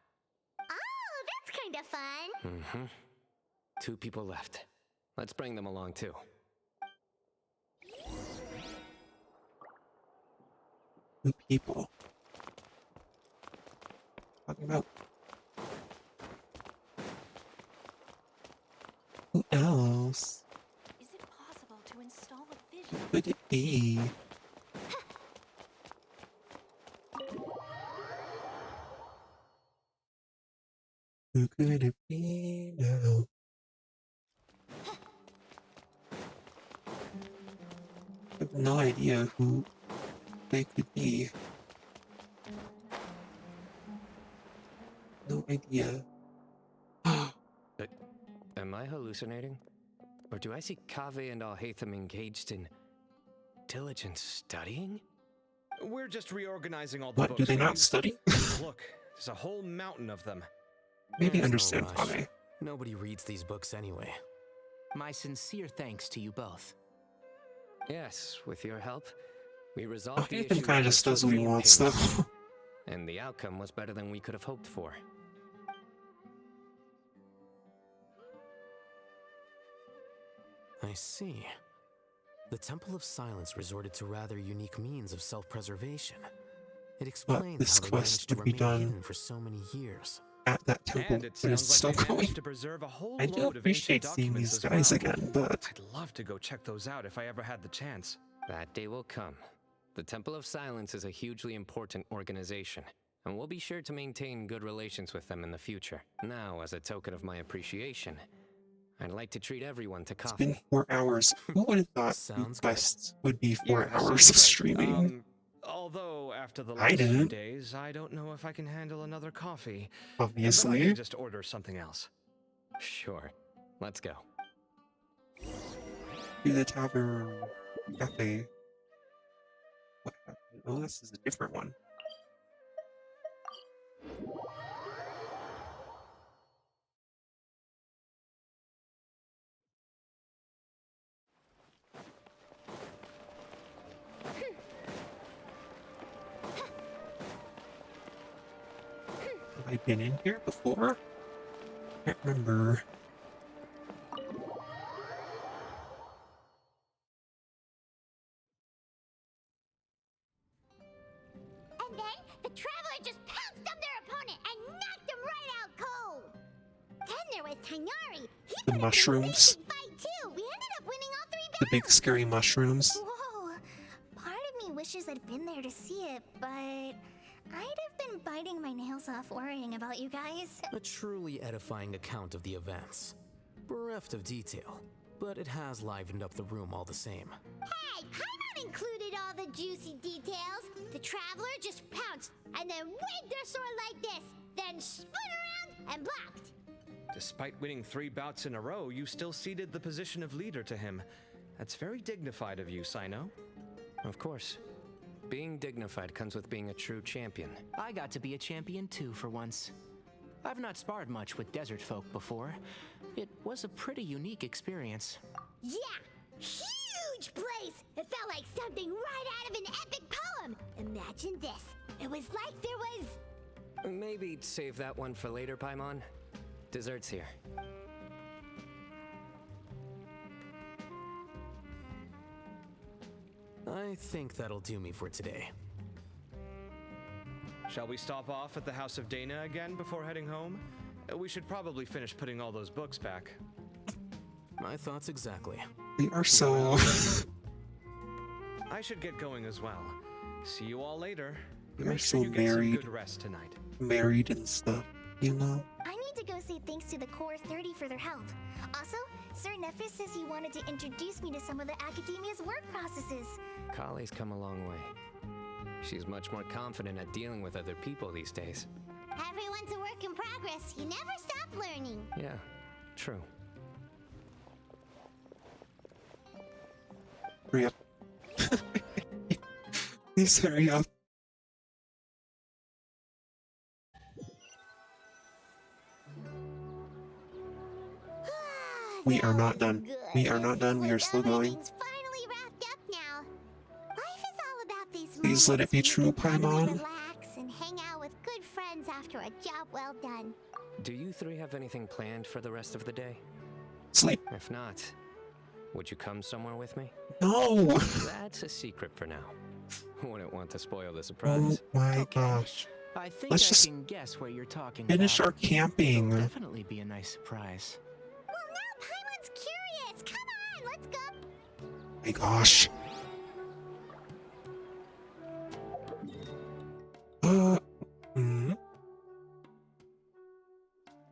Oh, that's kind of fun. Mm-hmm. 2 people left. Let's bring them along too. Two people. Talking about. Who else? Is it possible be? Who could it be now? I have no idea who they could be. No idea. Am I hallucinating? Or do I see Kaveh and Alhaitham engaged in diligent studying? We're just reorganizing all the What, books. do they we not used. study? Look, there's a whole mountain of them. Maybe There's understand no rush. Kaveh. Nobody reads these books anyway. My sincere thanks to you both. Yes, with your help, we resolved the Alhaitham issue. kind of just does what he wants, though. And the outcome was better than we could have hoped for. I see. The Temple of Silence resorted to rather unique means of self-preservation. It explains this how they quest managed to would be remain done hidden for so many years. At that temple, And it but it's sounds still like they going. managed to preserve a whole I do load of appreciate ancient seeing documents these as guys well. again, but I'd love to go check those out if I ever had the chance. That day will come. The Temple of Silence is a hugely important organization, and we'll be sure to maintain good relations with them in the future. Now, as a token of my appreciation, I'd like to treat everyone to it's coffee. been 4 hours. Who would have thought Sounds good. quests would be 4 Yeah, hours sounds of great. streaming? Although after the I last few didn't. days, I don't know if I can handle another coffee. But I Obviously. can just order something else. Sure. Let's go. To the Tavern Cafe. What happened? Oh, this is a different one. Have I been in here before? Can't remember. And then the Traveler just pounced on their opponent and knocked him right out cold. Then there was Tainari. He The put up an mushrooms. amazing fight too. We ended up winning all 3 The big scary mushrooms. Whoa! Part of me wishes I'd been there to see it, but I'd have been biting my nails off worrying about you guys. A truly edifying account of the events. Bereft of detail, but it has livened up the room all the same. Hey, Paimon included all the juicy details. The Traveler just pounced and then waved their sword like this, then spun around and blocked. Despite winning 3 bouts in a row, you still ceded the position of leader to him. That's very dignified of you, Sino. Of course. Being dignified comes with being a true champion. I got to be a champion too for once. I've not sparred much with desert folk before. It was a pretty unique experience. Yeah, huge place. It felt like something right out of an epic poem. Imagine this. It was like there was... Maybe save that one for later, Paimon. Dessert's here. I think that'll do me for today. Shall we stop off at the House of Dana again before heading home? We should probably finish putting all those books back. My thoughts exactly. They are so... I should get going as well. See you all later. They are Make so sure you get some married. good rest tonight. Married and stuff, you know? I need to go say thanks to the Core 30 for their help. Also, Sir Nephis says he wanted to introduce me to some of the Academia's work processes. Kali's come a long way. She's much more confident at dealing with other people these days. Everyone's a work in progress. You never stop learning. Yeah, true. Hurry up. Please hurry up. We are not done. We are not done. We are still going. Everything's finally wrapped up now. Life is all about these Please let it be true, Paimon. relax and hang out with good friends after a job well done. Do you 3 have anything planned for the rest of the day? Sleep. If not, would you come somewhere with me? No! That's a secret for now. Wouldn't want to spoil the surprise. Oh my gosh. I think Let's I just can guess where you're talking finish about. our camping. It'll definitely be a nice surprise. Well, now Paimon's curious. Come on, let's go. My gosh.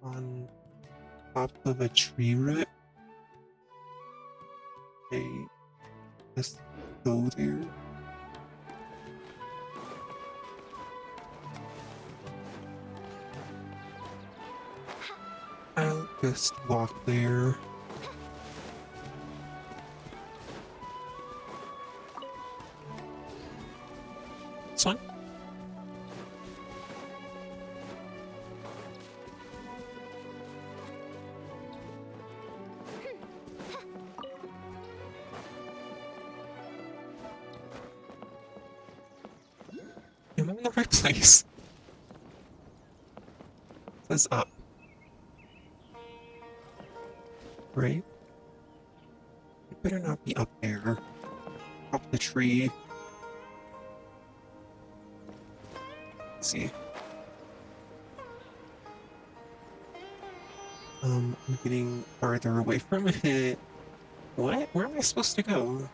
on top of a tree root. Okay, just go there. I'll just walk there. This one? Am I in the right place? It says up. Right? It better not be up there. Up the tree. Let's see. I'm getting farther away from it. What? Where am I supposed to go?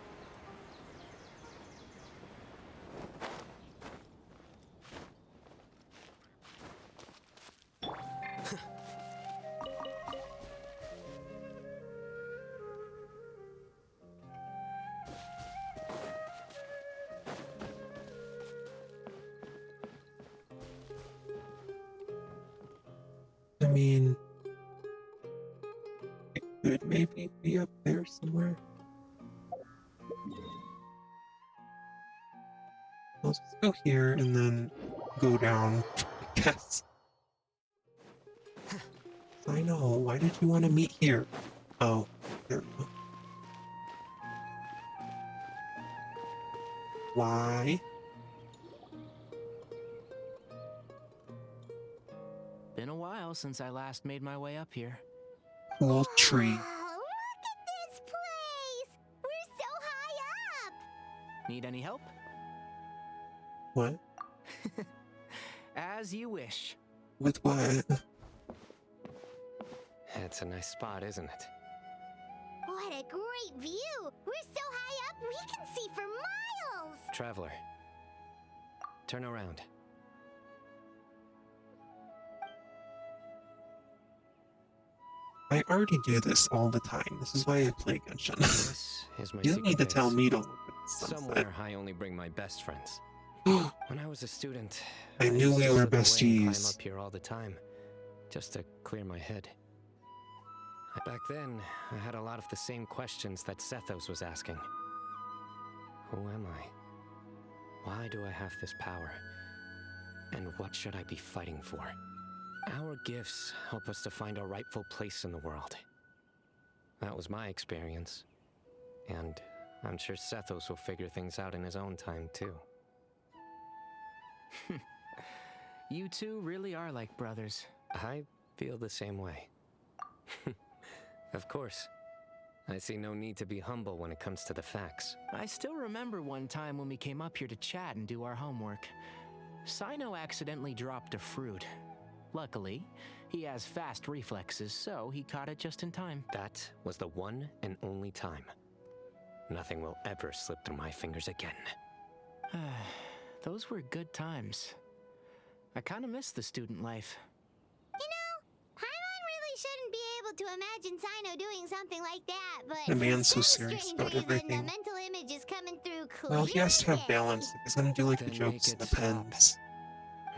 I mean, it could maybe be up there somewhere. I'll just go here and then go down, I guess. I know, why did you want to meet here? Oh, there we go. Why? Been a while since I last made my way up here. Cool tree. Look at this place! We're so high up! Need any help? What? As you wish. With what? It's a nice spot, isn't it? What a great view! We're so high up, we can see for miles! Traveler, turn around. I already do this all the time. This is why I play Genshin. This is my You don't need to secret tell base. me to look at the sunset. Somewhere I only bring my best friends. When I was a student, I knew used we to were slip away and besties. climb up here all the time, just to clear my head. Back then, I had a lot of the same questions that Sethos was asking. Who am I? Why do I have this power? And what should I be fighting for? Our gifts help us to find our rightful place in the world. That was my experience. And I'm sure Sethos will figure things out in his own time, too. You two really are like brothers. I feel the same way. Of course. I see no need to be humble when it comes to the facts. I still remember one time when we came up here to chat and do our homework. Sino accidentally dropped a fruit. Luckily, he has fast reflexes, so he caught it just in time. That was the one and only time. Nothing will ever slip through my fingers again. Those were good times. I kind of miss the student life. You know, Paimon really shouldn't be able to imagine Sino doing something like that, but The man's so for some serious strange about reason, everything. The mental image is coming through clearly. Well, he has to have balance. If he's gonna do like the Then jokes make and the it stop. pens.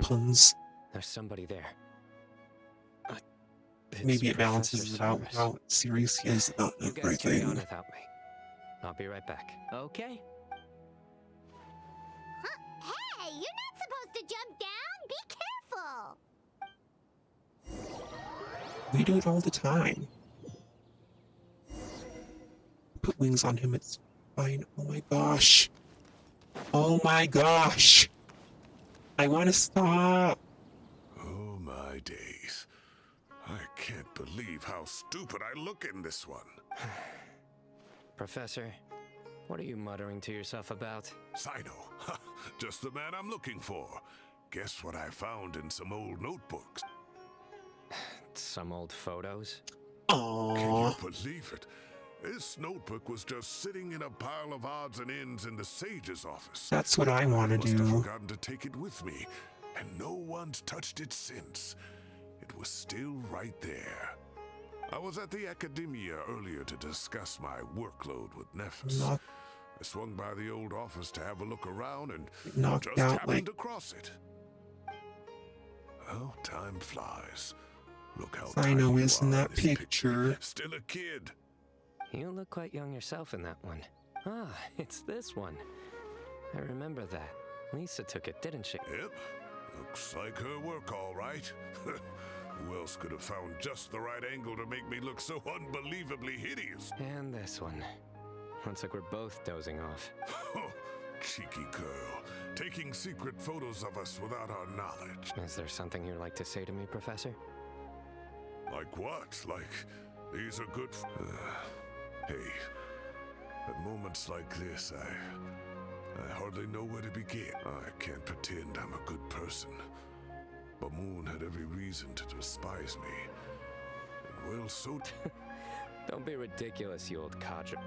Puns. There's somebody there. It's Maybe it Professor balances it out Cyrus. how serious he is about You guys carry on everything. without me. I'll be right back. Okay. Hey, you're not supposed to jump down! Be careful! We do it all the time. Put wings on him, it's fine. Oh my gosh. Oh my gosh. I want to stop. Oh my days. I can't believe how stupid I look in this one. Professor, what are you muttering to yourself about? Sino, just the man I'm looking for. Guess what I found in some old notebooks? Some old photos? Aww. Can you believe it? This notebook was just sitting in a pile of odds and ends in the sage's office. That's what I want to Must have do. forgotten to take it with me, and no one's touched it since. It was still right there. I was at the Academia earlier to discuss my workload with Nephis. I swung by the old office to have a look around and just happened across it. Well, time flies. Look how I know tiny you is in are that this picture. Still a kid. You look quite young yourself in that one. Ah, it's this one. I remember that. Lisa took it, didn't she? Yep. Looks like her work, all right. Who else could have found just the right angle to make me look so unbelievably hideous? And this one. Looks like we're both dozing off. Cheeky girl. Taking secret photos of us without our knowledge. Is there something you'd like to say to me, Professor? Like what? Like, these are good hey, at moments like this, I hardly know where to begin. I can't pretend I'm a good person. But Moon had every reason to despise me. And well, so... Don't be ridiculous, you old codger.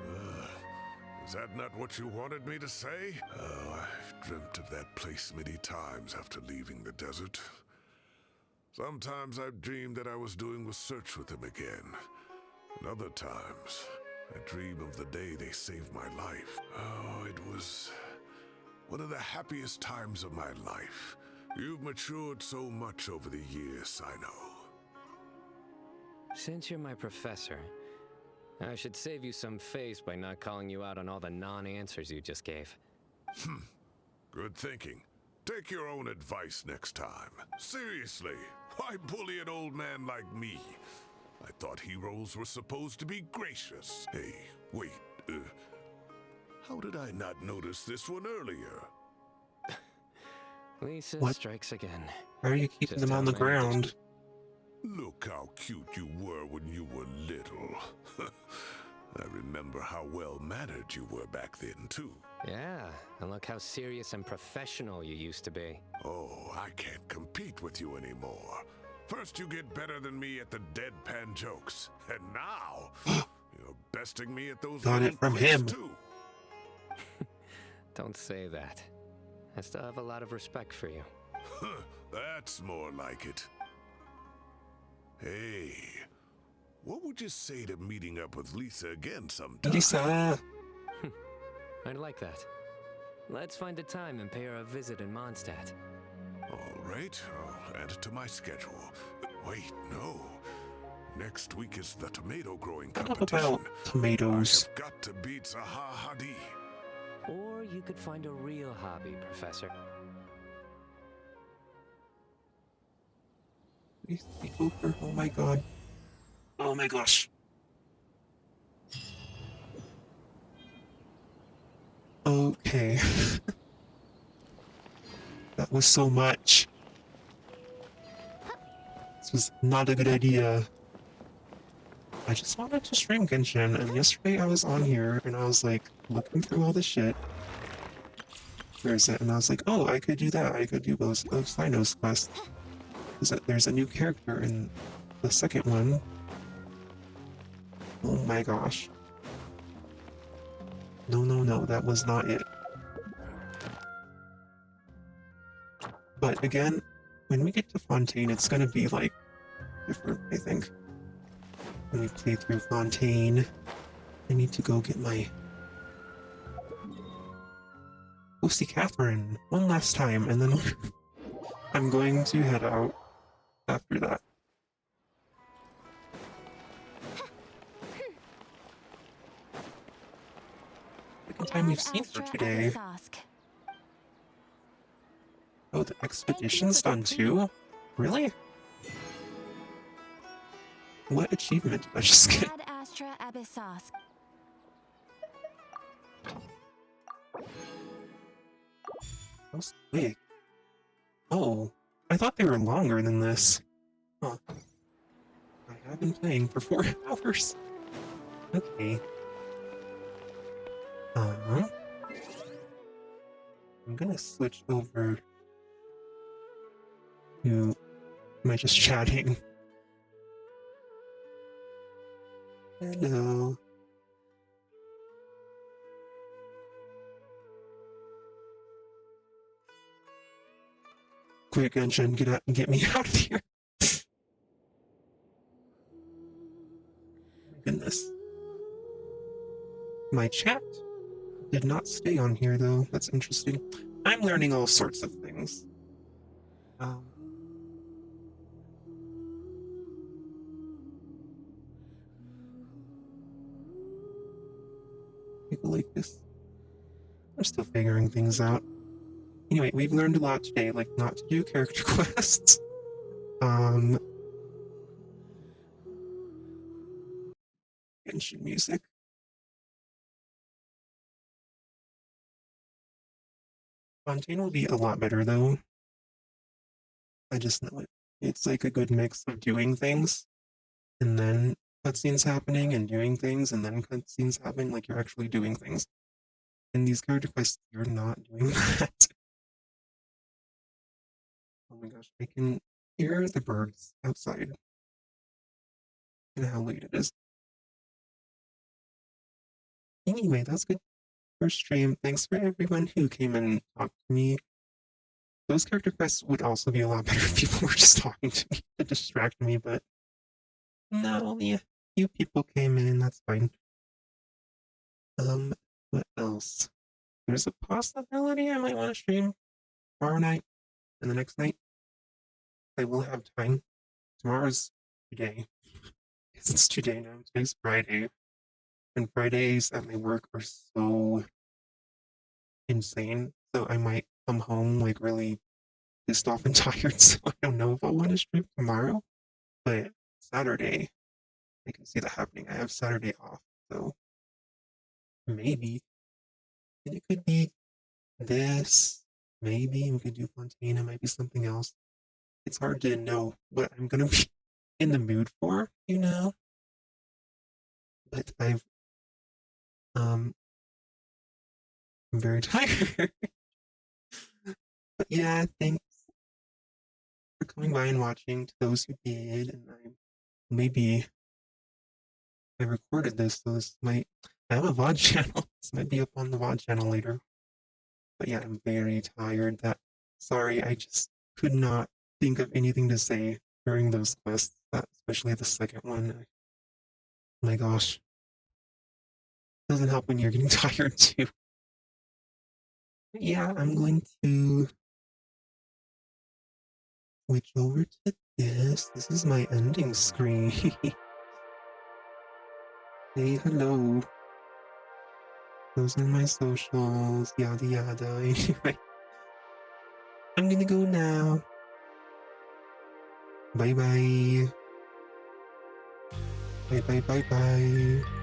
Is that not what you wanted me to say? Oh, I've dreamt of that place many times after leaving the desert. Sometimes I've dreamed that I was doing research with them again. And other times, I dream of the day they saved my life. Oh, it was one of the happiest times of my life. You've matured so much over the years, I know. Since you're my professor, I should save you some face by not calling you out on all the non-answers you just gave. Good thinking. Take your own advice next time. Seriously, why bully an old man like me? I thought heroes were supposed to be gracious. Hey, wait, how did I not notice this one earlier? Lisa strikes again. Why are you keeping them on the ground? Look how cute you were when you were little. I remember how well-mannered you were back then, too. Yeah, and look how serious and professional you used to be. Oh, I can't compete with you anymore. First you get better than me at the deadpan jokes, and now you're besting me at those Got it from him. Too. Don't say that. I still have a lot of respect for you. That's more like it. Hey, what would you say to meeting up with Lisa again sometime? Lisa! I'd like that. Let's find a time and pay her a visit in Mondstadt. All right, I'll add it to my schedule. Wait, no. Next week is the tomato growing competition. What about tomatoes? I've got to beat haphazardly. Or you could find a real hobby, Professor. Oh my god. Oh my gosh. Okay. That was so much. This was not a good idea. I just wanted to stream Genshin, and yesterday I was on here, and I was like, looking through all the shit. Where is it? And I was like, oh, I could do that. I could do those Sinos quests. There's a new character in the second one. Oh my gosh. No, that was not it. But again, when we get to Fontaine, it's gonna be like different, I think. When we play through Fontaine, I need to go get my Ghosty Catherine one last time, and then I'm going to head out after that. Second time we've seen her today. Oh, the expedition's done too? Really? What achievement did I just get? Ad Astra Abyssos. That was quick. Oh, I thought they were longer than this. Huh. I have been playing for 4 hours. Okay. I'm gonna switch over to... Am I just chatting? Hello. Quick, Genshin, get me out of here. goodness. My chat did not stay on here, though. That's interesting. I'm learning all sorts of things. People like this. I'm still figuring things out. Anyway, we've learned a lot today, like not to do character quests. Genshin music. Fontaine will be a lot better, though. I just know it. It's like a good mix of doing things, and then cutscenes happening, and doing things, and then cutscenes happening, like you're actually doing things. In these character quests, you're not doing that. Oh my gosh, I can hear the birds outside. And how late it is. Anyway, that's good for stream. Thanks for everyone who came and talked to me. Those character quests would also be a lot better if people were just talking to me to distract me, but no, only a few people came in, that's fine. What else? There's a possibility I might want to stream tomorrow night and the next night. I will have time. Tomorrow's today. It's today now. Today's Friday. And Fridays at my work are so insane. So I might come home like really pissed off and tired. So I don't know if I'll want to stream tomorrow. But Saturday, I can see that happening. I have Saturday off. So maybe. And it could be this. Maybe we could do Fontaine. It might be something else. It's hard to know what I'm going to be in the mood for, you know? But I'm very tired. But yeah, thanks for coming by and watching to those who did. And I recorded this, so I have a VOD channel. This might be up on the VOD channel later. But yeah, I'm very tired. Sorry, I just could not think of anything to say during those quests, especially the second one. Oh my gosh. Doesn't help when you're getting tired too. But yeah, I'm going to switch over to this. This is my ending screen. Say hello. Those are my socials, yada yada. Anyway, I'm gonna go now. Bye bye. Bye bye bye bye.